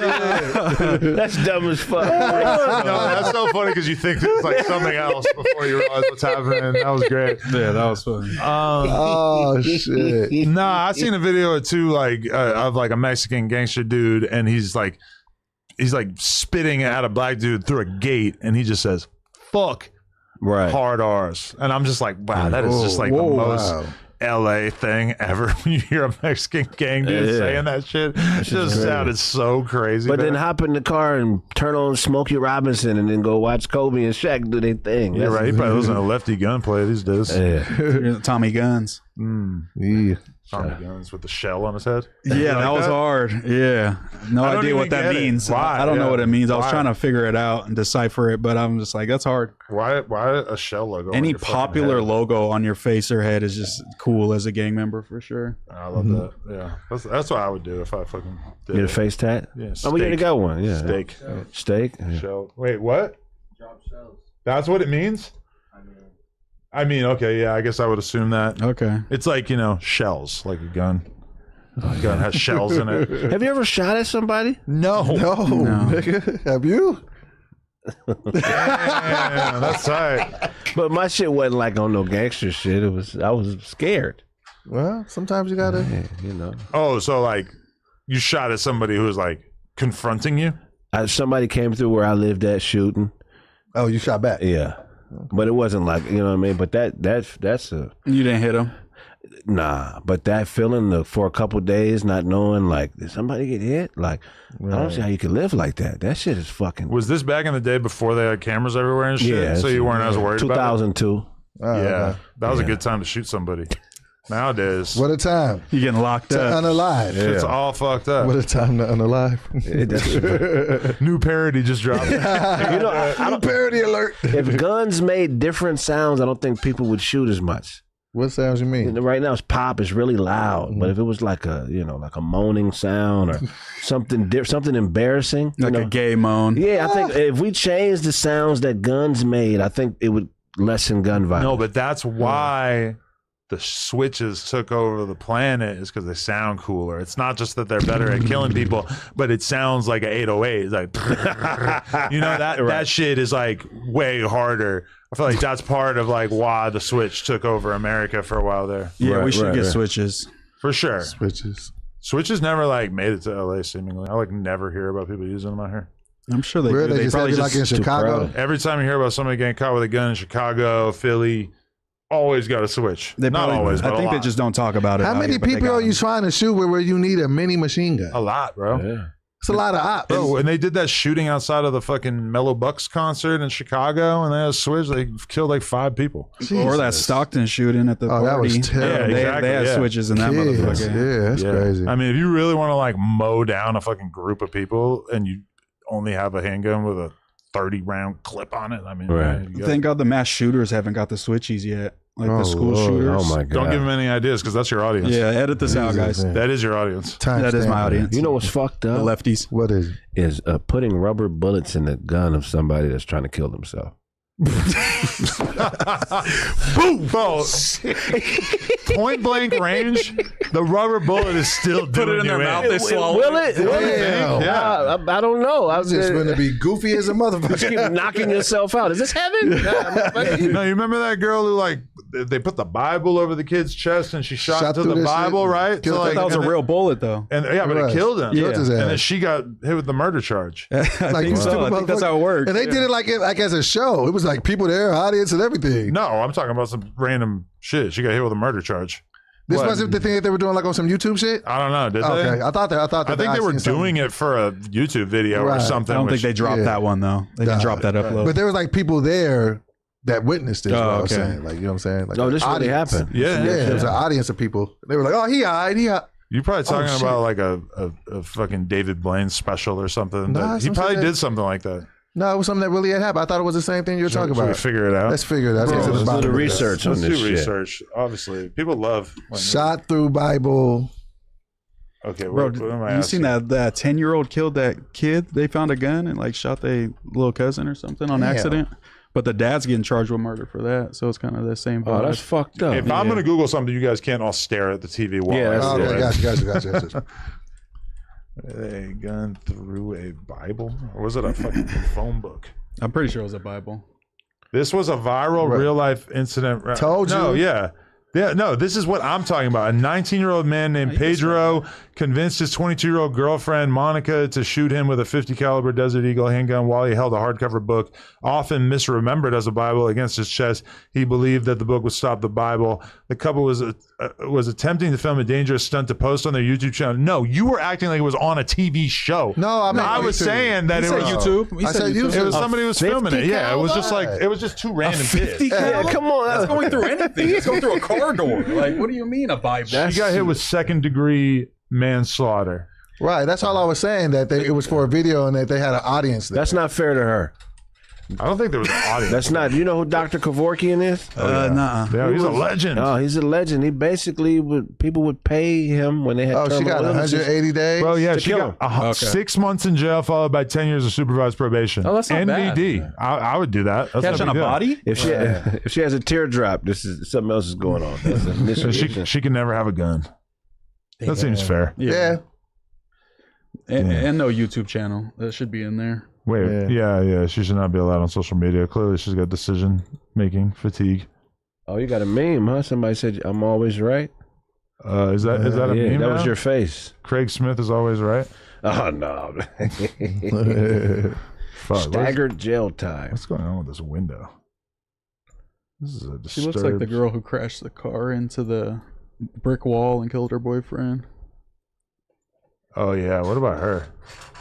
Speaker 1: That's dumb as fuck.
Speaker 4: No, that's so funny because you think it's like something else before you realize what's happening. That was great.
Speaker 3: Yeah, that was funny.
Speaker 2: Oh shit!
Speaker 4: Nah, I seen a video or two like of like a Mexican gangster dude, and he's like spitting at a black dude through a gate, and he just says "fuck"
Speaker 1: Right.
Speaker 4: hard R's, and I'm just like, wow, that is just like the most LA thing ever. When you hear a Mexican gang dude saying that shit, it just sounded so crazy.
Speaker 1: But then hop in the car and turn on Smokey Robinson and then go watch Kobe and Shaq do their thing.
Speaker 4: Yeah, right. He probably wasn't a lefty gunplay these days.
Speaker 1: Yeah.
Speaker 3: Tommy Guns.
Speaker 2: Yeah.
Speaker 4: Tommy Guns with the shell on his head.
Speaker 3: Yeah, that was hard. Yeah. No
Speaker 4: I don't
Speaker 3: idea
Speaker 4: even
Speaker 3: what that
Speaker 4: get it.
Speaker 3: means.
Speaker 4: Why?
Speaker 3: I don't know
Speaker 4: Yeah.
Speaker 3: what it means. I was
Speaker 4: Why?
Speaker 3: trying to figure it out and decipher it, but I'm just like, that's hard.
Speaker 4: Why a shell logo? on
Speaker 3: Any
Speaker 4: your fucking
Speaker 3: popular
Speaker 4: head?
Speaker 3: logo on your face or head is just cool as a gang member for sure.
Speaker 4: I love that. Yeah, that's what I would do if I fucking did
Speaker 1: Get a
Speaker 4: it.
Speaker 1: face tat?
Speaker 4: Yeah,
Speaker 1: Oh, we already
Speaker 4: steak.
Speaker 1: got one. Yeah.
Speaker 4: Steak.
Speaker 1: Steak? Yeah.
Speaker 4: Shell. Wait, what? That's what it means? I mean, okay, yeah, I guess I would assume that.
Speaker 3: Okay.
Speaker 4: It's like, shells, like a gun. A gun has shells in it.
Speaker 1: Have you ever shot at somebody?
Speaker 4: No.
Speaker 2: No, nigga. Have you?
Speaker 4: Damn, that's tight.
Speaker 1: But my shit wasn't like on no gangster shit. I was scared.
Speaker 2: Well, sometimes you gotta.
Speaker 1: Yeah,
Speaker 4: Oh, so like you shot at somebody who was like confronting you?
Speaker 1: Somebody came through where I lived at shooting.
Speaker 2: Oh, you shot back.
Speaker 1: Yeah. But it wasn't like, you know what I mean? But that's a
Speaker 3: You didn't hit him?
Speaker 1: nah. But that feeling for a couple days not knowing like, did somebody get hit? Like, I don't see how you can live like that. That shit is fucking
Speaker 4: Was this back in the day before they had cameras everywhere and shit?
Speaker 1: Yeah,
Speaker 4: So you weren't as worried about it?
Speaker 1: 2002.
Speaker 4: Yeah. That was a good time to shoot somebody. Nowadays,
Speaker 2: What a time
Speaker 3: You getting locked
Speaker 2: to
Speaker 3: up.
Speaker 2: unalive.
Speaker 4: it's all fucked up.
Speaker 2: What a time to unalive.
Speaker 4: New parody just dropped.
Speaker 1: You know, I don't,
Speaker 2: Parody alert.
Speaker 1: if guns made different sounds, I don't think people would shoot as much.
Speaker 2: What sounds you mean?
Speaker 1: Right now, it's pop. It's really loud. But if it was like a moaning sound or something something embarrassing,
Speaker 3: Like a gay moan.
Speaker 1: yeah, I think if we changed the sounds that guns made, I think it would lessen gun violence.
Speaker 4: No, but that's why the switches took over the planet, is because they sound cooler. It's not just that they're better at killing people, but it sounds like an 808. It's like, that shit is like way harder. I feel like that's part of like why the Switch took over America for a while there.
Speaker 3: Yeah, we
Speaker 1: Right,
Speaker 3: should
Speaker 1: right,
Speaker 3: get
Speaker 1: right.
Speaker 3: switches.
Speaker 4: For sure.
Speaker 2: Switches.
Speaker 4: Switches never like made it to LA seemingly. I like never hear about people using them out here.
Speaker 3: I'm sure they
Speaker 2: Where
Speaker 3: do.
Speaker 2: they just
Speaker 3: probably
Speaker 2: had it like in
Speaker 3: just
Speaker 2: Chicago.
Speaker 1: crowded.
Speaker 4: Every time you hear about somebody getting caught with a gun in Chicago, Philly, always got a Switch.
Speaker 3: they
Speaker 4: Not
Speaker 3: probably,
Speaker 4: always, but
Speaker 3: I think
Speaker 4: a
Speaker 3: they
Speaker 4: lot.
Speaker 3: just don't talk about it.
Speaker 2: How
Speaker 3: out
Speaker 2: many
Speaker 3: here, but they
Speaker 2: people
Speaker 3: got
Speaker 2: are you
Speaker 3: them.
Speaker 2: trying to shoot where you need a mini machine gun?
Speaker 4: a lot, bro.
Speaker 1: Yeah.
Speaker 2: It's a lot of ops.
Speaker 4: Oh, and they did that shooting outside of the fucking Mellow Bucks concert in Chicago, and they had a switch. They killed like 5 people.
Speaker 3: Or that
Speaker 2: Jesus.
Speaker 3: Stockton shooting at the
Speaker 2: Oh, that
Speaker 3: party.
Speaker 2: was terrible.
Speaker 4: Yeah,
Speaker 3: They
Speaker 4: exactly,
Speaker 3: had
Speaker 4: yeah.
Speaker 3: switches in that
Speaker 2: Kids.
Speaker 3: motherfucker.
Speaker 2: Yeah, that's crazy.
Speaker 4: I mean, if you really want to like mow down a fucking group of people and you only have a handgun with a 30-round clip on it, I mean,
Speaker 1: Right.
Speaker 4: you got-
Speaker 3: Thank God the mass shooters haven't got the switchies yet. Like
Speaker 2: Oh,
Speaker 3: the school
Speaker 2: Lord.
Speaker 3: shooters.
Speaker 1: Oh my god!
Speaker 4: don't give them any ideas because that's your audience.
Speaker 3: Yeah, edit this out, guys.
Speaker 2: man.
Speaker 4: That is your audience.
Speaker 3: That is my audience.
Speaker 1: You know what's fucked
Speaker 3: The
Speaker 1: up
Speaker 3: lefties.
Speaker 2: What is it?
Speaker 1: is putting rubber bullets in the gun of somebody that's trying to kill themselves.
Speaker 4: Boom! Bro, point blank range, the rubber bullet is still doing
Speaker 3: it in their
Speaker 4: you
Speaker 3: mouth,
Speaker 4: in.
Speaker 3: they swallow
Speaker 1: Will it? Will it?
Speaker 2: Damn.
Speaker 4: Yeah.
Speaker 1: I don't know. I was
Speaker 2: It's going to be goofy as a
Speaker 1: just
Speaker 2: motherfucker.
Speaker 1: keep knocking yourself out. Is this heaven?
Speaker 4: No, you remember that girl who like they put the Bible over the kid's chest and she shot
Speaker 2: Shot
Speaker 4: into
Speaker 2: through
Speaker 4: the
Speaker 2: this
Speaker 4: Bible,
Speaker 2: shit.
Speaker 4: right?
Speaker 2: Killed
Speaker 4: like,
Speaker 3: That was a
Speaker 4: and then-
Speaker 3: real bullet, though.
Speaker 4: And yeah, but it
Speaker 2: Right.
Speaker 4: killed him.
Speaker 2: Killed his
Speaker 4: And
Speaker 2: ass.
Speaker 4: then she got hit with the murder charge.
Speaker 3: I think
Speaker 2: you
Speaker 3: so.
Speaker 2: stupid
Speaker 3: I think that's how it
Speaker 2: motherfucker.
Speaker 3: works.
Speaker 2: And they did it like as a show. It was like people there, audience, and everything.
Speaker 4: No, I'm talking about some random shit. She got hit with a murder charge.
Speaker 2: This
Speaker 4: What?
Speaker 2: wasn't the thing that they were doing like on some YouTube shit.
Speaker 4: I don't know. Did
Speaker 2: Okay,
Speaker 4: they?
Speaker 2: I thought
Speaker 4: I think they were doing it for a YouTube video or
Speaker 2: Right.
Speaker 4: something.
Speaker 3: I don't
Speaker 4: which-
Speaker 3: think they dropped
Speaker 2: yeah.
Speaker 3: that one, though. They didn't
Speaker 2: Nah.
Speaker 3: drop that upload.
Speaker 2: But there was like people there that witnessed it. Is
Speaker 3: Oh,
Speaker 2: what I was
Speaker 3: okay.
Speaker 2: saying. Like, you know what I'm saying? Like
Speaker 1: No, this really
Speaker 2: audience.
Speaker 1: happened.
Speaker 4: Yeah,
Speaker 2: Yeah, there was an audience of people. They were like, "Oh, he hide, he hide."
Speaker 4: You're probably talking
Speaker 2: shit.
Speaker 4: about like a fucking David Blaine special or something.
Speaker 2: Nah,
Speaker 4: That- he
Speaker 2: some
Speaker 4: probably
Speaker 2: shit that-
Speaker 4: did something like that.
Speaker 2: No, it was something that really had happened. I thought it was the same thing you were talking
Speaker 4: Should we
Speaker 2: about.
Speaker 4: figure it out?
Speaker 2: Let's figure it out. Let's get to the
Speaker 1: let's do
Speaker 2: bottom
Speaker 1: the
Speaker 2: of this.
Speaker 1: research on
Speaker 4: Let's
Speaker 1: this
Speaker 4: do
Speaker 1: shit.
Speaker 4: research. Obviously, people love. when-
Speaker 2: Shot through Bible.
Speaker 4: Okay,
Speaker 3: Bro,
Speaker 4: what am I
Speaker 3: you seen
Speaker 4: asking?
Speaker 3: that 10-year-old killed that kid? They found a gun and like shot their little cousin or something on
Speaker 2: Damn.
Speaker 3: accident. But the dad's getting charged with murder for that, so it's kind of the same.
Speaker 1: Oh, that's fucked up.
Speaker 4: If I'm gonna Google something, you guys can't all stare at the TV wall.
Speaker 1: Yeah, that's
Speaker 2: Okay, gotcha.
Speaker 4: A gun through a Bible, or was it a fucking phone book?
Speaker 3: I'm pretty sure it was a Bible.
Speaker 4: This was a viral real life incident.
Speaker 2: Told you.
Speaker 4: No, yeah. Yeah, no, this is what I'm talking about. A 19-year-old man named Pedro convinced his 22-year-old girlfriend, Monica, to shoot him with a 50 caliber Desert Eagle handgun while he held a hardcover book, often misremembered as a Bible, against his chest. He believed that the book would stop the Bible. The couple was attempting to film a dangerous stunt to post on their YouTube channel. No, you were acting like it was on a TV show.
Speaker 2: No,
Speaker 4: I was saying that it was
Speaker 3: YouTube.
Speaker 2: I said YouTube.
Speaker 4: It was somebody who was filming it. Yeah, it was just like it was just two random
Speaker 3: 50
Speaker 4: kids.
Speaker 1: Yeah, come on.
Speaker 3: That's going through anything. It's going through a corridor. Like, what do you mean a Bible?
Speaker 4: She got hit with second-degree manslaughter.
Speaker 2: Right, that's all I was saying. That it was for a video and that they had an audience there.
Speaker 1: That's not fair to her.
Speaker 4: I don't think there was an audience.
Speaker 1: That's not. You know who Dr. Kevorkian is?
Speaker 3: Nah.
Speaker 4: Yeah, he's a legend.
Speaker 1: Oh, he's a legend. He basically people would pay him when they had.
Speaker 2: Oh, she got 180 days.
Speaker 4: Bro, yeah,
Speaker 1: to
Speaker 4: she
Speaker 1: kill
Speaker 4: got 6 months in jail, followed by 10 years of supervised probation.
Speaker 3: Oh, that's not
Speaker 4: NVD.
Speaker 3: bad.
Speaker 4: I would do that. That's
Speaker 3: Catch
Speaker 4: no
Speaker 3: on a
Speaker 4: big deal.
Speaker 3: body?
Speaker 1: If she has a teardrop, this is something else is going on. That's an
Speaker 4: So
Speaker 1: initiation.
Speaker 4: she can never have a gun. That seems fair.
Speaker 2: Yeah.
Speaker 3: And no YouTube channel. That should be in there.
Speaker 4: Wait, yeah. She should not be allowed on social media. Clearly, she's got decision-making fatigue.
Speaker 1: Oh, you got a meme, huh? Somebody said I'm always right.
Speaker 4: Is that a
Speaker 1: Yeah,
Speaker 4: meme
Speaker 1: that
Speaker 4: now?
Speaker 1: was your face.
Speaker 4: Kraig Smith is always right.
Speaker 1: Oh no.
Speaker 4: Fuck,
Speaker 1: Staggered jail time.
Speaker 4: what's going on with this window? This is a disturbed...
Speaker 3: She looks like the girl who crashed the car into the brick wall and killed her boyfriend.
Speaker 4: Oh yeah, what about her?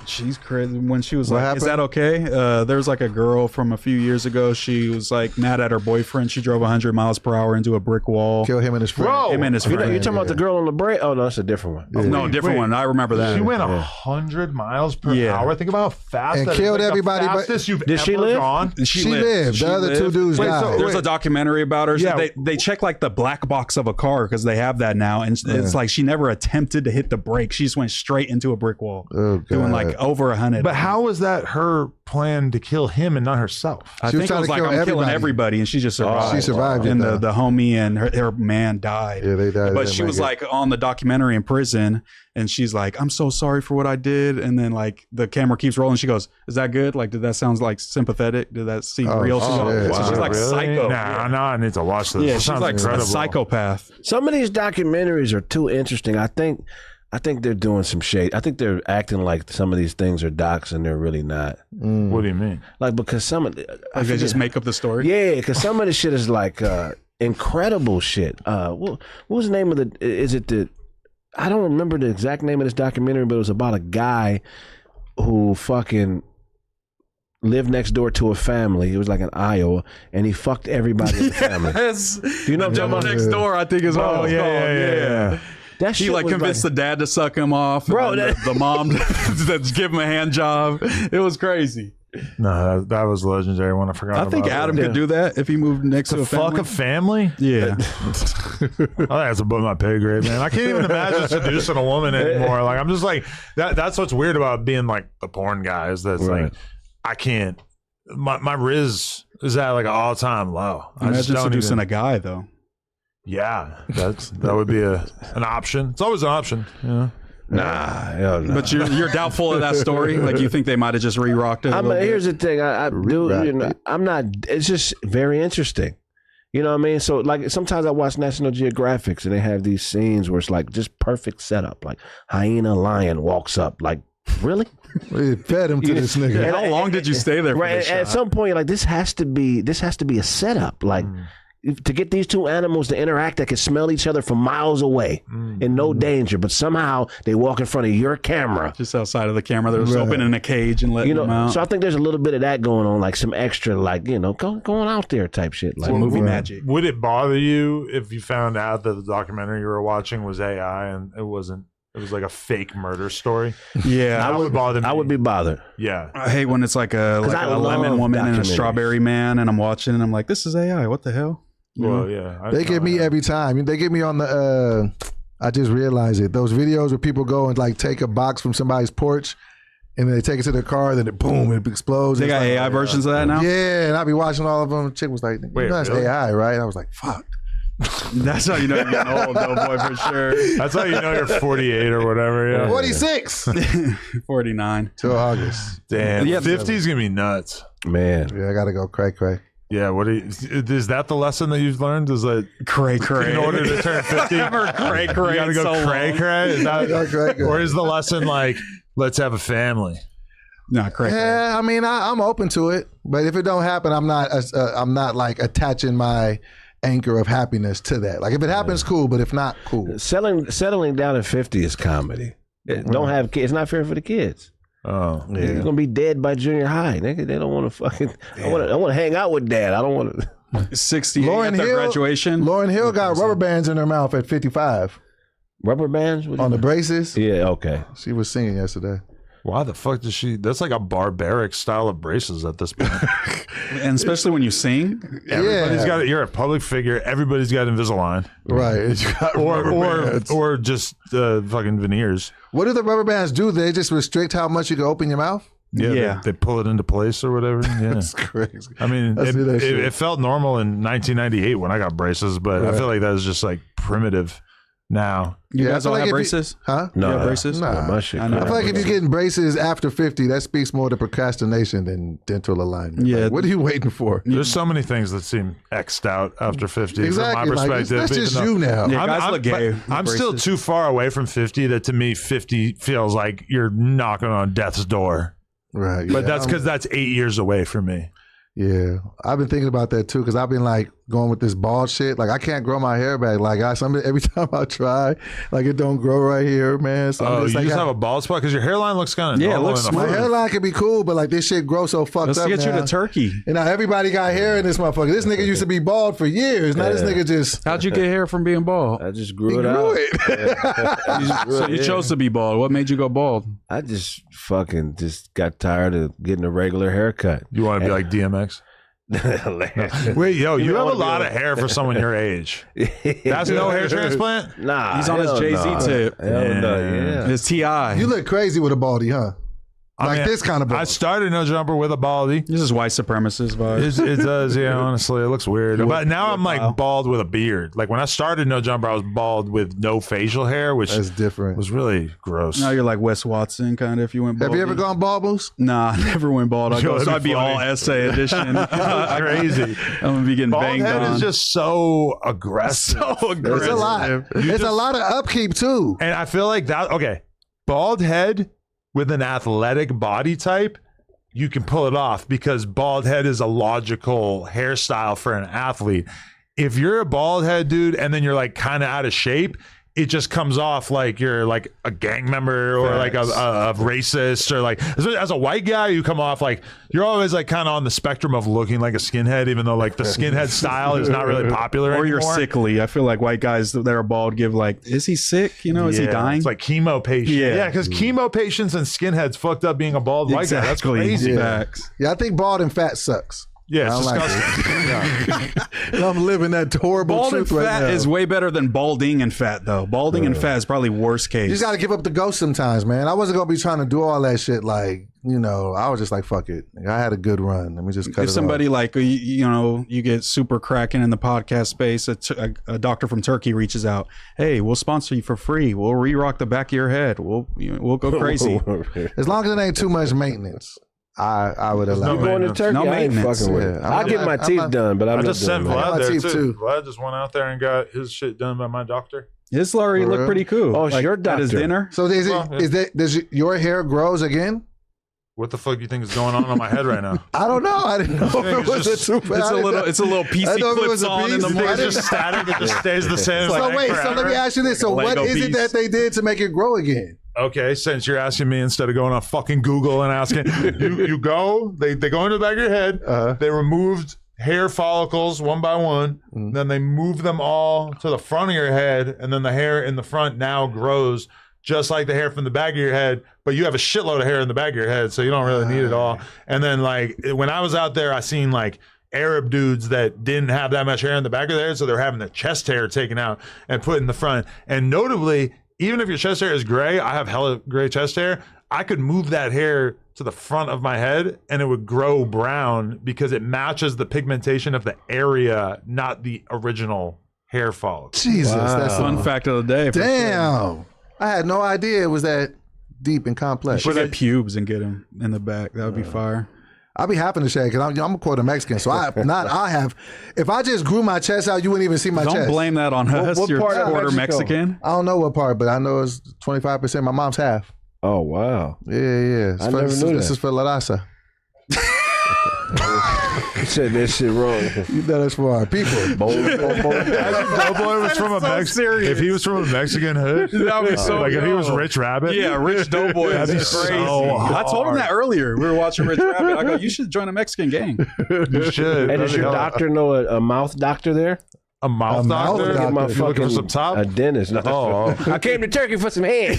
Speaker 3: She's crazy. When she was
Speaker 2: What
Speaker 3: like,
Speaker 2: happened?
Speaker 3: "Is that okay?" There was like a girl from a few years ago. She was like mad at her boyfriend. She drove 100 miles per hour into a brick wall.
Speaker 2: Kill him and his friend.
Speaker 4: Bro,
Speaker 3: Him and his
Speaker 1: You're
Speaker 3: friend.
Speaker 1: talking about the girl on the break? Oh no, that's a different one.
Speaker 3: No, different
Speaker 4: Wait.
Speaker 3: one. I remember that.
Speaker 4: She went 100 miles per
Speaker 3: Yeah.
Speaker 4: hour. Think about how fast
Speaker 2: And
Speaker 4: that is.
Speaker 2: killed
Speaker 4: Like
Speaker 2: everybody,
Speaker 4: The
Speaker 2: but-
Speaker 4: fastest you've
Speaker 1: Did she
Speaker 4: ever
Speaker 1: live?
Speaker 4: gone.
Speaker 2: She lived. The other two dudes
Speaker 4: Wait,
Speaker 2: died.
Speaker 4: so-
Speaker 3: There's a documentary about her. So
Speaker 4: Yeah.
Speaker 3: they check like the black box of a car because they have that now, and it's like she never attempted to hit the brake. She just went straight into a brick wall,
Speaker 2: Oh, God.
Speaker 3: doing like over 100.
Speaker 4: But how was that her plan to kill him and not herself?
Speaker 3: I
Speaker 2: She was
Speaker 3: think it
Speaker 2: trying
Speaker 3: was
Speaker 2: to
Speaker 3: like
Speaker 2: kill
Speaker 3: I'm killing
Speaker 2: everybody.
Speaker 3: everybody, and she just survived.
Speaker 2: She survived it,
Speaker 3: and
Speaker 2: though.
Speaker 3: the homie and her man died.
Speaker 2: Yeah, they died.
Speaker 3: But she was like on the documentary in prison, and she's like, "I'm so sorry for what I did." And then like the camera keeps rolling. She goes, "Is that good? Like, did that sound like sympathetic? Did that seem real?" She's,
Speaker 2: yeah.
Speaker 3: so she's like
Speaker 4: Really?
Speaker 3: psycho.
Speaker 4: Nah, I need to watch this.
Speaker 3: Yeah,
Speaker 4: This
Speaker 3: she's
Speaker 4: sounds
Speaker 3: like
Speaker 4: incredible.
Speaker 3: a psychopath.
Speaker 1: Some of these documentaries are too interesting. I think they're doing some shade. I think they're acting like some of these things are docs and they're really not.
Speaker 4: What do you mean?
Speaker 1: Like because some of
Speaker 3: Like they just make up the story.
Speaker 1: yeah, because some of the shit is like incredible shit. What was the name of the? Is it the? I don't remember the exact name of this documentary, but it was about a guy who fucking lived next door to a family. He was like in Iowa, and he fucked everybody in the family.
Speaker 3: Yes.
Speaker 1: Do you know what I'm
Speaker 3: Devil
Speaker 1: talking
Speaker 3: Next
Speaker 1: about?
Speaker 3: Door, I think is what
Speaker 4: Oh,
Speaker 3: it's called.
Speaker 4: yeah.
Speaker 1: That
Speaker 3: He
Speaker 1: shit
Speaker 3: like
Speaker 1: was
Speaker 3: convinced the dad to suck him off,
Speaker 1: Bro,
Speaker 3: and then the mom to give him a hand job. It was crazy.
Speaker 4: No, that was legendary when I forgot
Speaker 3: I
Speaker 4: about
Speaker 3: think
Speaker 4: that.
Speaker 3: Adam could do that if he moved next to a
Speaker 4: Fuck
Speaker 3: family.
Speaker 4: a family?
Speaker 3: Yeah.
Speaker 4: I think that's above my pay grade, man. I can't even imagine seducing a woman anymore. Like I'm just like that's what's weird about being like the porn guy is that it's
Speaker 1: Right.
Speaker 4: like I can't my riz is at like an all time low. I just
Speaker 3: Imagine
Speaker 4: don't
Speaker 3: seducing
Speaker 4: even-
Speaker 3: a guy though.
Speaker 4: Yeah, that would be an option. It's always an option. Yeah.
Speaker 1: Nah, hell no.
Speaker 3: But you're doubtful of that story. Like you think they might have just re-rocked it. a
Speaker 1: I mean,
Speaker 3: little bit?
Speaker 1: here's the thing. I do. You know, I'm not. It's just very interesting. You know what I mean? So like sometimes I watch National Geographics and they have these scenes where it's like just perfect setup. Like hyena lion walks up. Like really?
Speaker 2: We fed him to this nigga.
Speaker 3: How long did you stay there? For
Speaker 1: Right.
Speaker 3: this
Speaker 1: At
Speaker 3: shot?
Speaker 1: some point, you're like this has to be a setup. Like. To get these two animals to interact that can smell each other from miles away in no danger, but somehow they walk in front of your camera.
Speaker 3: Just outside of the camera, they're just opening a cage and letting
Speaker 1: You
Speaker 3: them
Speaker 1: know,
Speaker 3: out.
Speaker 1: so I think there's a little bit of that going on, like some extra, like going out there type shit, like
Speaker 3: movie magic.
Speaker 4: Would it bother you if you found out that the documentary you were watching was AI and it wasn't? It was like a fake murder story.
Speaker 3: Yeah,
Speaker 4: That would bother me.
Speaker 1: I would be bothered.
Speaker 4: Yeah.
Speaker 3: I hate when it's like a
Speaker 1: I
Speaker 3: lemon
Speaker 1: love
Speaker 3: woman and a
Speaker 1: documentaries.
Speaker 3: strawberry man, and I'm watching and I'm like, this is AI. What the hell?
Speaker 4: Well, yeah.
Speaker 2: They get me every time. They get me on the. I just realized it. Those videos where people go and like take a box from somebody's porch and then they take it to their car, then it boom, it explodes.
Speaker 3: They
Speaker 2: It's
Speaker 3: got
Speaker 2: like,
Speaker 3: AI versions of that now?
Speaker 2: Yeah, and I be watching all of them. Chick was like,
Speaker 4: Wait,
Speaker 2: that's
Speaker 4: really?
Speaker 2: AI, right? I was like, fuck.
Speaker 3: That's how you know you're getting old, though, boy, for sure.
Speaker 4: That's how you know you're 48 or whatever. Yeah.
Speaker 2: 46
Speaker 3: 49.
Speaker 2: till August.
Speaker 4: Damn.
Speaker 3: Yeah.
Speaker 4: 50 is gonna be nuts.
Speaker 1: Man.
Speaker 2: Yeah, I gotta go Kraig.
Speaker 4: Yeah. What is that the lesson that you've learned? Is that
Speaker 3: Kraig.
Speaker 4: in order to turn 50,
Speaker 3: Kraig.
Speaker 4: you gotta go
Speaker 3: so
Speaker 4: Kraig? Is that,
Speaker 2: Go Kraig.
Speaker 4: or is the lesson like, let's have a family?
Speaker 3: No, Kraig.
Speaker 2: Yeah, I mean, I'm open to it, but if it don't happen, I'm not like attaching my anchor of happiness to that. Like if it happens, cool, but if not, cool.
Speaker 1: Settling down at 50 is comedy. Don't have kids. It's not fair for the kids.
Speaker 4: Oh,
Speaker 2: Yeah.
Speaker 1: You're gonna be dead by junior high, nigga. They don't want to fucking. I want to hang out with dad. I don't want to.
Speaker 3: 68
Speaker 2: Lauryn
Speaker 3: at their
Speaker 2: Hill-
Speaker 3: graduation.
Speaker 2: Lauryn Hill got rubber bands in her mouth at 55
Speaker 1: Rubber bands
Speaker 2: on the braces.
Speaker 1: Yeah. Okay.
Speaker 2: She was singing yesterday.
Speaker 4: why the fuck does she? That's like a barbaric style of braces at this point.
Speaker 3: And especially when you sing.
Speaker 4: Everybody's got it. You're a public figure. Everybody's got Invisalign,
Speaker 2: Right. You got rubber bands.
Speaker 4: or just fucking veneers.
Speaker 2: What do the rubber bands do? They just restrict how much you can open your mouth?
Speaker 3: Yeah.
Speaker 4: They pull it into place or whatever. Yeah.
Speaker 2: That's crazy.
Speaker 4: I mean,
Speaker 2: I see that shit.
Speaker 4: it felt normal in 1998 when I got braces, but I feel like that was just like primitive now.
Speaker 3: You
Speaker 2: Yeah, I
Speaker 3: guys
Speaker 2: feel
Speaker 3: all
Speaker 2: like
Speaker 3: have
Speaker 2: if you-
Speaker 3: braces?
Speaker 2: Huh?
Speaker 1: No,
Speaker 3: You have braces?
Speaker 2: Nah.
Speaker 1: my shit.
Speaker 3: I know.
Speaker 2: I feel like if you're getting braces after 50, that speaks more to procrastination than dental alignment.
Speaker 3: Yeah.
Speaker 2: Like, what are you waiting for?
Speaker 4: There's so many things that seem X'd out after 50
Speaker 2: Exactly.
Speaker 4: from my
Speaker 2: Like,
Speaker 4: perspective.
Speaker 2: that's just
Speaker 4: even though-
Speaker 2: you now.
Speaker 3: Yeah, guys look gay with
Speaker 4: I'm still
Speaker 3: braces.
Speaker 4: too far away from 50 that to me 50 feels like you're knocking on death's door.
Speaker 2: Right.
Speaker 4: But
Speaker 2: yeah,
Speaker 4: that's because that's 8 years away from me.
Speaker 2: Yeah, I've been thinking about that too because I've been like going with this bald shit. Like I can't grow my hair back. Like every time I try, like it don't grow right here, man. So
Speaker 4: Oh,
Speaker 2: I'm
Speaker 4: you
Speaker 2: just, like,
Speaker 4: just have a bald spot because your hairline looks kind of
Speaker 3: Yeah, it
Speaker 4: normal
Speaker 3: looks
Speaker 4: in the
Speaker 2: my
Speaker 3: smooth.
Speaker 4: front.
Speaker 2: hairline can be cool, but like this shit grows so fucked
Speaker 3: Let's
Speaker 2: up
Speaker 3: get you
Speaker 2: now.
Speaker 3: to Turkey.
Speaker 2: And now everybody got hair in this motherfucker. This nigga used to be bald for years. Now this nigga just
Speaker 3: How'd you get hair from being bald?
Speaker 1: I just
Speaker 2: he
Speaker 1: grew it
Speaker 2: grew
Speaker 1: out.
Speaker 2: it.
Speaker 3: So you chose to be bald. What made you go bald?
Speaker 1: I just fucking just got tired of getting a regular haircut.
Speaker 4: You want to be like DMX? Wait, yo, you have a lot of hair for someone your age. That's no hair transplant?
Speaker 1: Nah,
Speaker 3: He's on his
Speaker 1: hell
Speaker 3: Jay-Z
Speaker 1: nah.
Speaker 3: tip.
Speaker 1: Hell no, yeah.
Speaker 3: It's T.I.
Speaker 2: You look crazy with a baldy, huh? Like
Speaker 4: mean,
Speaker 2: this kind of bald.
Speaker 4: I started No Jumper with a baldy.
Speaker 3: This is white supremacist vibe.
Speaker 4: It does, yeah, honestly. It looks weird. But now I'm
Speaker 3: wow.
Speaker 4: like bald with a beard. Like when I started No Jumper, I was bald with no facial hair, which
Speaker 2: That's different.
Speaker 4: was really gross.
Speaker 3: Now you're like Wes Watson, kind of, if you went bald.
Speaker 2: Have you ever gone bald, Moose?
Speaker 3: Nah, I never went bald.
Speaker 4: Yo, that'd
Speaker 3: So I'd
Speaker 4: be
Speaker 3: be all
Speaker 4: funny.
Speaker 3: essay edition.
Speaker 4: Crazy.
Speaker 3: I'm going to be getting
Speaker 4: Bald
Speaker 3: banged
Speaker 4: head
Speaker 3: on.
Speaker 4: is just so aggressive.
Speaker 3: so aggressive.
Speaker 2: It's a lot. It's a lot of upkeep too.
Speaker 4: And I feel like that, okay, bald head with an athletic body type, you can pull it off because bald head is a logical hairstyle for an athlete. If you're a bald head dude and then you're like kind of out of shape, it just comes off like you're like a gang member or like a racist or like as a white guy, you come off like you're always like kind of on the spectrum of looking like a skinhead, even though like the skinhead style is not really popular
Speaker 3: Or
Speaker 4: anymore.
Speaker 3: you're sickly. I feel like white guys that are bald give like, is he sick? You know, is he
Speaker 4: Yeah,
Speaker 3: dying?
Speaker 4: It's like chemo patient.
Speaker 3: Yeah.
Speaker 4: Yeah, because chemo patients and skinheads fucked up being a bald white guy. That's
Speaker 3: Exactly.
Speaker 4: crazy.
Speaker 3: Yeah. Facts.
Speaker 2: Yeah, I think bald and fat sucks.
Speaker 4: Yeah, it's
Speaker 2: I don't like
Speaker 4: disgusting.
Speaker 2: And I'm living that horrible
Speaker 3: Bald and
Speaker 2: truth right
Speaker 3: fat
Speaker 2: now.
Speaker 3: is way better than balding and fat, though. Balding and fat is probably worst case.
Speaker 2: You just got to give up the ghost sometimes, man. I wasn't gonna be trying to do all that shit. Like, you know, I was just like, fuck it. Like, I had a good run. Let me just cut
Speaker 3: if
Speaker 2: it
Speaker 3: somebody
Speaker 2: off.
Speaker 3: like you know, you get super cracking in the podcast space, a doctor from Turkey reaches out, hey, we'll sponsor you for free, we'll re-rock the back of your head, we'll go crazy.
Speaker 2: As long as it ain't too much maintenance, I would allow
Speaker 1: You
Speaker 2: it.
Speaker 1: going to Turkey?
Speaker 3: No
Speaker 1: I ain't
Speaker 3: maintenance.
Speaker 1: fucking with it.
Speaker 2: Yeah,
Speaker 1: I'll get my teeth
Speaker 2: I'm
Speaker 1: done, but I'm
Speaker 4: I
Speaker 1: not
Speaker 4: just
Speaker 1: doing
Speaker 4: sent
Speaker 1: that.
Speaker 4: Vlad
Speaker 2: My
Speaker 4: there
Speaker 2: teeth
Speaker 4: too.
Speaker 2: too.
Speaker 4: Vlad just went out there and got his shit done by my doctor.
Speaker 3: His Larry
Speaker 2: For
Speaker 3: looked
Speaker 2: real?
Speaker 3: pretty cool.
Speaker 1: Oh, it's your
Speaker 3: At his
Speaker 1: doctor.
Speaker 3: dinner.
Speaker 2: So is
Speaker 4: Well,
Speaker 2: it is that does your hair grows again?
Speaker 4: What the fuck do you think is going on my head right now?
Speaker 2: I don't know. I didn't know if it
Speaker 4: it's
Speaker 2: was
Speaker 4: just-
Speaker 2: a super.
Speaker 3: It's a little
Speaker 2: I
Speaker 3: PC
Speaker 2: thought it
Speaker 3: clips
Speaker 2: was a
Speaker 3: on in the
Speaker 2: piece.
Speaker 4: You think
Speaker 3: morning.
Speaker 4: it's just static? It just stays the same.
Speaker 2: So
Speaker 4: like
Speaker 2: wait, so
Speaker 4: forever?
Speaker 2: let me ask you this. So
Speaker 3: Like a
Speaker 2: what
Speaker 3: Lego
Speaker 2: is it
Speaker 3: piece.
Speaker 2: that they did to make it grow again?
Speaker 4: Okay, since you're asking me instead of going on fucking Google and asking, you go, they go into the back of your head, they removed hair follicles one by one, then they move them all to the front of your head, and then the hair in the front now grows just like the hair from the back of your head, but you have a shitload of hair in the back of your head, so you don't really need it all. And then like when I was out there, I seen like Arab dudes that didn't have that much hair in the back of their head, so they're having the chest hair taken out and put in the front. And notably, even if your chest hair is gray, I have hella gray chest hair, I could move that hair to the front of my head and it would grow brown because it matches the pigmentation of the area, not the original hair follicle.
Speaker 2: Jesus, that's
Speaker 3: Fun fact of the day. for sure.
Speaker 2: damn. I had no idea it was that deep and
Speaker 3: You
Speaker 2: complex.
Speaker 3: should get pubes and get them in the back. That would be fire.
Speaker 2: I'll be happy to shave because I'm a quarter Mexican, so if I just grew my chest out, you wouldn't even see my
Speaker 3: Don't
Speaker 2: chest.
Speaker 3: blame that on us.
Speaker 1: what
Speaker 3: You're
Speaker 1: part of
Speaker 3: quarter
Speaker 1: Mexico?
Speaker 3: Mexican.
Speaker 2: I don't know what part, but I know it's 25%. My mom's half.
Speaker 1: Oh wow!
Speaker 2: Yeah.
Speaker 1: I never knew
Speaker 2: This
Speaker 1: that.
Speaker 2: is for La Raza.
Speaker 1: You said that shit wrong.
Speaker 2: You know that's for our people.
Speaker 4: Doughboy was from a
Speaker 3: so
Speaker 4: Mexican.
Speaker 3: serious.
Speaker 4: If he was from a Mexican hood,
Speaker 3: That would be so
Speaker 4: like if he was
Speaker 3: dope.
Speaker 4: Rich Rabbit.
Speaker 3: Yeah, Rich Doughboy is
Speaker 4: That'd be
Speaker 3: crazy.
Speaker 4: so
Speaker 3: I told him
Speaker 4: hard.
Speaker 3: that earlier. We were watching Rich Rabbit. I go, you should join a Mexican gang.
Speaker 4: You should.
Speaker 1: Hey, does your doctor know a mouth doctor there?
Speaker 4: A mouth
Speaker 2: mouth
Speaker 4: doctor?
Speaker 2: doctor.
Speaker 1: My
Speaker 4: You looking
Speaker 1: fucking
Speaker 4: for some top?
Speaker 1: a dentist.
Speaker 4: Oh.
Speaker 1: I came to Turkey for some head.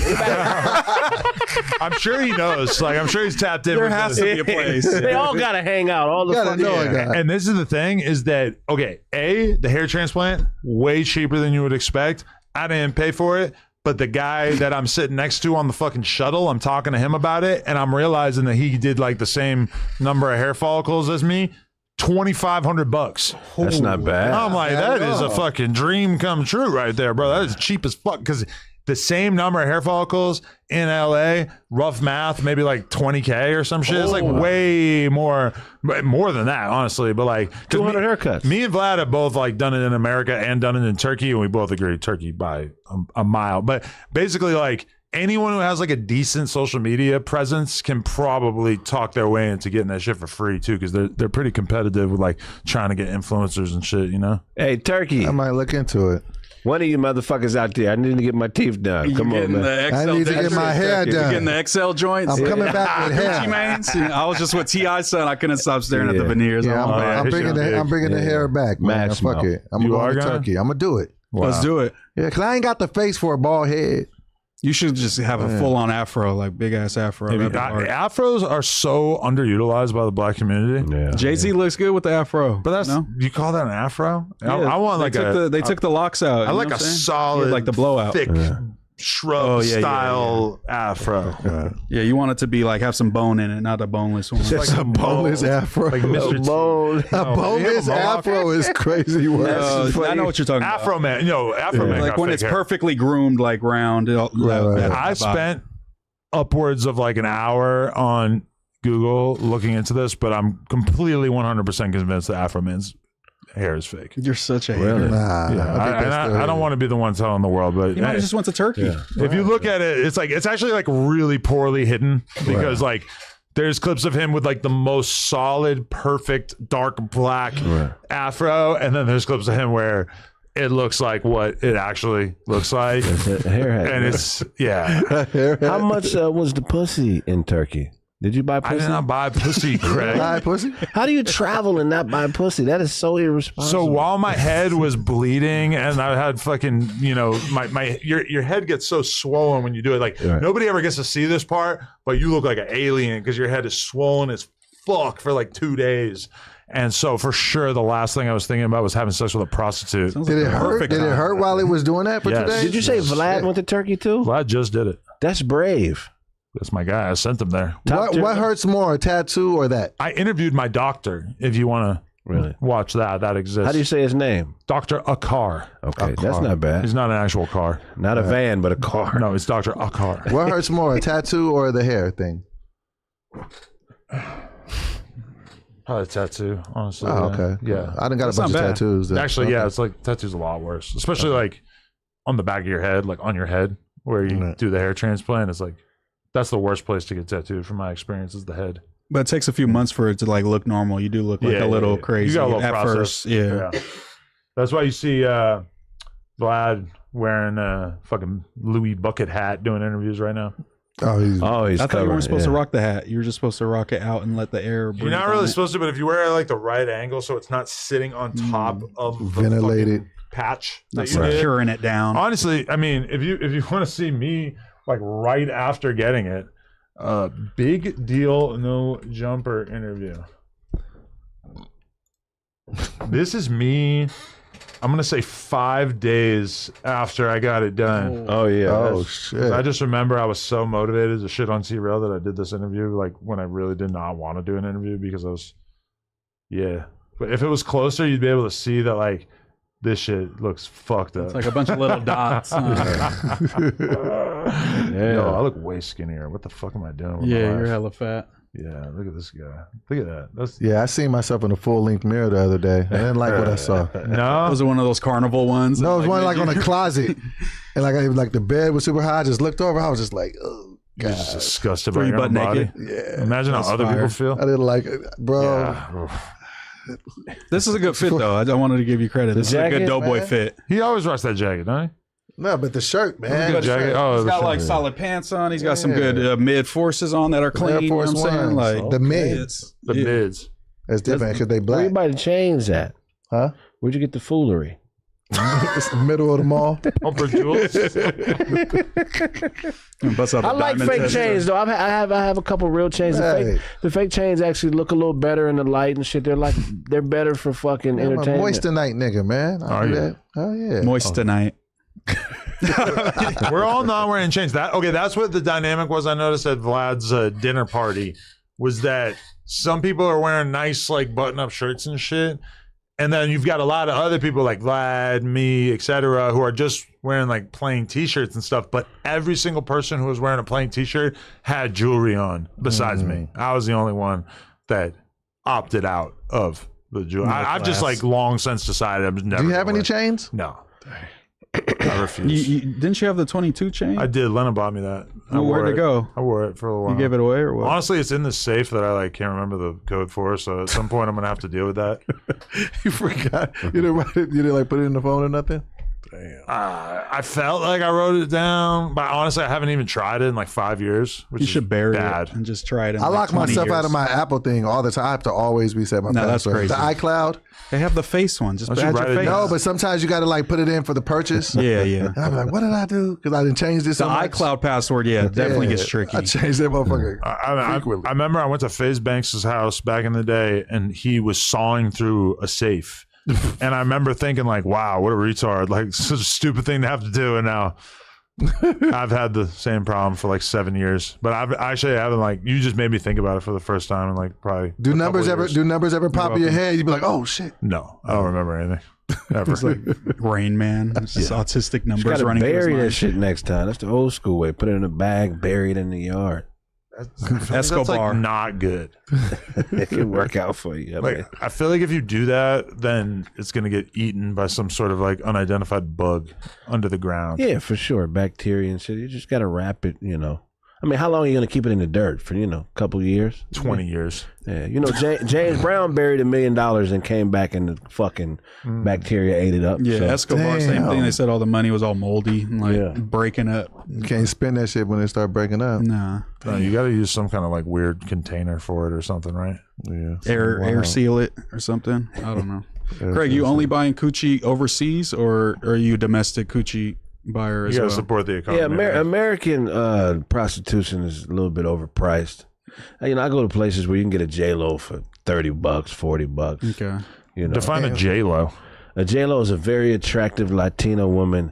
Speaker 4: I'm sure he knows. Like, I'm sure he's tapped in.
Speaker 3: There
Speaker 4: with
Speaker 3: has
Speaker 4: this.
Speaker 3: to be a place.
Speaker 1: They all gotta hang out. All the
Speaker 2: Gotta
Speaker 1: fucking
Speaker 2: know a guy.
Speaker 4: And this is the thing is that, okay, the hair transplant, way cheaper than you would expect. I didn't pay for it. But the guy that I'm sitting next to on the fucking shuttle, I'm talking to him about it. And I'm realizing that he did like the same number of hair follicles as me. $2,500.
Speaker 1: That's not bad.
Speaker 4: I'm like,
Speaker 2: Not
Speaker 4: that
Speaker 2: at
Speaker 4: is a
Speaker 2: all.
Speaker 4: fucking dream come true right there, bro. That is cheap as fuck because the same number of hair follicles in LA, rough math, maybe like 20K or some shit. It's like way more than that, honestly. But like
Speaker 1: 200 haircuts.
Speaker 4: Me and Vlad have both like done it in America and done it in Turkey, and we both agree Turkey by a mile. But basically, like anyone who has like a decent social media presence can probably talk their way into getting that shit for free too, because they're pretty competitive with like trying to get influencers and shit, you know.
Speaker 1: Hey, Turkey.
Speaker 2: I might look into it.
Speaker 1: One of you motherfuckers out there, I need to get my teeth done.
Speaker 3: You
Speaker 1: Come on,
Speaker 3: getting
Speaker 1: man.
Speaker 3: the
Speaker 2: I
Speaker 3: XL
Speaker 2: need to get
Speaker 3: dentures?
Speaker 2: my hair
Speaker 3: You
Speaker 2: done.
Speaker 3: getting the XL joints?
Speaker 2: I'm coming back with
Speaker 3: Gucci
Speaker 2: hair.
Speaker 3: manes? I was just with T.I.'s son. I couldn't stop staring at the
Speaker 1: Yeah.
Speaker 3: veneers.
Speaker 2: Yeah,
Speaker 3: I'm like,
Speaker 4: yeah,
Speaker 2: I'm
Speaker 4: it's
Speaker 2: bringing
Speaker 4: gonna be
Speaker 2: I'm bringing the
Speaker 1: yeah.
Speaker 2: hair back, man.
Speaker 1: Match
Speaker 2: Fuck
Speaker 1: mouth.
Speaker 2: it. I'm
Speaker 4: You
Speaker 2: going
Speaker 4: are
Speaker 2: to
Speaker 4: gonna?
Speaker 2: Turkey. I'm gonna do it.
Speaker 3: let's do it.
Speaker 2: Yeah, cause I ain't got the face for a bald head.
Speaker 3: You should just have a full-on afro, like big-ass afro. That'd be hard.
Speaker 4: Afros are so underutilized by the black community.
Speaker 1: Yeah.
Speaker 3: Jay-Z looks good with the afro.
Speaker 4: But that's
Speaker 3: no?
Speaker 4: you call that an afro?
Speaker 3: Yeah,
Speaker 4: I want like
Speaker 3: they took the locks out.
Speaker 4: I
Speaker 3: you
Speaker 4: like
Speaker 3: know
Speaker 4: a
Speaker 3: what I'm saying?
Speaker 4: solid,
Speaker 3: Yeah, like the blowout.
Speaker 4: thick shrub style afro.
Speaker 3: Yeah, you want it to be like have some bone in it, not a boneless one.
Speaker 2: Just a boneless afro.
Speaker 4: Like Mr. T.
Speaker 1: Bone.
Speaker 2: A boneless afro is crazy work.
Speaker 3: I know what you're talking about.
Speaker 4: Afro man, Afro man.
Speaker 3: Like
Speaker 4: got
Speaker 3: when
Speaker 4: fake
Speaker 3: it's
Speaker 4: hair.
Speaker 3: perfectly groomed, like round.
Speaker 2: right.
Speaker 4: I spent upwards of like an hour on Google looking into this, but I'm completely 100% convinced that Afro man's hair is fake.
Speaker 3: You're such a
Speaker 1: Really?
Speaker 3: hater.
Speaker 2: Nah,
Speaker 4: I don't want to be the one telling the world, but
Speaker 3: You might have just went to Turkey.
Speaker 4: if you look at it, it's actually like really poorly hidden because like there's clips of him with like the most solid, perfect, dark black afro, and then there's clips of him where it looks like what it actually looks like,
Speaker 1: Hairhead.
Speaker 4: and it's
Speaker 1: How much was the pussy in Turkey? Did you buy
Speaker 4: I
Speaker 1: pussy?
Speaker 4: did not buy pussy, Craig.
Speaker 2: Hi, pussy.
Speaker 1: How do you travel and not buy pussy? That is so irresponsible.
Speaker 4: So while my head was bleeding and I had fucking, your head gets so swollen when you do it. Like nobody ever gets to see this part, but you look like an alien because your head is swollen as fuck for like 2 days. And so for sure, the last thing I was thinking about was having sex with a prostitute.
Speaker 2: Did it hurt? Did it hurt while it was doing that for
Speaker 4: Yes.
Speaker 2: 2 days?
Speaker 1: Did you say Vlad went to Turkey too?
Speaker 4: Vlad just did it.
Speaker 1: That's brave.
Speaker 4: That's my guy. I sent him there.
Speaker 2: What hurts more, a tattoo or that?
Speaker 4: I interviewed my doctor. If you want to
Speaker 1: Really?
Speaker 4: watch that exists.
Speaker 1: How do you say his name?
Speaker 4: Dr. Akar.
Speaker 1: Okay, that's not bad.
Speaker 4: He's not an actual car.
Speaker 1: Not a van, but a car.
Speaker 4: No, it's Dr. Akar.
Speaker 2: What hurts more, a tattoo or the hair thing?
Speaker 4: Probably a tattoo, honestly.
Speaker 2: Oh, okay.
Speaker 4: Yeah.
Speaker 2: I done got
Speaker 3: That's
Speaker 2: a bunch
Speaker 3: not
Speaker 2: of
Speaker 3: bad.
Speaker 2: tattoos.
Speaker 4: Actually, yeah, it's like tattoos a lot worse, especially like on the back of your head, like on your head where you do the hair transplant. It's like that's the worst place to get tattooed from my experience is the head.
Speaker 3: But it takes a few months for it to like look normal. You do look like a little crazy
Speaker 4: You got a little
Speaker 3: at
Speaker 4: process.
Speaker 3: first. Yeah.
Speaker 4: That's why you see Vlad wearing a fucking Louis bucket hat doing interviews right now.
Speaker 2: Oh, he's
Speaker 3: I thought you weren't supposed to rock the hat. You were just supposed to rock it out and let the air breathe.
Speaker 4: You're not
Speaker 3: on
Speaker 4: really
Speaker 3: it.
Speaker 4: supposed to, but if you wear it like the right angle so it's not sitting on top of the
Speaker 2: Ventilated.
Speaker 4: fucking patch
Speaker 3: Not
Speaker 4: that you did.
Speaker 3: securing it down.
Speaker 4: Honestly, I mean, if you want to see me like right after getting it, big deal no jumper interview. This is me I'm going to say 5 days after I got it done.
Speaker 1: Oh yeah.
Speaker 2: Oh shit!
Speaker 4: I just remember I was so motivated to shit on T-Rail that I did this interview, like when I really did not want to do an interview because I was, yeah. But if it was closer, you'd be able to see that like this shit looks fucked up.
Speaker 3: It's like a bunch of little dots.
Speaker 4: Yo, I look way skinnier. What the fuck am I doing? With
Speaker 3: Yeah,
Speaker 4: my
Speaker 3: you're
Speaker 4: life?
Speaker 3: hella fat.
Speaker 4: Yeah, look at this guy. Look at that. That's
Speaker 2: Yeah, I seen myself in a full length mirror the other day. I didn't like what I saw.
Speaker 4: no.
Speaker 3: Was it one of those carnival ones?
Speaker 2: No, it was one like on a closet, and like the bed was super high. I just looked over. I was just like, oh
Speaker 4: You're
Speaker 2: god,
Speaker 4: just disgusted
Speaker 3: Were
Speaker 4: by
Speaker 3: you
Speaker 4: your own
Speaker 3: butt
Speaker 4: body.
Speaker 3: naked?
Speaker 2: yeah.
Speaker 4: Imagine how
Speaker 3: That's
Speaker 4: other
Speaker 3: fire.
Speaker 4: people feel.
Speaker 2: I didn't like it, bro.
Speaker 4: Yeah.
Speaker 3: This is a good fit, though. I wanted to give you credit. This is a
Speaker 1: jacket,
Speaker 3: good doughboy
Speaker 2: man.
Speaker 3: fit.
Speaker 4: He always rocks that jacket, don't
Speaker 2: No, but the shirt, man.
Speaker 4: Good jacket. Oh,
Speaker 3: He's
Speaker 4: the
Speaker 3: got
Speaker 4: shirt.
Speaker 3: like solid pants on. He's got some
Speaker 2: Yeah.
Speaker 3: good mid forces on that are clean. You know what I'm saying?
Speaker 2: Ones.
Speaker 3: Like
Speaker 2: The mids.
Speaker 4: the mids.
Speaker 2: That's different because they
Speaker 1: Where you
Speaker 2: black.
Speaker 1: buy the chains at?
Speaker 2: Huh?
Speaker 1: Where'd you get the foolery?
Speaker 2: It's the middle of the mall.
Speaker 4: Upper jewels.
Speaker 3: Bust out
Speaker 1: I
Speaker 3: the
Speaker 1: like
Speaker 3: diamond
Speaker 1: fake
Speaker 3: tester.
Speaker 1: chains though. I have a couple real chains.
Speaker 2: Hey.
Speaker 1: The fake chains actually look a little better in the light and shit. They're better for fucking
Speaker 2: I'm a
Speaker 1: entertainment.
Speaker 2: moisture nigga, man. I
Speaker 4: Are
Speaker 2: do
Speaker 4: you?
Speaker 2: that. Oh yeah.
Speaker 3: Moist tonight.
Speaker 4: We're all not wearing chains. That's what the dynamic was. I noticed at Vlad's dinner party was that some people are wearing nice like button-up shirts and shit, and then you've got a lot of other people like Vlad, me, etc., who are just wearing like plain t-shirts and stuff. But every single person who was wearing a plain t-shirt had jewelry on besides me. I was the only one that opted out of the jewelry. I've just like long since decided I'm just never.
Speaker 2: Do you have
Speaker 4: gonna
Speaker 2: any
Speaker 4: wear-
Speaker 2: chains?
Speaker 4: No. I refuse.
Speaker 3: Didn't you have the 22 chain?
Speaker 4: I did. Lena bought me that. I
Speaker 3: Well,
Speaker 4: wore
Speaker 3: where'd it go?
Speaker 4: I wore it for a while.
Speaker 3: You gave it away or what?
Speaker 4: Honestly, it's in the safe that I like can't remember the code for. So at some point, I'm gonna have to deal with that.
Speaker 2: You forgot. You didn't write it. You didn't like put it in the phone or nothing.
Speaker 4: I felt like I wrote it down, but honestly, I haven't even tried it in like 5 years. Which
Speaker 3: You
Speaker 4: is
Speaker 3: should bury
Speaker 4: bad.
Speaker 3: it and just try it. In
Speaker 2: I
Speaker 3: like
Speaker 2: lock
Speaker 3: 20
Speaker 2: myself
Speaker 3: years.
Speaker 2: out of my Apple thing all the time. I have to always reset my
Speaker 3: No, that's
Speaker 2: password.
Speaker 3: crazy.
Speaker 2: The iCloud.
Speaker 3: They have the face one. Just
Speaker 4: Don't you
Speaker 3: add
Speaker 4: write
Speaker 3: your
Speaker 4: it
Speaker 3: face.
Speaker 4: down?
Speaker 2: No, but sometimes you got to like put it in for the purchase.
Speaker 3: Yeah, yeah.
Speaker 2: And I'm like, what did I do? Because I didn't change this.
Speaker 3: The
Speaker 2: so much.
Speaker 3: iCloud password, yeah, definitely gets tricky.
Speaker 2: I changed that motherfucker.
Speaker 4: I remember I went to FaZe Banks' house back in the day, and he was sawing through a safe. And I remember thinking, like, wow, what a retard. Like, such a stupid thing to have to do. And now I've had the same problem for like 7 years. But I haven't, like, you just made me think about it for the first time in like probably.
Speaker 2: Do
Speaker 4: a
Speaker 2: numbers
Speaker 4: couple
Speaker 2: ever
Speaker 4: years.
Speaker 2: pop in your head? You'd be like, oh shit.
Speaker 4: No, I don't remember anything. Ever.
Speaker 3: It's like Rain Man. It's just autistic
Speaker 1: You
Speaker 3: numbers
Speaker 1: gotta
Speaker 3: running through his
Speaker 1: bury that
Speaker 3: mind.
Speaker 1: shit next time. That's the old school way. Put it in a bag, bury it in the yard.
Speaker 4: That's
Speaker 3: Escobar.
Speaker 4: like not good.
Speaker 1: It can work out for you. I mean,
Speaker 4: Like, I feel like if you do that, then it's gonna get eaten by some sort of like unidentified bug under the ground.
Speaker 1: yeah, for sure. Bacteria and shit. You just gotta wrap it, you know. I mean, how long are you gonna keep it in the dirt? For, you know, a couple years?
Speaker 4: 20 years.
Speaker 1: Yeah. You know, James Brown buried $1 million and came back and the fucking bacteria ate it up.
Speaker 3: Yeah,
Speaker 1: so.
Speaker 3: Escobar, same
Speaker 2: Damn.
Speaker 3: thing. They said all the money was all moldy and like
Speaker 1: Yeah.
Speaker 3: breaking up.
Speaker 2: You can't spend that shit when they start breaking up.
Speaker 3: Nah.
Speaker 4: No, you got to use some kind of like weird container for it or something, right?
Speaker 2: Yeah.
Speaker 3: Air seal it or something. I don't know. Craig, you only buying coochie overseas or are you a domestic coochie buyer as
Speaker 4: You got to
Speaker 3: well?
Speaker 4: support the economy.
Speaker 1: Yeah,
Speaker 4: right?
Speaker 1: American prostitution is a little bit overpriced. You know, I go to places where you can get a J-Lo for $30, $40.
Speaker 3: Okay.
Speaker 1: You know,
Speaker 4: Define a J-Lo.
Speaker 1: a J-Lo is a very attractive Latino woman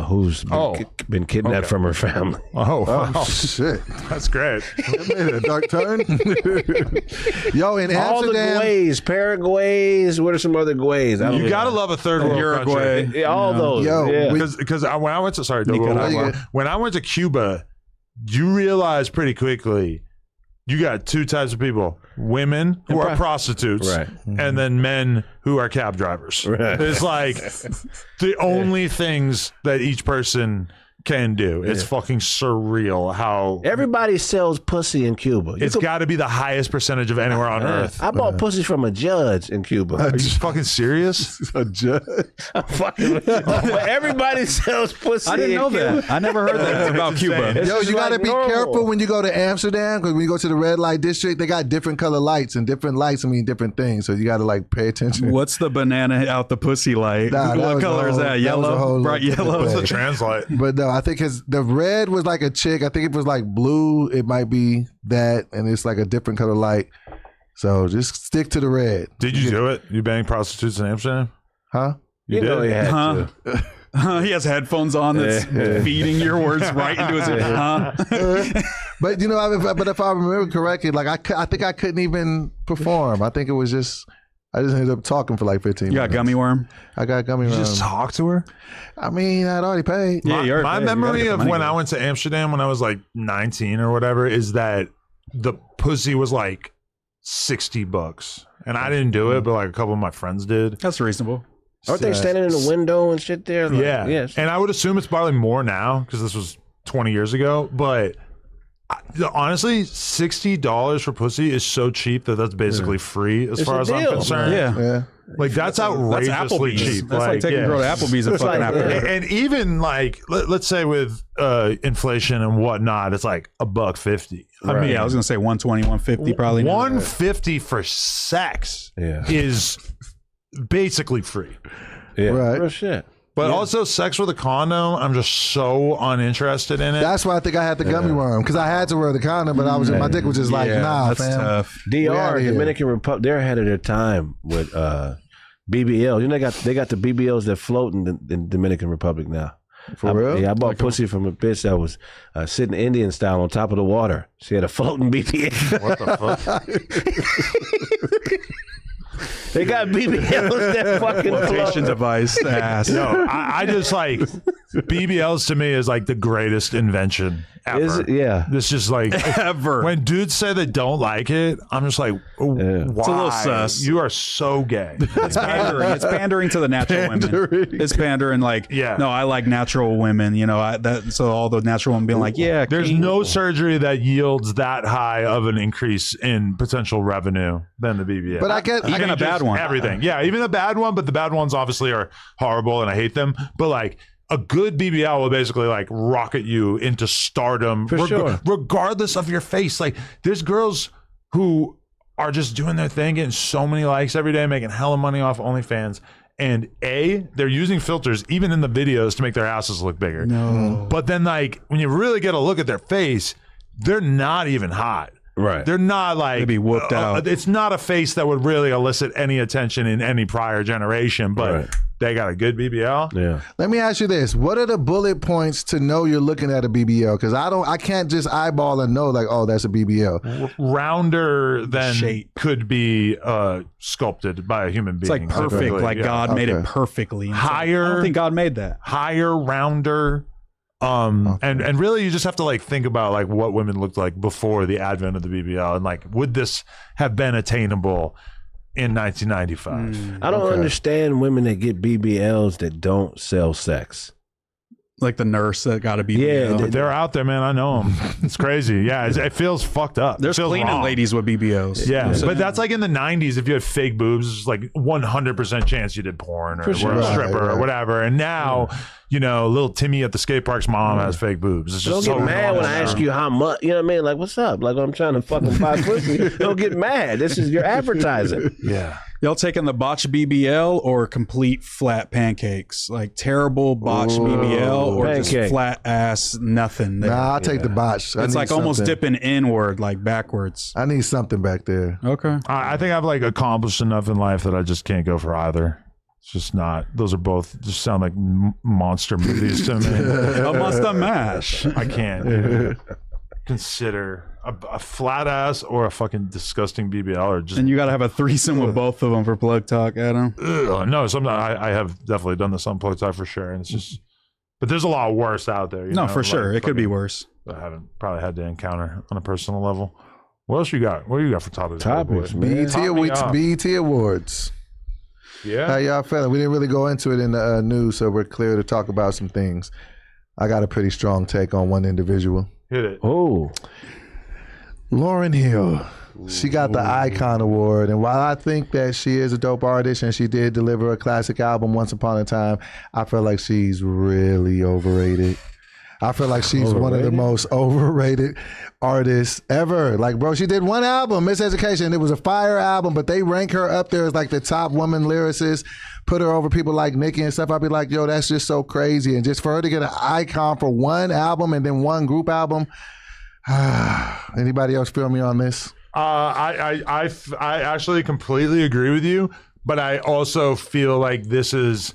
Speaker 1: who's been kidnapped from her family.
Speaker 4: Oh, wow.
Speaker 2: Oh shit.
Speaker 4: That's great.
Speaker 2: That made a dark turn. Yo, in
Speaker 1: All the
Speaker 2: Amsterdam.
Speaker 1: Guays, Paraguays. What are some other Guays? I don't
Speaker 4: You got to
Speaker 1: know.
Speaker 4: love a third world
Speaker 3: Uruguay.
Speaker 4: country.
Speaker 1: Yeah, all those.
Speaker 2: Yo,
Speaker 1: yeah.
Speaker 4: Because when I went to
Speaker 3: Nicaragua.
Speaker 4: when I went to Cuba, you realize pretty quickly you got two types of people: women who are prostitutes,
Speaker 1: Right.
Speaker 4: and then men who are cab drivers.
Speaker 1: Right.
Speaker 4: It's like the only things that each person can do. It's fucking surreal how
Speaker 1: Everybody sells pussy in Cuba.
Speaker 4: it's got to be the highest percentage of anywhere on earth.
Speaker 1: I bought pussy from a judge in Cuba.
Speaker 4: Are you fucking serious?
Speaker 2: A judge.
Speaker 1: I'm fucking with you. Everybody sells pussy.
Speaker 3: I didn't know
Speaker 1: in Cuba.
Speaker 3: that. I never heard that about Cuba.
Speaker 1: It's
Speaker 2: Yo,
Speaker 1: just
Speaker 2: you got to
Speaker 1: like
Speaker 2: be
Speaker 1: normal.
Speaker 2: careful when you go to Amsterdam because when you go to the red light district, they got different color lights and different lights mean different things. So you got to like pay attention.
Speaker 3: What's the banana out the pussy light?
Speaker 2: Nah, that
Speaker 3: What
Speaker 2: was
Speaker 3: color
Speaker 2: a
Speaker 3: is
Speaker 2: whole-
Speaker 3: that?
Speaker 2: that was a
Speaker 3: Yellow?
Speaker 2: whole
Speaker 3: Bright
Speaker 2: different
Speaker 3: yellow?
Speaker 2: thing.
Speaker 4: Translate.
Speaker 2: But no, I think the red was like a chick. I think if it was like blue, it might be that, and it's like a different color light. So just stick to the red.
Speaker 4: Did you do it? You bang prostitutes in Amsterdam?
Speaker 2: Huh?
Speaker 1: You know he had to.
Speaker 3: He has headphones on that's feeding your words right into his head.
Speaker 2: But if I remember correctly, like I think I couldn't even perform. I think it was just I just ended up talking for like 15 minutes.
Speaker 3: You got gummy worm?
Speaker 2: I got gummy worm.
Speaker 4: You just talk to her?
Speaker 2: I mean, I'd already paid.
Speaker 3: Yeah,
Speaker 4: my memory of when I went to Amsterdam when I was like 19 or whatever is that the pussy was like $60. And I didn't do it, but like a couple of my friends did.
Speaker 3: That's reasonable.
Speaker 1: Aren't they standing in the window and shit there? Like,
Speaker 4: Yeah.
Speaker 1: Yes.
Speaker 4: And I would assume it's probably more now because this was 20 years ago. But honestly, $60 for pussy is so cheap that's basically free as far as I'm concerned.
Speaker 3: Yeah.
Speaker 4: Like that's outrageously cheap.
Speaker 3: That's like taking a girl to Applebee's and fucking Applebee's.
Speaker 4: And even like let's say with inflation and whatnot, it's like $1.50. I mean,
Speaker 3: I was gonna say 120, 150 probably.
Speaker 4: $150 for sex is basically free.
Speaker 1: Yeah.
Speaker 2: Right.
Speaker 1: Real shit.
Speaker 4: But also sex with a condom, I'm just so uninterested in it.
Speaker 2: That's why I think I had the gummy worm because I had to wear the condom, but I was my dick was just like, nah,
Speaker 3: that's
Speaker 2: fam.
Speaker 3: tough.
Speaker 1: DR,
Speaker 2: here.
Speaker 1: Dominican Republic, they're ahead of their time with BBL. You know, they got the BBLs that float in Dominican Republic now.
Speaker 2: For real?
Speaker 1: Yeah, I bought pussy from a bitch that was sitting Indian style on top of the water. She had a floating BBL.
Speaker 4: What the fuck?
Speaker 1: They got BBLs that fucking
Speaker 3: Flotation
Speaker 1: float.
Speaker 3: device ass.
Speaker 4: No, I just like BBLs to me is like the greatest invention ever.
Speaker 1: Is it? Yeah.
Speaker 4: This just like
Speaker 3: Ever.
Speaker 4: when dudes say they don't like it, I'm just like, why?
Speaker 3: It's a little sus.
Speaker 4: You are so gay.
Speaker 3: It's pandering. It's pandering to the natural women. It's pandering like, no, I like natural women. You know, so all the natural women being like, yeah.
Speaker 4: There's no surgery that yields that high of an increase in potential revenue than the BBL.
Speaker 2: But I get
Speaker 3: Even a bad one.
Speaker 4: Everything. Yeah, even a bad one, but the bad ones obviously are horrible and I hate them. But like a good BBL will basically like rocket you into stardom
Speaker 1: sure.
Speaker 4: regardless of your face. Like there's girls who are just doing their thing, getting so many likes every day, making hella money off OnlyFans. And they're using filters even in the videos to make their asses look bigger.
Speaker 3: No.
Speaker 4: But then like when you really get a look at their face, they're not even hot.
Speaker 1: Right.
Speaker 4: They're not like
Speaker 3: They'd be whooped out.
Speaker 4: It's not a face that would really elicit any attention in any prior generation, but they got a good BBL.
Speaker 1: Yeah.
Speaker 2: Let me ask you this: what are the bullet points to know you're looking at a BBL? Because I can't just eyeball and know like, oh, that's a BBL.
Speaker 4: Rounder than
Speaker 3: Shape.
Speaker 4: could be sculpted by a human being.
Speaker 3: It's like perfect.
Speaker 4: typically.
Speaker 3: Like
Speaker 4: Yeah.
Speaker 3: God made it perfectly. And it's like,
Speaker 4: Higher.
Speaker 3: I don't think God made that.
Speaker 4: Higher, rounder. And really you just have to like think about like what women looked like before the advent of the BBL and like would this have been attainable in 1995?
Speaker 1: I don't understand women that get BBLs that don't sell sex.
Speaker 3: Like the nurse that got to be.
Speaker 1: Yeah,
Speaker 4: But they're out there, man. I know them. It's crazy. Yeah, it feels fucked up.
Speaker 3: There's
Speaker 4: it feels
Speaker 3: cleaning
Speaker 4: wrong.
Speaker 3: ladies with BBLs.
Speaker 4: Yeah, but that's like in the 90s. If you had fake boobs, it's like 100% chance you did porn or were a stripper or whatever. And now, you know, little Timmy at the skate park's mom has fake boobs. It's just
Speaker 1: Don't get
Speaker 4: so
Speaker 1: mad when I
Speaker 4: normal.
Speaker 1: ask you how much. You know what I mean? Like, what's up? Like, I'm trying to fucking buy pussy. Don't get mad. This is your advertising.
Speaker 4: Yeah.
Speaker 3: Y'all taking the botched BBL or complete flat pancakes? Like terrible botched BBL or just
Speaker 1: Pancake.
Speaker 3: flat ass nothing? there?
Speaker 2: Nah, I'll take the botch.
Speaker 3: It's like almost dipping inward, like backwards.
Speaker 2: I need something back there.
Speaker 3: Okay.
Speaker 4: I think I've like accomplished enough in life that I just can't go for either. It's just not. Those are both just sound like monster movies to me.
Speaker 3: A monster mash.
Speaker 4: I can't consider a flat ass or a fucking disgusting BBL or just.
Speaker 3: And you got to have a threesome with both of them for plug talk, Adam.
Speaker 4: No, sometimes I have definitely done this on Plug Talk for sure, and it's just. But there's a lot worse out there. You
Speaker 3: No,
Speaker 4: know,
Speaker 3: for sure.
Speaker 4: like
Speaker 3: It could be
Speaker 4: fucking-
Speaker 3: worse.
Speaker 4: I haven't probably had to encounter on a personal level. What else you got? What do you got for topics?
Speaker 1: Topics,
Speaker 4: boy?
Speaker 1: man.
Speaker 2: BET Awards.
Speaker 4: Yeah.
Speaker 2: How y'all feeling? We didn't really go into it in the news, so we're clear to talk about some things. I got a pretty strong take on one individual.
Speaker 4: Hit it.
Speaker 1: Oh.
Speaker 2: Lauryn Hill. She got the Icon Award, and while I think that she is a dope artist and she did deliver a classic album once upon a time, I feel like she's really overrated. I feel like she's one of the most overrated artists ever. Like, bro, she did one album, Miseducation. It was a fire album, but they rank her up there as like the top woman lyricist, put her over people like Nicki and stuff. I'd be like, yo, that's just so crazy. And just for her to get an icon for one album and then one group album, anybody else feel me on this?
Speaker 4: I actually completely agree with you, but I also feel like this is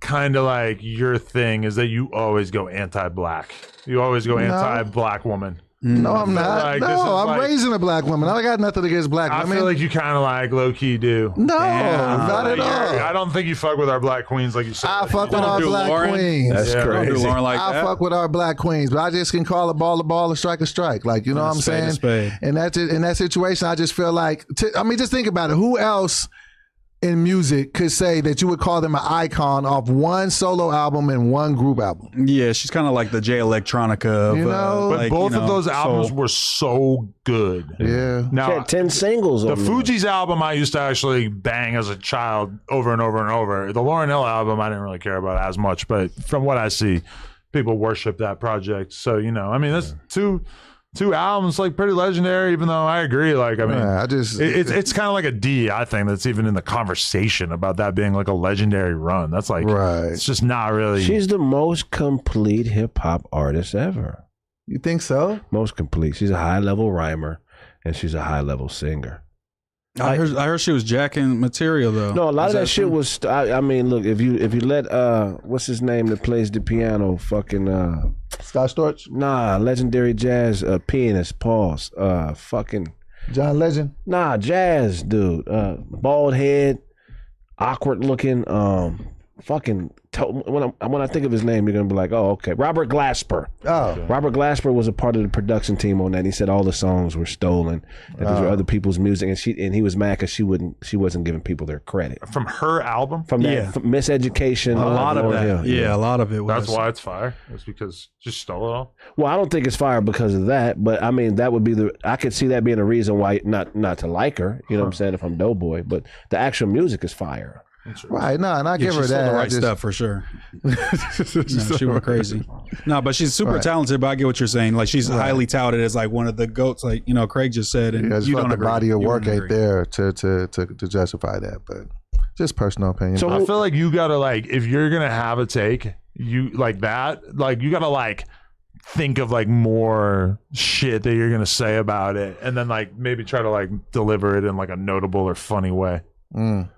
Speaker 4: kind of like your thing is that you always go anti-black. You always go anti-black woman.
Speaker 2: No, I'm not.
Speaker 4: Like,
Speaker 2: No, I'm raising a black woman. I got nothing against black women.
Speaker 4: I feel like you kind of like low-key do.
Speaker 2: No, not at all.
Speaker 4: I don't think you fuck with our black queens like you said.
Speaker 2: I fuck with our black queens.
Speaker 1: That's crazy.
Speaker 3: Do Lauren like
Speaker 2: I
Speaker 3: that?
Speaker 2: fuck with our black queens, but I just can call a ball, a strike a strike. Like, you know what I'm saying? And that's it. In that situation, I just feel like, just think about it. Who else in music could say that you would call them an icon off one solo album and one group album?
Speaker 3: Yeah, she's kind of like the J Electronica.
Speaker 2: You know?
Speaker 4: But
Speaker 3: like,
Speaker 4: both
Speaker 3: you know,
Speaker 4: of those albums
Speaker 3: soul.
Speaker 4: were so good.
Speaker 2: Yeah.
Speaker 1: She
Speaker 4: Now,
Speaker 1: had 10 singles.
Speaker 4: the
Speaker 1: on there.
Speaker 4: Fugees album I used to actually bang as a child over and over and over. The Lauryn Hill album I didn't really care about as much, but from what I see, people worship that project. So, you know, I mean, that's two albums, like pretty legendary, even though I agree. Like, I mean, it's kind of like a D, I think, that's even in the conversation about that being like a legendary run. That's like, it's just not really.
Speaker 1: She's the most complete hip hop artist ever.
Speaker 2: You think so?
Speaker 1: Most complete. She's a high level rhymer and she's a high level singer.
Speaker 3: I heard she was jacking material though.
Speaker 1: No, a lot of that shit
Speaker 3: true?
Speaker 1: was. I mean, look, if you let what's his name that plays the piano, fucking
Speaker 2: Scott Storch?
Speaker 1: nah, legendary jazz pianist, pause, fucking
Speaker 2: John Legend?
Speaker 1: nah, jazz dude, bald head, awkward looking, fucking. When I think of his name, you're gonna be like, oh, okay, Robert Glasper.
Speaker 2: Oh.
Speaker 1: Robert Glasper was a part of the production team on that. He said all the songs were stolen, that these were other people's music, and he was mad because she wasn't giving people their credit
Speaker 4: from her album.
Speaker 1: from that from Miseducation.
Speaker 3: A lot of
Speaker 1: Lauryn
Speaker 3: that.
Speaker 1: Hill.
Speaker 3: Yeah, a lot of it was.
Speaker 4: That's why it's fire. It's because she stole it all.
Speaker 1: Well, I don't think it's fire because of that, but I mean that would be I could see that being a reason why not to like her. You know what I'm saying? If I'm Doughboy, but the actual music is fire.
Speaker 2: Right, no, and I give her
Speaker 3: she
Speaker 2: that.
Speaker 3: the right stuff for sure. No, she went crazy. No, but she's super talented. But I get what you're saying. Like she's highly touted as like one of the goats. Like Kraig just said, and
Speaker 2: you
Speaker 3: don't
Speaker 2: the
Speaker 3: agree.
Speaker 2: body of
Speaker 3: You
Speaker 2: work
Speaker 3: don't
Speaker 2: ain't
Speaker 3: agree.
Speaker 2: there to justify that, but just personal opinion.
Speaker 1: So
Speaker 4: I feel like you gotta like if you're gonna have a take, you like that, like you gotta like think of like more shit that you're gonna say about it, and then like maybe try to like deliver it in like a notable or funny way.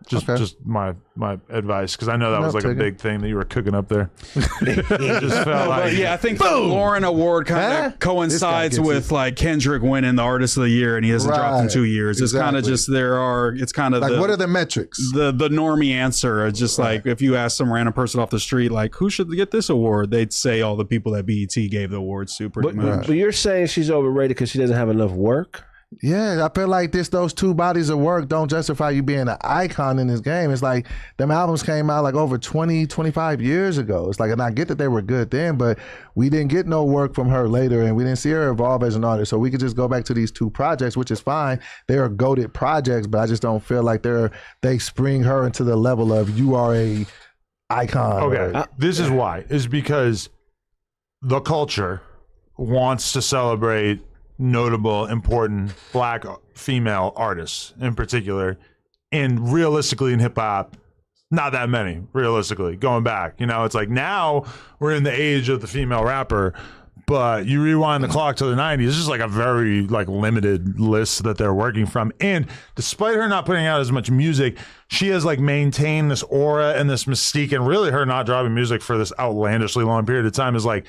Speaker 4: Just my advice, because I know that was like a big thing that you were cooking up there. It just felt like,
Speaker 3: Yeah, I think the Lauren Award kind of coincides with like Kendrick winning the Artist of the Year, and he hasn't dropped in 2 years. It's kind of just it's kind of
Speaker 2: like what are the metrics?
Speaker 3: The normie answer is just like if you ask some random person off the street, like who should get this award, they'd say all the people that BET gave the awards to. Pretty much.
Speaker 1: But you're saying she's overrated because she doesn't have enough work?
Speaker 2: Yeah, I feel like those two bodies of work don't justify you being an icon in this game. It's like them albums came out like over 20, 25 years ago. It's like, and I get that they were good then, but we didn't get no work from her later, and we didn't see her evolve as an artist. So we could just go back to these two projects, which is fine. They are goated projects, but I just don't feel like they spring her into the level of you are a icon.
Speaker 4: okay, this is why. Is because the culture wants to celebrate notable, important black female artists in particular, and realistically in hip hop, not that many. Realistically, going back, it's like now we're in the age of the female rapper, but you rewind the clock to the 90s, it's just like a very like limited list that they're working from. And despite her not putting out as much music, she has like maintained this aura and this mystique, and really her not dropping music for this outlandishly long period of time is like,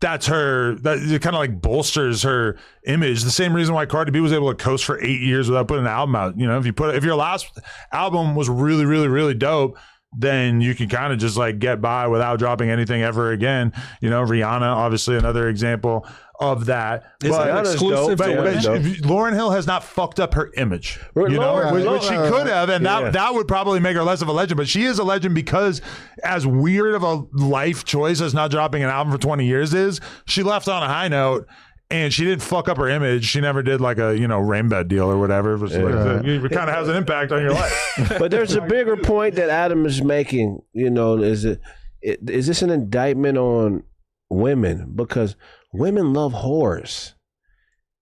Speaker 4: that's her, that it kind of like bolsters her image. The same reason why Cardi B was able to coast for 8 years without putting an album out. If your last album was really, really, really dope, then you can kind of just like get by without dropping anything ever again. Rihanna, obviously another example of that.
Speaker 3: Is that exclusive to women?
Speaker 4: Lauryn Hill has not fucked up her image, which she could have, and that would probably make her less of a legend. But she is a legend because, as weird of a life choice as not dropping an album for 20 years is, she left on a high note. And she didn't fuck up her image. She never did like a rain bed deal or whatever. It was it kind of has an impact on your life.
Speaker 1: But there's a bigger point that Adam is making. Is this an indictment on women? Because women love whores.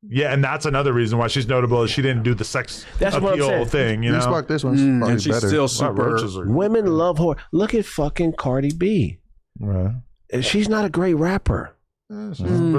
Speaker 4: Yeah, and that's another reason why she's notable is she didn't do the sex appeal thing.
Speaker 2: You sparked this one.
Speaker 3: And she's
Speaker 2: better.
Speaker 3: still super.
Speaker 1: Women love whores. Look at fucking Cardi B.
Speaker 2: Right.
Speaker 1: She's not a great rapper.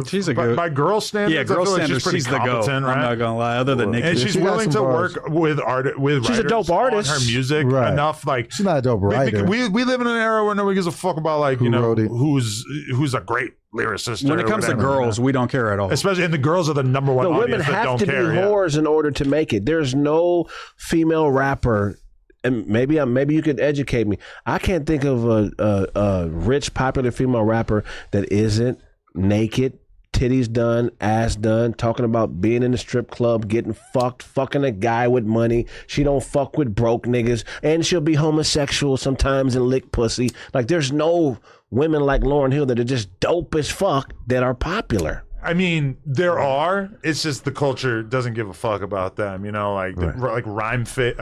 Speaker 3: She's a good.
Speaker 4: By girl standards,
Speaker 3: Yeah, girl
Speaker 4: I feel like
Speaker 3: standards.
Speaker 4: she's
Speaker 3: She's
Speaker 4: pretty
Speaker 3: the goat.
Speaker 4: competent,
Speaker 3: I'm
Speaker 4: right?
Speaker 3: not gonna lie. Other than Nikki,
Speaker 4: And she's
Speaker 2: She got
Speaker 4: willing
Speaker 2: some
Speaker 4: to
Speaker 2: bars.
Speaker 4: work with
Speaker 1: She's a
Speaker 4: writers
Speaker 1: dope artist.
Speaker 4: on her music
Speaker 2: Right.
Speaker 4: enough. Like
Speaker 2: She's not a dope writer.
Speaker 4: we live in an era where nobody gives a fuck about like
Speaker 2: Who wrote it.
Speaker 4: who's a great lyricist.
Speaker 3: when
Speaker 4: or
Speaker 3: it comes to
Speaker 4: whatever.
Speaker 3: girls, we don't care at all.
Speaker 4: especially and the girls are the number one
Speaker 1: No, women
Speaker 4: audience that
Speaker 1: have
Speaker 4: don't
Speaker 1: to
Speaker 4: care.
Speaker 1: be
Speaker 4: Yeah.
Speaker 1: whores in order to make it. There's no female rapper, and maybe you could educate me. I can't think of a rich, popular female rapper that isn't naked, titties done, ass done, talking about being in the strip club, getting fucked, fucking a guy with money. She don't fuck with broke niggas, and she'll be homosexual sometimes and lick pussy. Like, there's no women like Lauryn Hill that are just dope as fuck that are popular.
Speaker 4: I mean, there are. It's just the culture doesn't give a fuck about them. You know, like like Rhapsody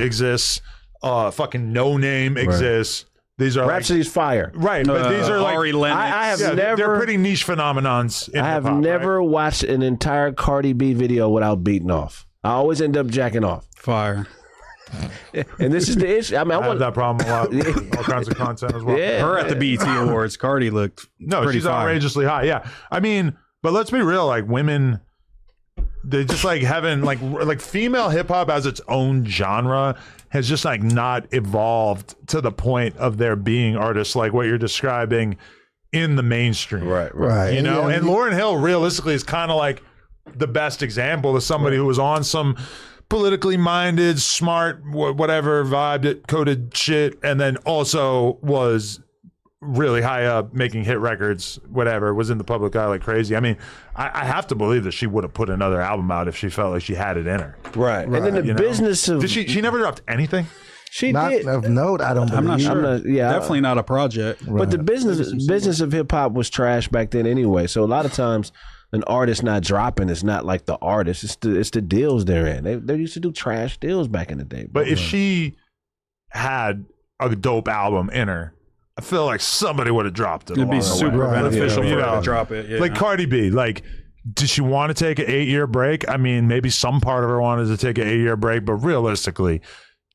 Speaker 4: exists. Fucking No Name exists. These are
Speaker 1: Rhapsody's fire.
Speaker 4: right, but these are like
Speaker 3: Ari Lennox.
Speaker 1: I have
Speaker 4: they're
Speaker 1: never.
Speaker 4: pretty niche phenomenons. In
Speaker 1: I have
Speaker 4: hip-hop,
Speaker 1: never
Speaker 4: right?
Speaker 1: watched an entire Cardi B video without beating off. I always end up jacking off.
Speaker 3: Fire.
Speaker 1: And this is the issue. I mean,
Speaker 4: I have that problem a lot. All kinds of content as well.
Speaker 1: Yeah.
Speaker 3: Her at the BET Awards, Cardi looked
Speaker 4: No,
Speaker 3: pretty
Speaker 4: she's
Speaker 3: fire.
Speaker 4: outrageously high. Yeah, I mean, but let's be real. Like women, they just like having like female hip hop as its own genre has just like not evolved to the point of there being artists like what you're describing in the mainstream.
Speaker 2: Right.
Speaker 4: You know,
Speaker 2: Yeah.
Speaker 4: and Lauryn Hill realistically is kind of like the best example of somebody who was on some politically minded, smart, whatever vibe coded shit, and then also was really high up making hit records, whatever, was in the public eye like crazy. I mean, I have to believe that she would have put another album out if she felt like she had it in her.
Speaker 1: Right. And then the
Speaker 4: You know?
Speaker 1: business of
Speaker 4: Did she never dropped anything?
Speaker 1: she
Speaker 2: Not
Speaker 1: did.
Speaker 2: of note, I don't believe.
Speaker 3: I'm not sure.
Speaker 1: I'm not- yeah,
Speaker 3: Definitely not a project.
Speaker 1: But the business of hip hop was trash back then anyway. So a lot of times an artist not dropping is not like the artist. It's the deals they're in. They used to do trash deals back in the day.
Speaker 4: But if she had a dope album in her, I feel like somebody would have dropped it.
Speaker 3: It'd be
Speaker 4: along the way.
Speaker 3: super
Speaker 2: Right.
Speaker 3: beneficial
Speaker 4: You
Speaker 3: for her
Speaker 4: know,
Speaker 3: to drop it. Yeah.
Speaker 4: Like Cardi B, like, did she want to take an 8-year break? I mean, maybe some part of her wanted to take an 8-year break, but realistically,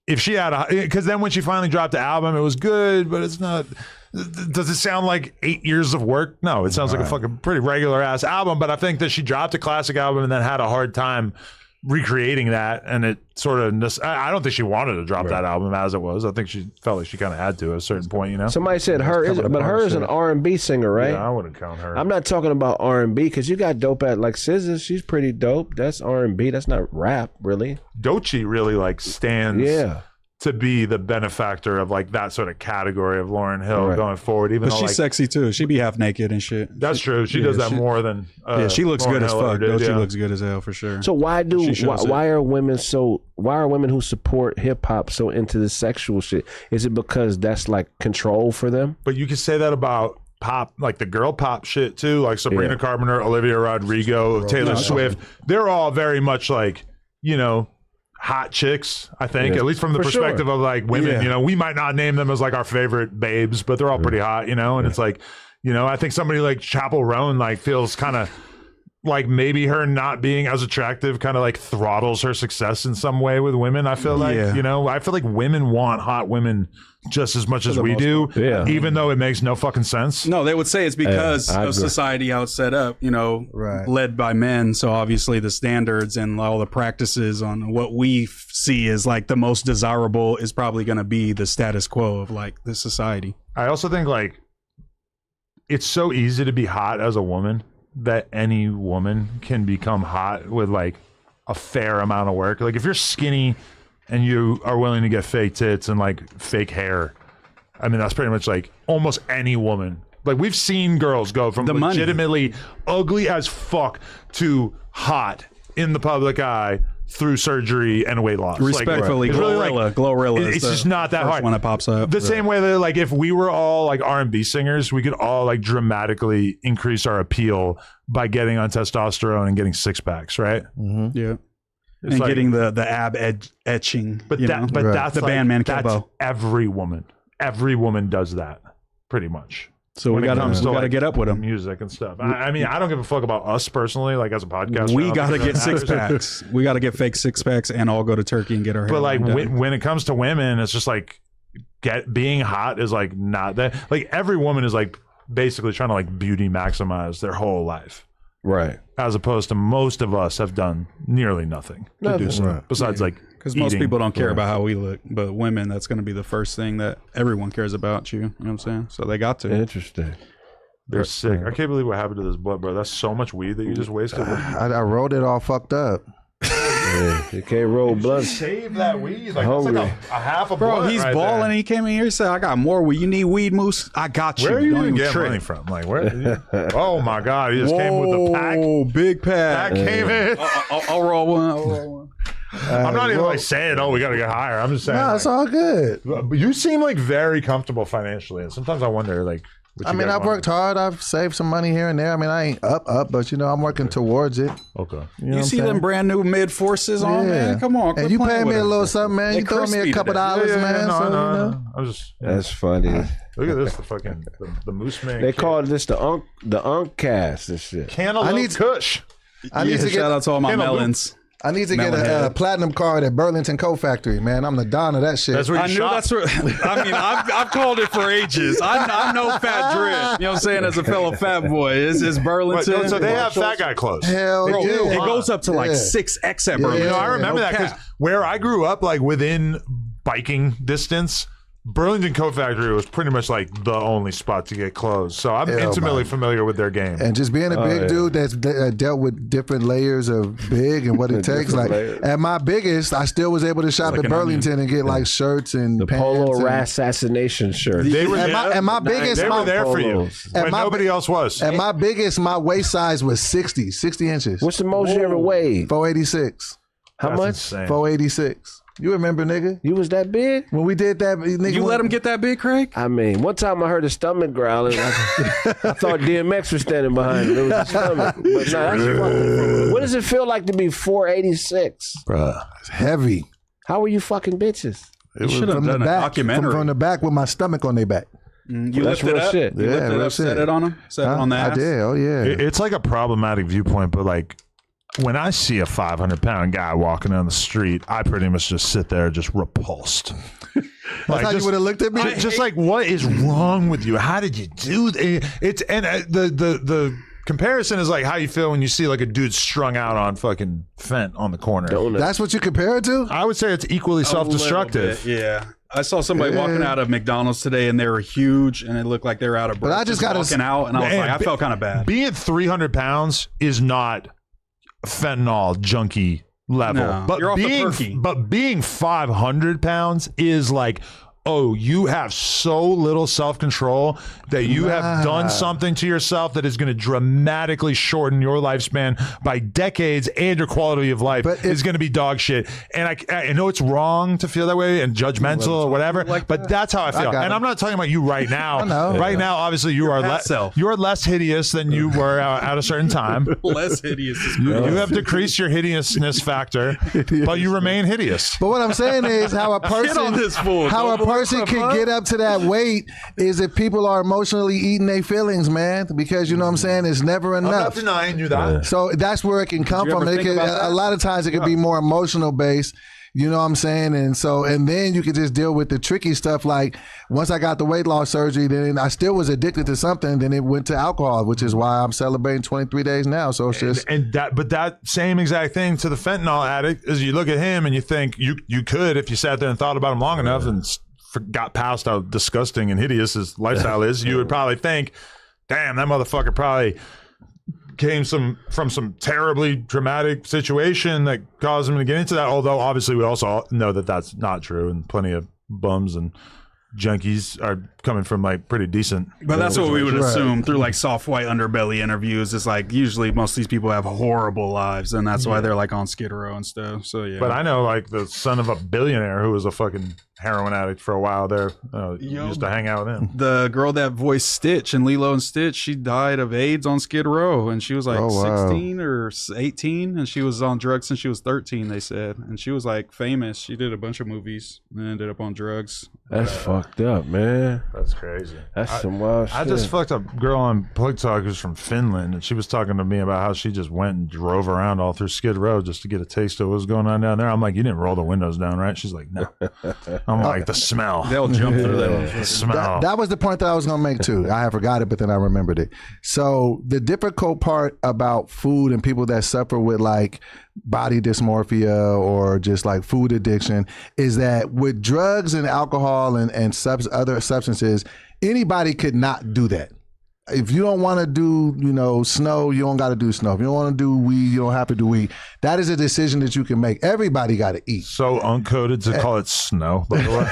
Speaker 4: if she had because then when she finally dropped the album, it was good, but it's not. Does it sound like 8 years of work? No, it sounds like a fucking pretty regular ass album. But I think that she dropped a classic album and then had a hard time recreating that, and it sort of. I don't think she wanted to drop that album as it was. I think she felt like she kind of had to at a certain point, you know.
Speaker 1: somebody said her is, but her is an R&B singer, right?
Speaker 4: Yeah, I wouldn't count her.
Speaker 1: I'm not talking about R&B because you got dope at like SZA. She's pretty dope. That's R&B. That's not rap, really.
Speaker 4: Doechii really like stands.
Speaker 1: Yeah.
Speaker 4: To be the benefactor of like that sort of category of Lauryn Hill
Speaker 1: Right.
Speaker 4: going forward, even
Speaker 3: but
Speaker 4: though
Speaker 3: she's
Speaker 4: like,
Speaker 3: sexy too. She'd be half naked and shit.
Speaker 4: that's true. She
Speaker 3: Yeah,
Speaker 4: does that
Speaker 3: she-
Speaker 4: more than
Speaker 3: Yeah, she looks
Speaker 4: Lauryn
Speaker 3: good as
Speaker 4: Hill ever
Speaker 3: fuck.
Speaker 4: did,
Speaker 3: Doechii
Speaker 4: yeah.
Speaker 3: looks good as hell for sure.
Speaker 1: So why
Speaker 3: She shows it.
Speaker 1: why are women who support hip hop so into the sexual shit? Is it because that's like control for them?
Speaker 4: But you can say that about pop, like the girl pop shit too, like Sabrina
Speaker 1: Yeah.
Speaker 4: Carpenter, Olivia Rodrigo, Taylor Swift. They're all very much like, you know, hot chicks, I think,
Speaker 1: Yeah.
Speaker 4: at least from the
Speaker 1: For sure.
Speaker 4: perspective of like women.
Speaker 3: Yeah.
Speaker 4: You know, we might not name them as like our favorite babes, but they're all pretty hot, you know. And it's like, you know, I think somebody like Chapel Roan like feels kind of like maybe her not being as attractive kind of like throttles her success in some way with women. I feel like,
Speaker 3: Yeah.
Speaker 4: you know, I feel like women want hot women just as much as we do,
Speaker 1: Yeah.
Speaker 4: even though it makes no fucking sense.
Speaker 3: No, they would say it's because
Speaker 1: I
Speaker 3: of
Speaker 1: agree.
Speaker 3: society how it's set up, you know,
Speaker 2: Right.
Speaker 3: led by men. So obviously the standards and all the practices on what we see as like the most desirable is probably going to be the status quo of like the society.
Speaker 4: I also think like it's so easy to be hot as a woman that any woman can become hot with like a fair amount of work. Like if you're skinny and you are willing to get fake tits and like fake hair, I mean that's pretty much like almost any woman. Like we've seen girls go from
Speaker 3: The money.
Speaker 4: legitimately ugly as fuck to hot in the public eye through surgery and weight loss. Like,
Speaker 3: Respectfully,
Speaker 4: it's really, like,
Speaker 3: Glorilla. is
Speaker 4: it's
Speaker 3: the
Speaker 4: just not that
Speaker 3: first
Speaker 4: hard.
Speaker 3: one that pops up.
Speaker 4: The same way that like if we were all like R&B singers, we could all like dramatically increase our appeal by getting on testosterone and getting six packs, right?
Speaker 3: Yeah.
Speaker 4: It's
Speaker 3: And
Speaker 4: like-
Speaker 3: getting the ab etching.
Speaker 4: but
Speaker 3: you
Speaker 4: that
Speaker 3: know?
Speaker 4: but
Speaker 2: Right.
Speaker 4: that's
Speaker 3: The
Speaker 4: like,
Speaker 3: Bandman
Speaker 4: that's
Speaker 3: Kilbo.
Speaker 4: every woman. Every woman does that pretty much.
Speaker 3: So we
Speaker 4: when it
Speaker 3: got
Speaker 4: comes to,
Speaker 3: to
Speaker 4: like,
Speaker 3: get up with them.
Speaker 4: Music and stuff. I mean, I don't give a fuck about us personally, like as a podcast.
Speaker 3: We got to get six packs. We got to get fake six packs and all go to Turkey and get our hair.
Speaker 4: But like
Speaker 3: lined up.
Speaker 4: when it comes to women, it's just like being hot is like not that. Like every woman is like basically trying to like beauty maximize their whole life.
Speaker 1: Right.
Speaker 4: As opposed to most of us have done nearly nothing to do so.
Speaker 2: Right.
Speaker 4: Besides like
Speaker 3: Because most
Speaker 4: eating.
Speaker 3: people don't care about how we look, but women, that's going to be the first thing that everyone cares about you. You know what I'm saying? So they got to.
Speaker 1: Interesting.
Speaker 4: They're sick. I can't believe what happened to this blood, bro. That's so much weed that you just wasted.
Speaker 2: I rolled it all fucked up.
Speaker 1: Yeah, you can't roll blood.
Speaker 4: Save that weed. Like,
Speaker 1: Hungry.
Speaker 4: that's like a half a
Speaker 3: Bro,
Speaker 4: blunt
Speaker 3: he's
Speaker 4: right
Speaker 3: balling.
Speaker 4: there.
Speaker 3: He came in here and said, I got more weed. You need weed, Moose? I got you.
Speaker 4: Where are you
Speaker 3: Don't
Speaker 4: even
Speaker 3: even
Speaker 4: getting
Speaker 3: trip.
Speaker 4: money from? Like, where? Oh my God, he just came with the pack.
Speaker 3: Oh, big pack.
Speaker 4: Pack came in.
Speaker 3: I'll roll one. I'll roll one.
Speaker 4: I'm not even like saying, oh, we got to get higher. I'm just saying.
Speaker 2: No, it's all good.
Speaker 4: But you seem like very comfortable financially, and sometimes I wonder, like, what
Speaker 2: I
Speaker 4: you
Speaker 2: mean,
Speaker 4: guys
Speaker 2: I've
Speaker 4: want.
Speaker 2: worked hard. I've saved some money here and there. I mean, I ain't up, but you know, I'm working towards it.
Speaker 4: Okay.
Speaker 2: You, know
Speaker 3: You
Speaker 2: what I'm
Speaker 3: see
Speaker 2: saying?
Speaker 3: them brand new mid forces on, man? Come on.
Speaker 2: And
Speaker 3: quit
Speaker 2: you
Speaker 3: playing
Speaker 2: paying me
Speaker 3: with
Speaker 2: a
Speaker 3: them.
Speaker 2: little something, man.
Speaker 3: They
Speaker 2: You throw me
Speaker 3: crispy
Speaker 2: a couple
Speaker 3: today.
Speaker 2: dollars, man.
Speaker 4: no,
Speaker 2: so,
Speaker 4: no,
Speaker 2: you know.
Speaker 4: no. I was just
Speaker 1: That's funny.
Speaker 4: look at this, the fucking the moose man.
Speaker 1: They call this the Unk cast and shit.
Speaker 4: Cantaloupe
Speaker 2: I need-
Speaker 4: Kush.
Speaker 2: I need to
Speaker 3: Shout
Speaker 2: get
Speaker 3: out to all my
Speaker 4: Cantaloupe.
Speaker 3: melons.
Speaker 2: I need to get a
Speaker 3: Melonhead.
Speaker 2: platinum card at Burlington Coat Factory, man. I'm the don of that shit.
Speaker 4: That's where you
Speaker 3: I knew
Speaker 4: shop.
Speaker 3: that's where. I mean, I've called it for ages. I know Fat Drip. You know what I'm saying? As a fellow fat boy, it's
Speaker 4: Wait,
Speaker 3: Burlington.
Speaker 4: so they have fat guy clothes.
Speaker 2: Hell
Speaker 3: Bro,
Speaker 2: yeah.
Speaker 3: it goes up to like
Speaker 2: Yeah.
Speaker 3: 6X at
Speaker 2: Yeah,
Speaker 3: Burlington.
Speaker 4: You know, I remember
Speaker 3: No
Speaker 4: that because
Speaker 3: cap.
Speaker 4: where I grew up, like within biking distance, Burlington Coat Factory was pretty much like the only spot to get clothes. So I'm
Speaker 2: Hell,
Speaker 4: intimately
Speaker 2: man.
Speaker 4: familiar with their game.
Speaker 2: And just being a big
Speaker 1: yeah.
Speaker 2: dude that's dealt with different layers of big and what it takes. Like
Speaker 1: Different layers.
Speaker 2: at my biggest, I still was able to shop
Speaker 3: Like
Speaker 2: at
Speaker 3: an
Speaker 2: Burlington and get like shirts and
Speaker 1: The
Speaker 2: pants.
Speaker 1: polo
Speaker 2: and-
Speaker 1: rat assassination shirt.
Speaker 4: They were
Speaker 2: and
Speaker 4: there.
Speaker 2: my biggest,
Speaker 4: They were there for you
Speaker 1: polos.
Speaker 2: And
Speaker 4: when
Speaker 2: my-
Speaker 4: nobody else was.
Speaker 2: At my biggest, my waist size was 60 inches.
Speaker 1: What's the most you ever weighed?
Speaker 2: 486.
Speaker 1: How
Speaker 4: That's
Speaker 1: much?
Speaker 4: insane.
Speaker 2: 486. You remember, nigga?
Speaker 1: You was that big?
Speaker 2: When we did that, nigga.
Speaker 3: You let him get that big, Kraig?
Speaker 1: I mean, one time I heard his stomach growling. I thought DMX was standing behind him. It was his stomach. But nah, that's fucking. What does it feel like to be 486?
Speaker 2: Bruh, it's heavy.
Speaker 1: How were you fucking bitches?
Speaker 2: It was
Speaker 3: should have
Speaker 2: from the
Speaker 3: done a
Speaker 2: back,
Speaker 3: documentary.
Speaker 2: From the back with my stomach on their back.
Speaker 3: You
Speaker 1: That's
Speaker 3: lifted
Speaker 1: real
Speaker 3: up.
Speaker 1: shit.
Speaker 3: You
Speaker 2: Yeah,
Speaker 3: lifted
Speaker 2: real
Speaker 3: up, set
Speaker 2: shit.
Speaker 3: it on him, set it
Speaker 2: Huh?
Speaker 3: on the ass.
Speaker 2: I did. Oh yeah.
Speaker 4: It's like a problematic viewpoint, but like when I see a 500-pound guy walking down the street, I pretty much just sit there just repulsed.
Speaker 2: That's how you
Speaker 4: just-
Speaker 2: would have looked at me.
Speaker 4: just like, what is wrong with you? How did you do that? It's and the comparison is like how you feel when you see like a dude strung out on fucking Fent on the corner.
Speaker 2: That's what you compare it to?
Speaker 4: I would say it's equally
Speaker 3: A
Speaker 4: self-destructive.
Speaker 3: little bit, yeah. I saw somebody
Speaker 2: Yeah.
Speaker 3: walking out of McDonald's today, and they were huge, and it looked like they were out of breath.
Speaker 2: I just gotta-
Speaker 3: walking out, and I was
Speaker 4: Man,
Speaker 3: like, I felt kind of bad.
Speaker 4: Being 300 pounds is not fentanyl junkie level,
Speaker 3: No,
Speaker 4: but
Speaker 3: you're off the
Speaker 4: being
Speaker 3: perky.
Speaker 4: but being 500 pounds is like, oh, you have so little self-control that you have done something to yourself that is going to dramatically shorten your lifespan by decades, and your quality of life
Speaker 2: But
Speaker 4: is going to be dog shit. And I know it's wrong to feel that way and judgmental or whatever, but that's how I feel.
Speaker 2: got
Speaker 4: And
Speaker 2: it.
Speaker 4: I'm not talking about you right now.
Speaker 2: know.
Speaker 4: Right now, obviously, you are
Speaker 3: past self.
Speaker 4: you're less hideous than you were at a certain time.
Speaker 3: Less hideous. Is
Speaker 4: You have decreased your hideousness factor, but you remain hideous.
Speaker 2: But what I'm saying is how a person
Speaker 3: on this fool,
Speaker 2: how a
Speaker 3: Double.
Speaker 2: person can get up to that weight is if people are emotionally eating their feelings, man. Because you know what I'm saying, it's never enough.
Speaker 4: denying you that.
Speaker 2: So that's where it can come
Speaker 3: you
Speaker 2: from.
Speaker 3: ever
Speaker 2: It
Speaker 3: think
Speaker 2: can,
Speaker 3: about that?
Speaker 2: a lot of times it can be more emotional based. You know what I'm saying? And then you could just deal with the tricky stuff. Like once I got the weight loss surgery, then I still was addicted to something. Then it went to alcohol, which is why I'm celebrating 23 days now. So it's just
Speaker 4: But that same exact thing to the fentanyl addict is you look at him and you think you could, if you sat there and thought about him long enough and got past how disgusting and hideous his lifestyle is, you would probably think, damn, that motherfucker probably came from some terribly dramatic situation that caused him to get into that. Although obviously we also know that that's not true, and plenty of bums and junkies are coming from like pretty decent.
Speaker 3: But that's what we would
Speaker 2: Right.
Speaker 3: assume through like soft white underbelly interviews. It's like usually most of these people have horrible lives, and that's why they're like on Skid Row and stuff. So yeah.
Speaker 4: But I know like the son of a billionaire who was a fucking heroin addict for a while there. Used to hang out with him.
Speaker 3: the girl that voiced Stitch in Lilo and Stitch, she died of AIDS on Skid Row, and she was like
Speaker 2: Oh, wow.
Speaker 3: 16 or 18, and she was on drugs since she was 13, they said. And she was like famous. She did a bunch of movies and ended up on drugs.
Speaker 1: That's fucked up, man.
Speaker 4: That's crazy.
Speaker 1: That's some wild shit.
Speaker 4: I just fucked a girl on Plug Talk who's from Finland, and she was talking to me about how she just went and drove around all through Skid Row just to get a taste of what was going on down there. I'm like, you didn't roll the windows down, right? She's like, no. I'm like, the smell.
Speaker 3: They'll jump through
Speaker 4: The
Speaker 3: that.
Speaker 4: smell.
Speaker 2: That was the point that I was going to make too. I had forgot it, but then I remembered it. So the difficult part about food and people that suffer with like body dysmorphia or just like food addiction is that with drugs and alcohol and other substances, anybody could not do that. If you don't want to do, snow, you don't got to do snow. If you don't want to do weed, you don't have to do weed. That is a decision that you can make. Everybody got to eat.
Speaker 4: So uncoded to call it snow, by the
Speaker 2: way.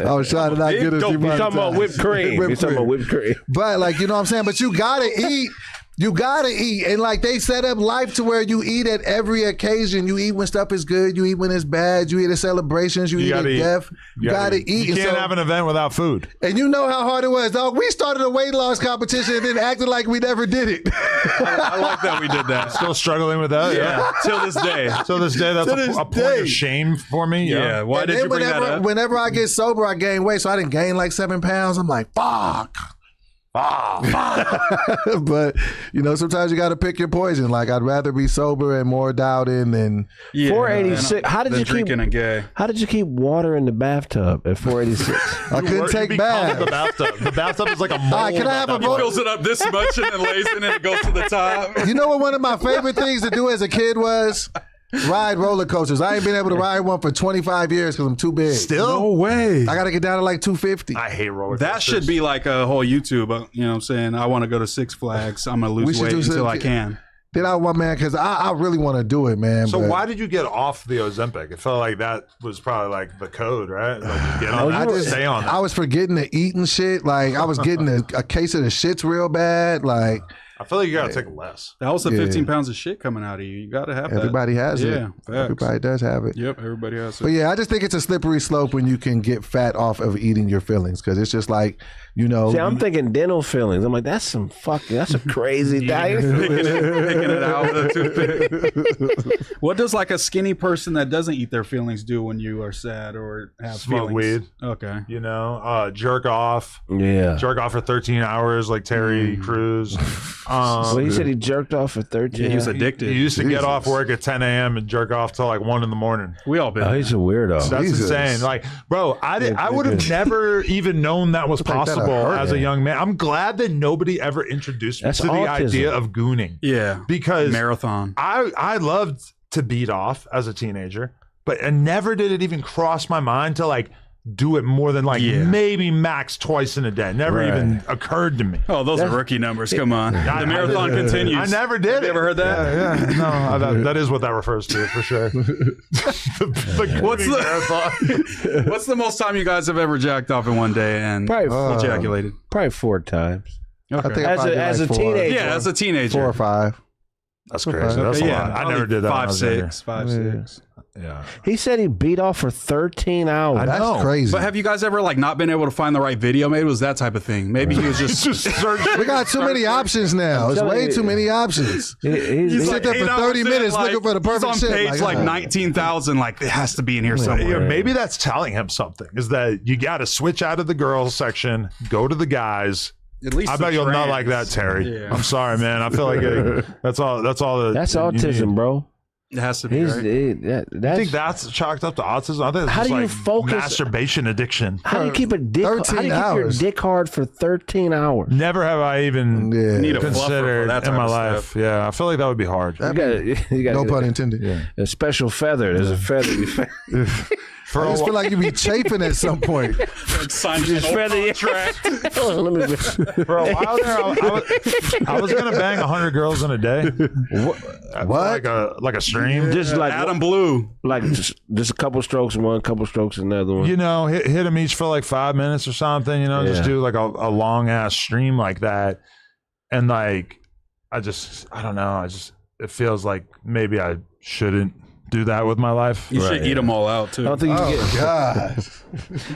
Speaker 2: I was trying to not get us.
Speaker 1: You're talking about whipped cream. You're talking about whipped cream.
Speaker 2: But like, you know what I'm saying? But you got to eat. You gotta eat, and like they set up life to where you eat at every occasion. You eat when stuff is good. You eat when it's bad. You eat at celebrations. You eat at death. You gotta eat.
Speaker 4: You can't have an event without food.
Speaker 2: And you know how hard it was, dog. We started a weight loss competition and then acted like we never did it.
Speaker 3: I like that we did that.
Speaker 4: Still struggling with that.
Speaker 3: Yeah, till this day.
Speaker 4: Till this day, that's a point of shame for me.
Speaker 3: Yeah. Why did you bring that up?
Speaker 2: Whenever I get sober, I gain weight. So I didn't gain like 7 pounds. I'm like, fuck. But sometimes you got to pick your poison. Like I'd rather be sober and more doubting than
Speaker 1: 486. How did you keep
Speaker 3: drinking and gay?
Speaker 1: How did you keep water in the bathtub at 486?
Speaker 2: I couldn't take baths.
Speaker 4: The bathtub. The bathtub is like a mold.
Speaker 2: Can I have a
Speaker 3: He fills it up this much and then lays in it and it goes to the top.
Speaker 2: You know what one of my favorite things to do as a kid was? Ride roller coasters. I ain't been able to ride one for 25 years because I'm too big.
Speaker 4: Still?
Speaker 3: No way.
Speaker 2: I got to get down to like 250.
Speaker 4: I hate roller coasters.
Speaker 3: That should be like a whole YouTube. You know what I'm saying? I want to go to Six Flags. I'm going to lose weight until I can.
Speaker 2: Then I want, man, because I really want to do it, man.
Speaker 4: So why did you get off the Ozempic? It felt like that was probably like the code, right? Like get on that, stay on that.
Speaker 2: I was forgetting to eat and shit. Like I was getting a case of the shits real bad. Like
Speaker 4: I feel like you gotta take less.
Speaker 3: That was the 15 pounds of shit coming out of you. You gotta have
Speaker 2: everybody
Speaker 3: that.
Speaker 2: has it.
Speaker 3: Yeah, facts.
Speaker 2: Everybody does have it.
Speaker 3: Yep, everybody has it.
Speaker 2: But yeah, I just think it's a slippery slope when you can get fat off of eating your fillings because it's just like, See,
Speaker 1: I'm thinking dental fillings. I'm like, that's a crazy diet.
Speaker 3: Picking it out with a toothpick. What does like a skinny person that doesn't eat their fillings do when you are sad or have
Speaker 4: Smoke
Speaker 3: feelings?
Speaker 4: weed.
Speaker 3: Okay.
Speaker 4: Jerk off.
Speaker 1: Yeah.
Speaker 4: Jerk off for 13 hours like Terry Crews.
Speaker 1: Well, he said he jerked off for 13
Speaker 3: Yeah, he was
Speaker 1: hours.
Speaker 3: addicted.
Speaker 4: He used to get off work at 10 a.m. and jerk off till like 1 in the morning.
Speaker 3: We all been.
Speaker 1: Oh, he's a weirdo.
Speaker 4: That's
Speaker 2: Jesus.
Speaker 4: insane. Like, bro, I would have never even known that was possible as a young man. I'm glad that nobody ever introduced me
Speaker 1: That's
Speaker 4: to the
Speaker 1: autism.
Speaker 4: idea of gooning.
Speaker 3: Yeah.
Speaker 4: Because
Speaker 3: marathon.
Speaker 4: I loved to beat off as a teenager, but I never did it even cross my mind to like do it more than like maybe max twice in a day. Never even occurred to me.
Speaker 3: Oh, those are rookie numbers. Come on. The marathon continues.
Speaker 4: I never did.
Speaker 3: You ever heard that?
Speaker 4: Yeah. No, that is what that refers to for sure.
Speaker 3: What's the most time you guys have ever jacked off in one day and
Speaker 1: Probably
Speaker 3: ejaculated?
Speaker 1: Probably 4 times.
Speaker 2: I think
Speaker 1: As a teenager.
Speaker 3: Yeah, as a teenager.
Speaker 2: 4 or 5.
Speaker 4: That's crazy. That's a lot. I never did that.
Speaker 3: 5, 6. 5, 6.
Speaker 4: Yeah.
Speaker 1: He said he beat off for 13 hours.
Speaker 2: That's crazy.
Speaker 3: But have you guys ever like not been able to find the right video? Maybe it was that type of thing. Maybe he was just
Speaker 2: we got too many options now. It's way too many options.
Speaker 1: He's
Speaker 2: sit there for 30 minutes looking for the perfect
Speaker 3: he's on
Speaker 2: shit.
Speaker 3: page like 19,000. Like it has to be in here somewhere.
Speaker 4: Yeah, maybe that's telling him something. Is that you got to switch out of the girls section, go to the guys.
Speaker 3: At least
Speaker 4: I bet you'll not like that, Terry.
Speaker 3: Yeah.
Speaker 4: I'm sorry, man. I feel like that's all. That's all.
Speaker 1: That's autism, bro.
Speaker 3: It has to be. Right?
Speaker 4: I think that's chalked up to autism. I think it's
Speaker 1: How
Speaker 4: just
Speaker 1: do you
Speaker 4: like
Speaker 1: focus?
Speaker 4: masturbation addiction.
Speaker 1: How do you keep a dick? How do you
Speaker 2: 13
Speaker 1: keep
Speaker 2: hours.
Speaker 1: your dick hard for 13 hours?
Speaker 4: Never have I even
Speaker 3: Need a fluffer for
Speaker 4: considered
Speaker 3: that
Speaker 4: in
Speaker 3: type
Speaker 4: my
Speaker 3: of
Speaker 4: life.
Speaker 3: stuff.
Speaker 4: Yeah, I feel like that would be hard.
Speaker 1: You got
Speaker 2: No pun intended. Yeah.
Speaker 1: a special feather. There's a feather.
Speaker 4: For
Speaker 2: I
Speaker 4: a
Speaker 2: just feel
Speaker 4: while,
Speaker 2: like you be chafing at some point.
Speaker 3: Sign
Speaker 1: Just feather your Hold on, let me.
Speaker 4: for a while there, I was gonna bang 100 girls in a day.
Speaker 2: What?
Speaker 4: Like a stream.
Speaker 1: Just like
Speaker 3: Adam Blue.
Speaker 1: like just a couple strokes in one, couple strokes in another one.
Speaker 4: You know, hit them each for like 5 minutes or something. You know, just do like a long ass stream like that, and like I don't know. It feels like maybe I shouldn't do that with my life.
Speaker 3: You should eat them all out too.
Speaker 1: I don't think you can get.
Speaker 2: God.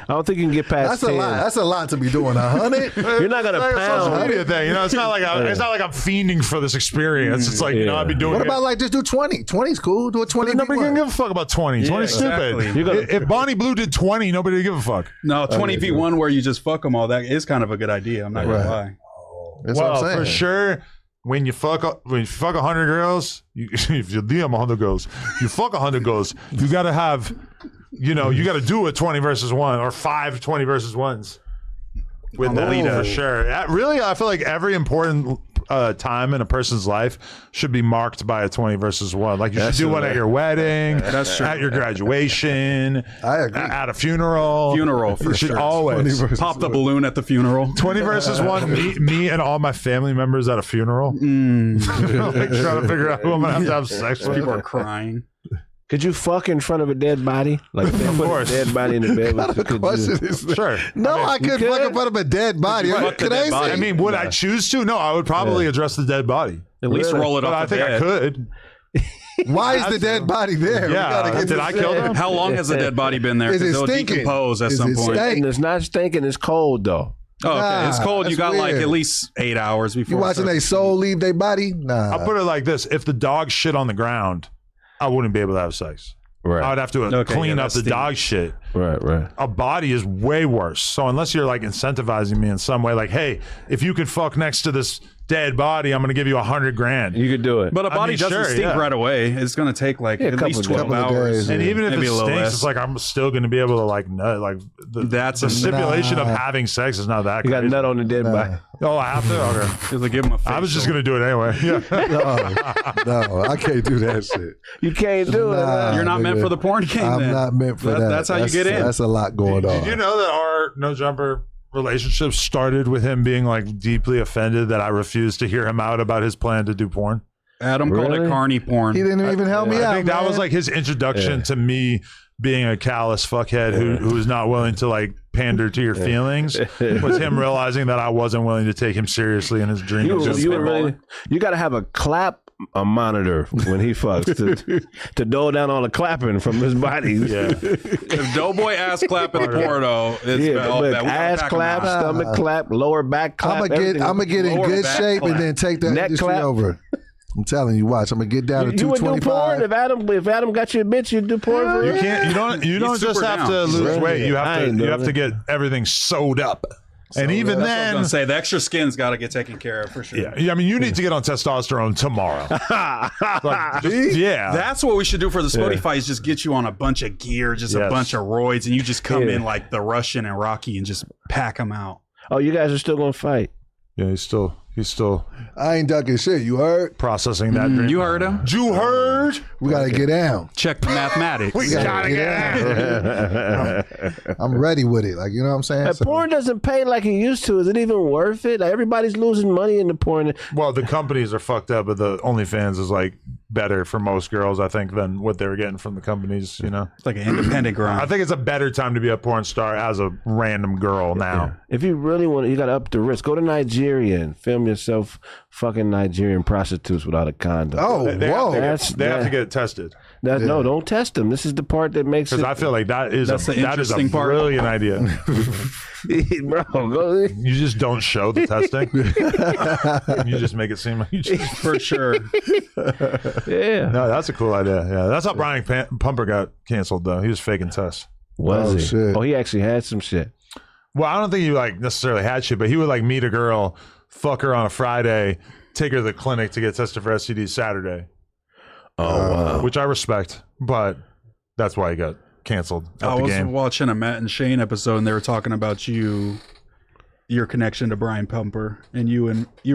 Speaker 1: I don't think you can get past.
Speaker 2: That's a
Speaker 1: 10.
Speaker 2: lot. That's a lot to be doing. 100?
Speaker 1: You're not gonna
Speaker 4: It's like a social
Speaker 1: pound.
Speaker 4: media thing, you know. It's not like I'm fiending for this experience. It's like I'd be doing.
Speaker 2: What
Speaker 4: it.
Speaker 2: about like just do 20? 20's cool. Do a 20.
Speaker 4: Nobody
Speaker 2: v1.
Speaker 4: can give a fuck about 20. 20 is
Speaker 3: exactly.
Speaker 4: stupid. If Bonnie Blue did 20, nobody would give a fuck.
Speaker 3: No, 20v1 where you just fuck them all. That is kind of a good idea. I'm not gonna lie.
Speaker 2: That's what I'm
Speaker 4: Well,
Speaker 2: saying.
Speaker 4: for sure. When you fuck 100 girls, if you DM 100 girls, you fuck 100 girls, you gotta have you know, you got to do a 20 versus 1 or 5 20 versus 1s with Alita for sure. Really, I feel like every important time in a person's life should be marked by a 20 versus 1. Like you should do one at your wedding, at your graduation,
Speaker 2: I agree.
Speaker 4: at a funeral.
Speaker 3: Funeral for
Speaker 4: You should
Speaker 3: sure.
Speaker 4: always
Speaker 3: Pop the balloon at the funeral.
Speaker 4: 20 versus 1. Me and all my family members at a funeral. Like trying to figure out who I'm gonna have sex with.
Speaker 3: People are crying.
Speaker 1: Could you fuck in front of a dead body? Like, if they put
Speaker 4: course.
Speaker 1: a dead body in the bed.
Speaker 2: What kind of question is that?
Speaker 4: Sure.
Speaker 2: No, I couldn't fuck in front of a dead body. Are you
Speaker 3: fuck the dead
Speaker 2: crazy?
Speaker 3: body?
Speaker 4: I mean, would I choose to? No, I would probably address the dead body.
Speaker 3: At least roll it
Speaker 4: But I
Speaker 3: off the
Speaker 4: think I
Speaker 3: bed.
Speaker 4: could.
Speaker 2: Why is the dead body there? We gotta
Speaker 4: Yeah.
Speaker 2: get
Speaker 4: Did
Speaker 2: this
Speaker 4: I kill
Speaker 2: in.
Speaker 4: them?
Speaker 3: How long has the dead body been there?
Speaker 2: Is it
Speaker 3: Because it'll
Speaker 2: stinking?
Speaker 3: decompose at
Speaker 2: Is
Speaker 3: some
Speaker 2: it
Speaker 3: point.
Speaker 2: stank?
Speaker 1: And it's not stinking, it's cold, though.
Speaker 3: Oh, okay. It's
Speaker 2: Nah,
Speaker 3: cold. You
Speaker 2: that's
Speaker 3: got like
Speaker 2: weird.
Speaker 3: at least 8 hours before.
Speaker 2: You watching
Speaker 3: it
Speaker 2: a
Speaker 3: starts-
Speaker 2: soul leave their body? Nah.
Speaker 4: I'll put it like this: if the dog shit on the ground, I wouldn't be able to have sex.
Speaker 1: Right.
Speaker 4: I would have to
Speaker 3: Okay,
Speaker 4: clean
Speaker 3: yeah,
Speaker 4: up the
Speaker 3: that's
Speaker 4: dog shit.
Speaker 1: Right.
Speaker 4: A body is way worse. So unless you're like incentivizing me in some way, like, hey, if you could fuck next to this dead body, I'm going to give you $100,000.
Speaker 1: You could do it.
Speaker 3: But a body doesn't
Speaker 4: sure,
Speaker 3: stink
Speaker 4: yeah.
Speaker 3: right away. It's going to take like
Speaker 1: Yeah, a
Speaker 3: at least
Speaker 1: couple
Speaker 3: 12
Speaker 2: of
Speaker 3: hours.
Speaker 2: days,
Speaker 4: And even if
Speaker 3: Maybe
Speaker 4: it
Speaker 3: a little
Speaker 4: stinks,
Speaker 3: less.
Speaker 4: it's like I'm still going to be able to like nut. Like
Speaker 3: That's
Speaker 4: the
Speaker 3: a-
Speaker 4: stipulation of
Speaker 2: Nah.
Speaker 4: having sex is not that.
Speaker 1: You got
Speaker 4: crazy.
Speaker 1: nut on the dead body.
Speaker 4: Oh, I have to. Okay.
Speaker 3: Just to give him a
Speaker 4: I was just
Speaker 3: facial.
Speaker 4: going to do it anyway. Yeah.
Speaker 2: No, I can't do that shit.
Speaker 1: You can't do it.
Speaker 2: Nah.
Speaker 3: You're not meant
Speaker 2: nigga.
Speaker 3: for the porn game.
Speaker 2: I'm
Speaker 3: then.
Speaker 2: not meant for that.
Speaker 3: That's how you get in.
Speaker 2: That's a lot going on.
Speaker 4: Did you know that our No Jumper relationship started with him being like deeply offended that I refused to hear him out about his plan to do porn?
Speaker 3: Adam called
Speaker 1: Really?
Speaker 3: it carny porn.
Speaker 2: He didn't even help me out.
Speaker 4: I think that
Speaker 2: man.
Speaker 4: was like his introduction to me being a callous fuckhead who is not willing to like pander to your feelings. Was him realizing that I wasn't willing to take him seriously in his dream. of just spitballing.
Speaker 1: You got to have a monitor when he fucks to dole down all the clapping from his body.
Speaker 4: Yeah.
Speaker 3: If Doughboy ass clap in the porno, it's
Speaker 1: Yeah,
Speaker 3: all
Speaker 1: but
Speaker 3: bad. We gotta
Speaker 1: ass
Speaker 3: pack 'em
Speaker 1: clap,
Speaker 3: out.
Speaker 1: stomach clap, lower back clap.
Speaker 2: I'm gonna get in
Speaker 3: Lower
Speaker 2: good
Speaker 3: back
Speaker 2: shape
Speaker 3: clap.
Speaker 2: and then take that
Speaker 1: Neck
Speaker 2: industry
Speaker 1: clap.
Speaker 2: over. I'm telling you, watch. I'm gonna get down to
Speaker 1: You would do porn
Speaker 2: 225.
Speaker 1: if Adam got you a bitch. You'd do porn for
Speaker 4: You
Speaker 1: him?
Speaker 4: can't. You don't
Speaker 3: He's
Speaker 4: just
Speaker 3: super
Speaker 4: have
Speaker 3: down.
Speaker 4: to lose
Speaker 1: Right.
Speaker 4: weight. You
Speaker 1: I
Speaker 4: have
Speaker 1: ain't
Speaker 4: to. You
Speaker 1: doing
Speaker 4: have to
Speaker 1: it.
Speaker 4: get everything sewed up. And even
Speaker 3: That's what I was
Speaker 4: then,
Speaker 3: gonna say the extra skin's got to get taken care of for sure.
Speaker 4: yeah. I mean, you need to get on testosterone tomorrow. Like, yeah.
Speaker 3: That's what we should do for the Spotify is just get you on a bunch of gear, just a
Speaker 4: Yes.
Speaker 3: bunch of roids, and you just come
Speaker 1: Yeah.
Speaker 3: in like the Russian and Rocky and just pack them out.
Speaker 1: Oh, you guys are still gonna fight?
Speaker 4: Yeah. He's still
Speaker 2: I ain't ducking shit. You heard?
Speaker 4: processing that dream.
Speaker 3: You heard him?
Speaker 4: You heard?
Speaker 2: We gotta get down.
Speaker 3: Check the mathematics.
Speaker 4: We gotta get out.
Speaker 2: I'm ready with it. Like you know what I'm saying?
Speaker 1: But
Speaker 2: So-
Speaker 1: porn doesn't pay like it used to. Is it even worth it? Like, everybody's losing money in the porn.
Speaker 4: Well, the companies are fucked up, but the OnlyFans is like better for most girls, I think, than what they were getting from the companies. You know,
Speaker 3: It's like an independent
Speaker 4: I
Speaker 3: grind.
Speaker 4: think it's a better time to be a porn star as a random girl now.
Speaker 1: If you really want, you got to up the risk. Go to Nigeria and film yourself fucking Nigerian prostitutes without a condom.
Speaker 2: Oh,
Speaker 4: They
Speaker 2: whoa.
Speaker 4: They have to get it tested
Speaker 1: No, don't test them. This is the part that makes
Speaker 4: because
Speaker 1: it.
Speaker 4: I feel like that is
Speaker 3: That's the
Speaker 4: a
Speaker 3: interesting part.
Speaker 4: brilliant idea.
Speaker 1: Bro, go.
Speaker 4: You just don't show the testing. You just make it seem like you just.
Speaker 3: for sure.
Speaker 1: Yeah.
Speaker 4: No, that's a cool idea. Yeah, that's how Brian Pumper got canceled though. He was faking tests.
Speaker 1: Was
Speaker 2: Oh,
Speaker 1: he?
Speaker 2: shit.
Speaker 1: Oh, he actually had some shit.
Speaker 4: Well, I don't think he like necessarily had shit, but he would like meet a girl, fuck her on a Friday, take her to the clinic to get tested for STDs Saturday,
Speaker 1: Oh, wow.
Speaker 4: which I respect, but that's why he got canceled
Speaker 3: I
Speaker 4: at the
Speaker 3: was
Speaker 4: game.
Speaker 3: watching a Matt and Shane episode, and they were talking about your connection to Brian Pumper, and you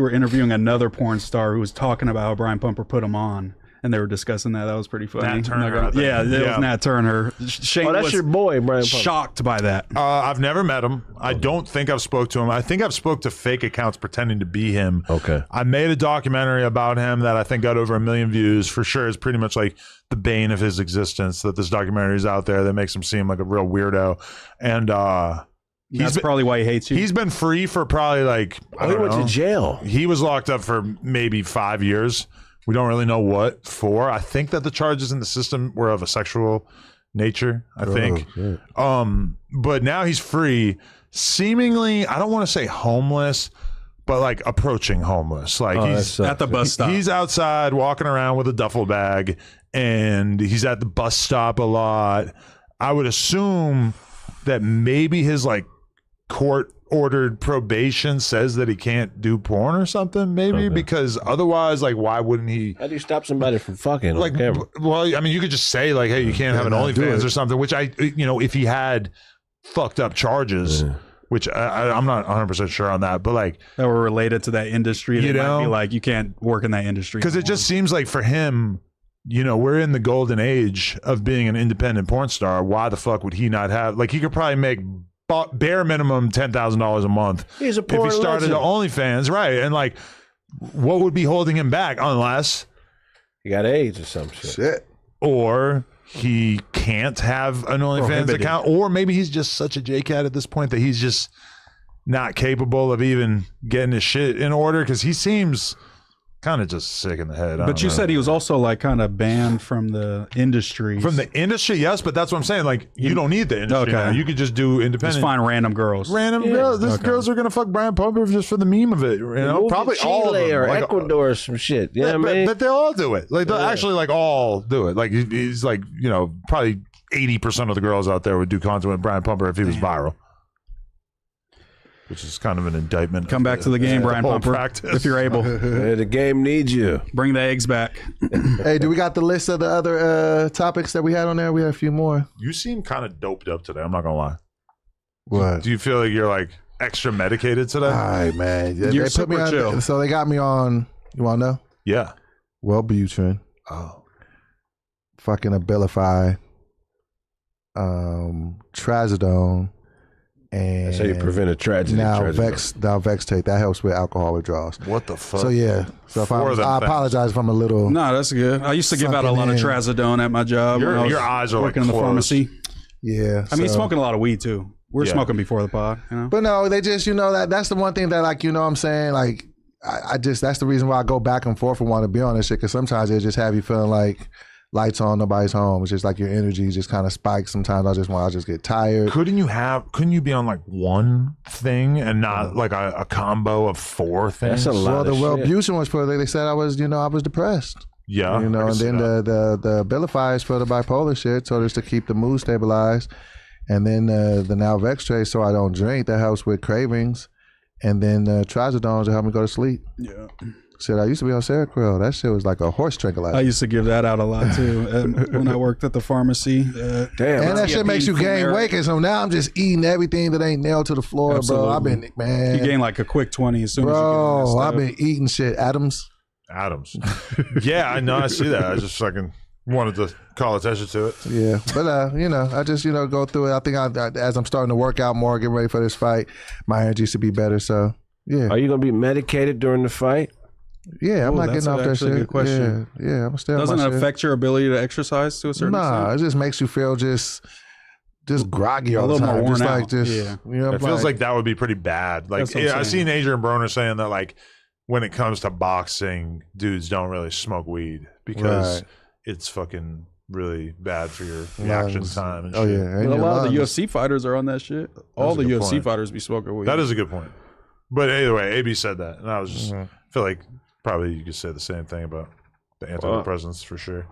Speaker 3: were interviewing another porn star who was talking about how Brian Pumper put him on, and they were discussing that. That was pretty funny.
Speaker 4: Nat Turner, I think.
Speaker 3: Yeah, it
Speaker 4: Yeah.
Speaker 3: was Nat Turner. Shane
Speaker 1: Oh, that's
Speaker 3: was
Speaker 1: your boy, Brian Pumper.
Speaker 3: shocked by that.
Speaker 4: I've never met him. I don't think I've spoke to him. I think I've spoke to fake accounts pretending to be him.
Speaker 1: Okay.
Speaker 4: I made a documentary about him that I think got over 1 million views. For sure, is pretty much like the bane of his existence. That this documentary is out there that makes him seem like a real weirdo. And
Speaker 3: That's probably why he hates you.
Speaker 4: he's been free for probably like I
Speaker 1: Oh, he
Speaker 4: don't
Speaker 1: went
Speaker 4: know.
Speaker 1: to jail.
Speaker 4: He was locked up for maybe 5 years. We don't really know what for. I think that the charges in the system were of a sexual nature. I think. But now he's free. Seemingly, I don't want to say homeless, but like approaching homeless. Like
Speaker 1: that
Speaker 4: he's
Speaker 1: sucks.
Speaker 3: at the bus stop.
Speaker 4: He's outside walking around with a duffel bag, and he's at the bus stop a lot. I would assume that maybe his like court ordered probation says that he can't do porn or something, maybe, because otherwise, like, why wouldn't he?
Speaker 1: How do you stop somebody from fucking
Speaker 4: like,
Speaker 1: on camera?
Speaker 4: well, I mean, you could just say like, hey, you can't have an OnlyFans or something, which if he had fucked up charges, which I'm not 100% sure on that, but like
Speaker 3: that were related to that industry, you know, might be like, you can't work in that industry
Speaker 4: because it just seems like for him, we're in the golden age of being an independent porn star. Why the fuck would he not have, like, he could probably make bare minimum $10,000 a month
Speaker 1: He's a
Speaker 4: if
Speaker 1: porn
Speaker 4: he started
Speaker 1: legend.
Speaker 4: the OnlyFans, right? And like, what would be holding him back unless
Speaker 1: He got AIDS or some shit.
Speaker 4: or he can't have an OnlyFans account, or maybe he's just such a J-Cat at this point that he's just not capable of even getting his shit in order, because he seems kind of just sick in the head.
Speaker 3: But you said he was also like kind of banned from the industry.
Speaker 4: From the industry, yes, but that's what I'm saying. Like, you don't need the industry now. You could just do independent.
Speaker 3: Just find random girls.
Speaker 4: Random girls. These girls are gonna fuck Brian Pumper just for the meme of it. Probably
Speaker 1: Chile
Speaker 4: all of them.
Speaker 1: or
Speaker 4: Like,
Speaker 1: Ecuador or some shit. You know what I mean?
Speaker 4: but they'll all do it. Like, they'll actually like all do it. Like, he's like, probably 80% of the girls out there would do content with Brian Pumper if he was viral. Which is kind of an indictment.
Speaker 3: Come back to the game, Brian Pumper, if you're able.
Speaker 1: Hey, the game needs you.
Speaker 3: Bring the eggs back.
Speaker 2: Hey, do we got the list of the other topics that we had on there? We had a few more.
Speaker 4: You seem kind of doped up today. I'm not gonna lie.
Speaker 2: What?
Speaker 4: Do you feel like you're like extra medicated today?
Speaker 2: All right, man.
Speaker 3: You're
Speaker 2: they put
Speaker 3: super
Speaker 2: me on,
Speaker 3: chill.
Speaker 2: So they got me on. You want to know?
Speaker 4: Yeah.
Speaker 2: Wellbutrin,
Speaker 4: Oh.
Speaker 2: fucking Abilify, Trazodone, and
Speaker 1: That's how you prevent a tragedy.
Speaker 2: Nalvextate. That helps with alcohol withdrawals.
Speaker 4: What the fuck?
Speaker 2: So yeah. So if
Speaker 4: Four of them
Speaker 2: I
Speaker 4: things.
Speaker 2: apologize if I'm a little.
Speaker 3: No, that's good. I used to give out a lot of Trazodone at my job. when I was
Speaker 4: Your eyes are
Speaker 3: working
Speaker 4: like
Speaker 3: in the
Speaker 4: closed.
Speaker 3: pharmacy.
Speaker 2: Yeah.
Speaker 3: I mean,
Speaker 2: so-
Speaker 3: smoking a lot of weed too. We're smoking before the pod,
Speaker 2: But no, they just, that's the one thing that, like, what I'm saying, like, I just, that's the reason why I go back and forth and want to be on this shit, because sometimes they just have you feeling like lights on, nobody's home. It's just like your energy just kind of spikes. Sometimes I just get tired.
Speaker 4: Couldn't you be on like one thing and not like a combo of four things?
Speaker 1: That's a lot
Speaker 2: Well, the
Speaker 1: of shit.
Speaker 2: Wellbutrin was for, they said I was depressed.
Speaker 4: Yeah. I
Speaker 2: And
Speaker 4: can see
Speaker 2: then
Speaker 4: that.
Speaker 2: the Abilify is for the bipolar shit, so just to keep the mood stabilized. And then the Nalvextrate, so I don't drink, that helps with cravings. And then Trazodone to help me go to sleep.
Speaker 3: Yeah.
Speaker 2: Shit, I used to be on Seroquel. That shit was like a horse tranquilizer.
Speaker 3: I used to give that out a lot too when I worked at the pharmacy.
Speaker 1: Damn.
Speaker 2: And that shit makes you gain weight. And so now I'm just eating everything that ain't nailed to the floor,
Speaker 3: Absolutely.
Speaker 2: bro. I've been, man.
Speaker 3: You gain like a quick 20 as soon as you get on that
Speaker 2: Bro,
Speaker 3: stuff.
Speaker 2: I've been eating shit. Adams.
Speaker 4: Yeah, I know. I see that. I just fucking wanted to call attention to it.
Speaker 2: Yeah. But, I just, go through it. I think as I'm starting to work out more, getting ready for this fight, my energy should be better. So, yeah.
Speaker 1: Are you going to be medicated during the fight?
Speaker 2: Yeah, I'm
Speaker 3: Ooh,
Speaker 2: not
Speaker 3: that's
Speaker 2: getting off that
Speaker 3: actually a
Speaker 2: shit.
Speaker 3: good question.
Speaker 2: Yeah, I'm gonna stay on
Speaker 3: Doesn't
Speaker 2: my
Speaker 3: it
Speaker 2: shit.
Speaker 3: affect your ability to exercise to a certain
Speaker 2: Nah,
Speaker 3: extent?
Speaker 2: it just makes you feel just groggy all
Speaker 3: A
Speaker 2: the
Speaker 3: little more
Speaker 2: time.
Speaker 3: worn
Speaker 2: Just
Speaker 3: out.
Speaker 2: like just,
Speaker 3: Yeah.
Speaker 4: It feels like that would be pretty bad. Like,
Speaker 3: That's what I'm
Speaker 4: I've
Speaker 3: saying.
Speaker 4: seen Adrian Broner saying that, like, when it comes to boxing, dudes don't really smoke weed because
Speaker 2: Right.
Speaker 4: it's fucking really bad for your reaction
Speaker 2: lungs.
Speaker 4: time and
Speaker 2: Oh
Speaker 4: shit.
Speaker 2: yeah, and
Speaker 3: But a
Speaker 2: your
Speaker 3: lot of the
Speaker 2: lungs.
Speaker 3: UFC fighters are on that shit. All
Speaker 4: a
Speaker 3: the
Speaker 4: good
Speaker 3: UFC
Speaker 4: point.
Speaker 3: fighters be smoking weed.
Speaker 4: That is a good point. But either way, AB said that, and I was just feel like probably you could say the same thing about the antidepressants for sure.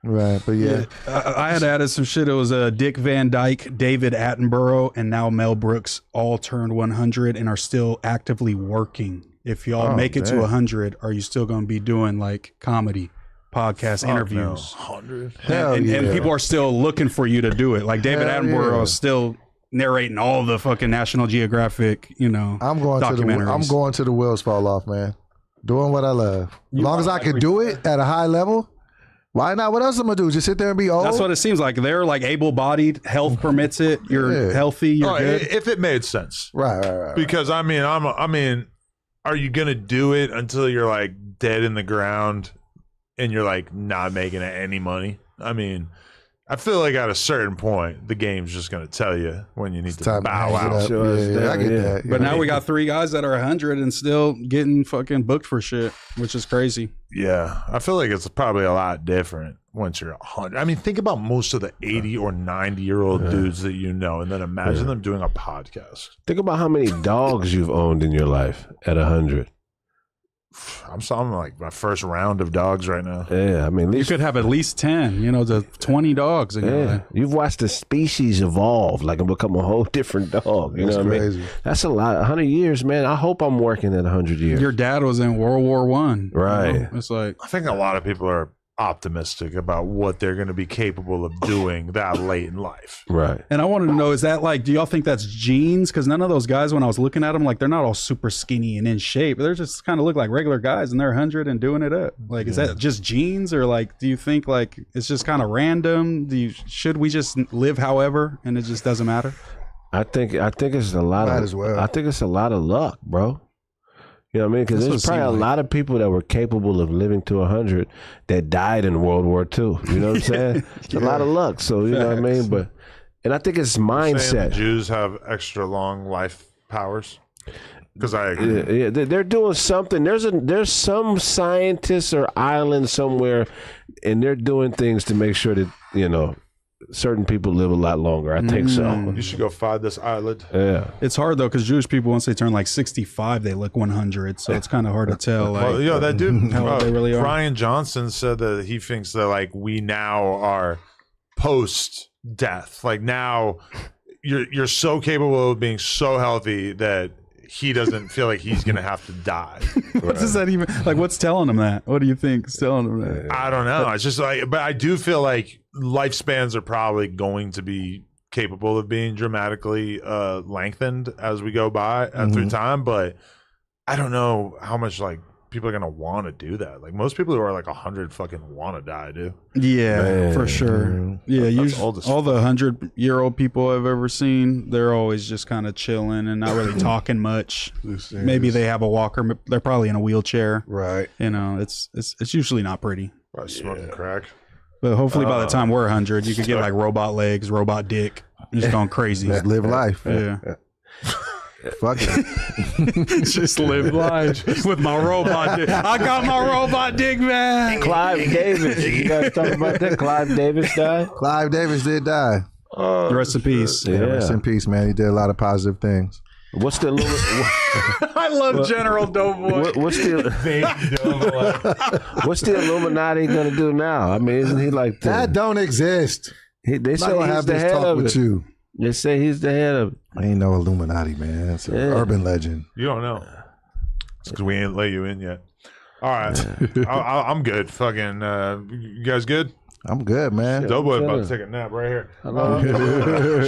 Speaker 2: Right, but yeah.
Speaker 3: I had added some shit. It was Dick Van Dyke, David Attenborough, and now Mel Brooks all turned 100 and are still actively working. If y'all make it to
Speaker 2: damn.
Speaker 3: 100, are you still going to be doing like comedy, podcast, interviews?
Speaker 4: 100.
Speaker 2: Hell
Speaker 3: And
Speaker 2: yeah.
Speaker 3: people are still looking for you to do it. Like David
Speaker 2: Hell
Speaker 3: Attenborough
Speaker 2: yeah.
Speaker 3: is still narrating all the fucking National Geographic,
Speaker 2: I'm going
Speaker 3: documentaries.
Speaker 2: to the wheels fall off, man. Doing what I love. As long as I can do it at a high level, why not? What else am I gonna do? Just sit there and be old?
Speaker 3: That's what it seems like. They're like able-bodied. Health permits it. You're
Speaker 2: Yeah.
Speaker 3: healthy. You're good.
Speaker 4: If it made sense,
Speaker 2: Right.
Speaker 4: because I mean, are you gonna do it until you're like dead in the ground and you're like not making any money? I mean, I feel like at a certain point, the game's just gonna tell you when you need to
Speaker 2: Time to
Speaker 4: bow
Speaker 2: hang it
Speaker 4: out.
Speaker 2: up.
Speaker 1: Sure,
Speaker 2: Yeah, I get
Speaker 1: yeah.
Speaker 2: that.
Speaker 3: But
Speaker 2: Yeah.
Speaker 3: now we got 3 guys that are 100 and still getting fucking booked for shit, which is crazy.
Speaker 4: Yeah, I feel like it's probably a lot different once you're 100. I mean, think about most of the 80 or 90-year-old dudes that you know, and then imagine them doing a podcast.
Speaker 1: Think about how many dogs you've owned in your life at 100.
Speaker 4: I'm like my first round of dogs right now.
Speaker 1: Yeah, I mean,
Speaker 3: You could have at least 10, to 20 dogs in your life.
Speaker 1: You've watched the species evolve, like and become a whole different dog. You know what I mean? That's a lot. 100 years, man. I hope I'm working at 100 years.
Speaker 3: Your dad was in World War I.
Speaker 1: Right.
Speaker 3: It's like,
Speaker 4: I think a lot of people are optimistic about what they're going to be capable of doing that late in life.
Speaker 1: Right.
Speaker 3: and I wanted to know, is that like, do y'all think that's genes? Because none of those guys, when I was looking at them, like they're not all super skinny and in shape. They're just kind of look like regular guys, and they're 100 and doing it up. Like, is that just genes, or like, do you think like it's just kind of random? Should we just live however, and it just doesn't matter?
Speaker 1: I think it's a lot
Speaker 2: Might
Speaker 1: of.
Speaker 2: as well.
Speaker 1: I think it's a lot of luck, bro. You know what I mean? Because
Speaker 3: That's
Speaker 1: there's
Speaker 3: what it
Speaker 1: probably a
Speaker 3: seemed
Speaker 1: lot of people that were capable of living to 100 that died in World War II. You know what I'm saying? It's a lot of luck. So, you know what I mean? And I think it's
Speaker 4: Saying the
Speaker 1: mindset.
Speaker 4: Jews have extra long life powers. Because I agree.
Speaker 1: Yeah, they're doing something. There's some scientists or island somewhere, and they're doing things to make sure that, certain people live a lot longer. I think so.
Speaker 4: You should go find this island.
Speaker 1: Yeah.
Speaker 3: It's hard though, because Jewish people, once they turn like 65, they look 100. So it's kind of hard to tell. Like,
Speaker 4: Well, that dude,
Speaker 3: how old they really are.
Speaker 4: Brian Johnson said that he thinks that like we now are post death. Like now you're so capable of being so healthy that he doesn't feel like he's gonna have to die.
Speaker 3: What does that even like? What's telling them that? What do you think is telling them that?
Speaker 4: I don't know. It's just like, but I do feel like lifespans are probably going to be capable of being dramatically lengthened as we go by through time. But I don't know how much like people are gonna want to do that. Like most people who are like 100 fucking want to die, dude.
Speaker 3: Yeah, for sure. Yeah,
Speaker 4: That's old as
Speaker 3: all the 100-year-old people I've ever seen, they're always just kind of chilling and not really talking much. Maybe they have a walker. They're probably in a wheelchair.
Speaker 2: Right.
Speaker 3: It's usually not pretty.
Speaker 4: Probably smoking crack.
Speaker 3: But hopefully by the time we're 100, you could get like robot legs, robot dick, just going crazy.
Speaker 2: Just live life.
Speaker 3: Yeah.
Speaker 2: Fuck it.
Speaker 3: Just live life with my robot dick. I got my robot dick, man.
Speaker 1: Clive Davis. You guys talk about that? Clive Davis died?
Speaker 2: Clive Davis did die.
Speaker 3: Rest in peace.
Speaker 2: Yeah, rest in peace, man. He did a lot of positive things.
Speaker 1: What's the
Speaker 3: I love General Doughboy.
Speaker 1: what's the Illuminati gonna do now? I mean, isn't he like
Speaker 2: That don't exist.
Speaker 1: they
Speaker 2: I
Speaker 1: say
Speaker 2: don't
Speaker 1: he's
Speaker 2: have
Speaker 1: the
Speaker 2: this
Speaker 1: head
Speaker 2: talk
Speaker 1: of
Speaker 2: with
Speaker 1: it.
Speaker 2: you.
Speaker 1: They say he's the head of it.
Speaker 2: Ain't no Illuminati, man. It's an urban legend.
Speaker 4: You don't know. It's because we ain't let you in yet. All right. I'm good. Fucking, you guys good?
Speaker 2: I'm good, man.
Speaker 4: Doughboy about to take a nap right here.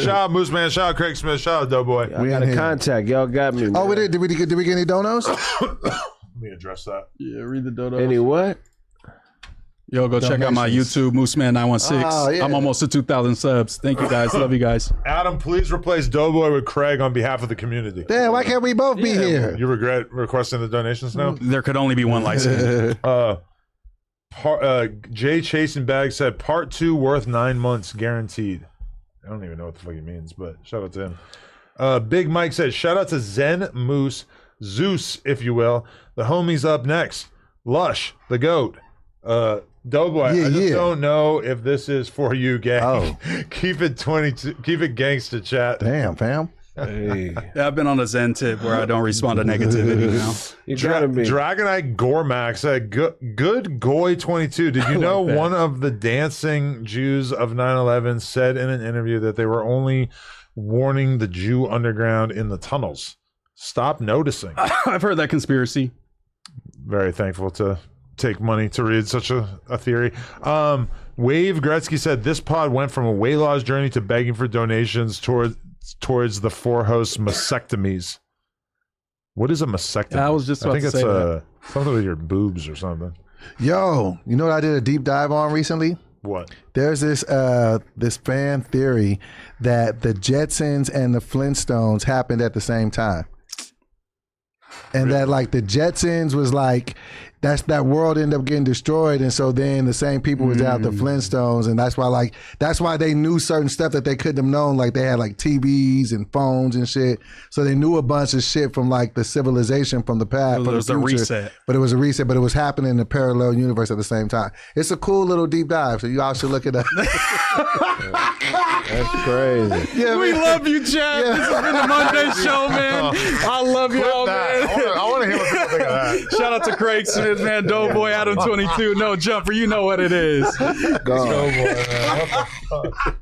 Speaker 4: Shout out Moose Man. Shout out Craig Smith. Shout out Doughboy.
Speaker 1: I got a contact. Y'all got me.
Speaker 2: Oh,
Speaker 1: man.
Speaker 2: we did. Did we get any donos?
Speaker 4: Let me address that.
Speaker 3: Yeah, read the dodo.
Speaker 1: Any what?
Speaker 3: Yo, go check out my
Speaker 2: Donations.
Speaker 3: YouTube, Mooseman916.
Speaker 2: Oh, yeah.
Speaker 3: I'm almost to 2,000 subs. Thank you guys. Love you guys.
Speaker 4: Adam, please replace Doughboy with Craig on behalf of the community.
Speaker 2: Damn, why can't we both be here?
Speaker 4: You regret requesting the donations now?
Speaker 3: There could only be one license.
Speaker 4: Jay Chasing Bag said part 2 worth 9 months guaranteed. I don't even know what the fuck he means, but shout out to him. Big Mike said shout out to Zen Moose Zeus, if you will. The homie's up next. Lush, the goat. Doughboy, I just don't know if this is for you, gang.
Speaker 2: Oh.
Speaker 4: Keep it gangsta chat.
Speaker 2: Damn, fam.
Speaker 1: Hey,
Speaker 3: Yeah, I've been on a Zen tip where I don't respond to negativity now.
Speaker 1: you gotta be.
Speaker 4: Dragonite Gormax said, good Goy 22. Did you know one of the dancing Jews of 9/11 said in an interview that they were only warning the Jew underground in the tunnels? Stop noticing.
Speaker 3: I've heard that conspiracy.
Speaker 4: Very thankful to take money to read such a theory. Wave Gretzky said this pod went from a weight loss journey to begging for donations towards the 4 hosts mastectomies. What is a mastectomy?
Speaker 3: I was just about
Speaker 4: I think
Speaker 3: to
Speaker 4: it's
Speaker 3: say that.
Speaker 4: something with your boobs or something.
Speaker 2: Yo, you know what I did a deep dive on recently?
Speaker 4: What?
Speaker 2: There's this fan theory that the Jetsons and the Flintstones happened at the same time. And that like the Jetsons was like that world ended up getting destroyed, and so then the same people was out the Flintstones, and that's why they knew certain stuff that they couldn't have known, like they had like TVs and phones and shit, so they knew a bunch of shit from like the civilization from the past.
Speaker 3: So it was a reset.
Speaker 2: But it was a reset, but it was happening in a parallel universe at the same time. It's a cool little deep dive, so you all should look it up.
Speaker 1: That's crazy.
Speaker 2: Yeah,
Speaker 3: We
Speaker 2: man.
Speaker 3: love you, Chad. This has been the Monday show, man. I love y'all,
Speaker 4: That.
Speaker 3: man.
Speaker 4: I want to hear what people Look at that.
Speaker 3: Shout out to Kraig Smith, man. Doughboy Adam 22. No jumper. You know what it is.
Speaker 2: Go.
Speaker 4: Oh, boy, man. What the fuck?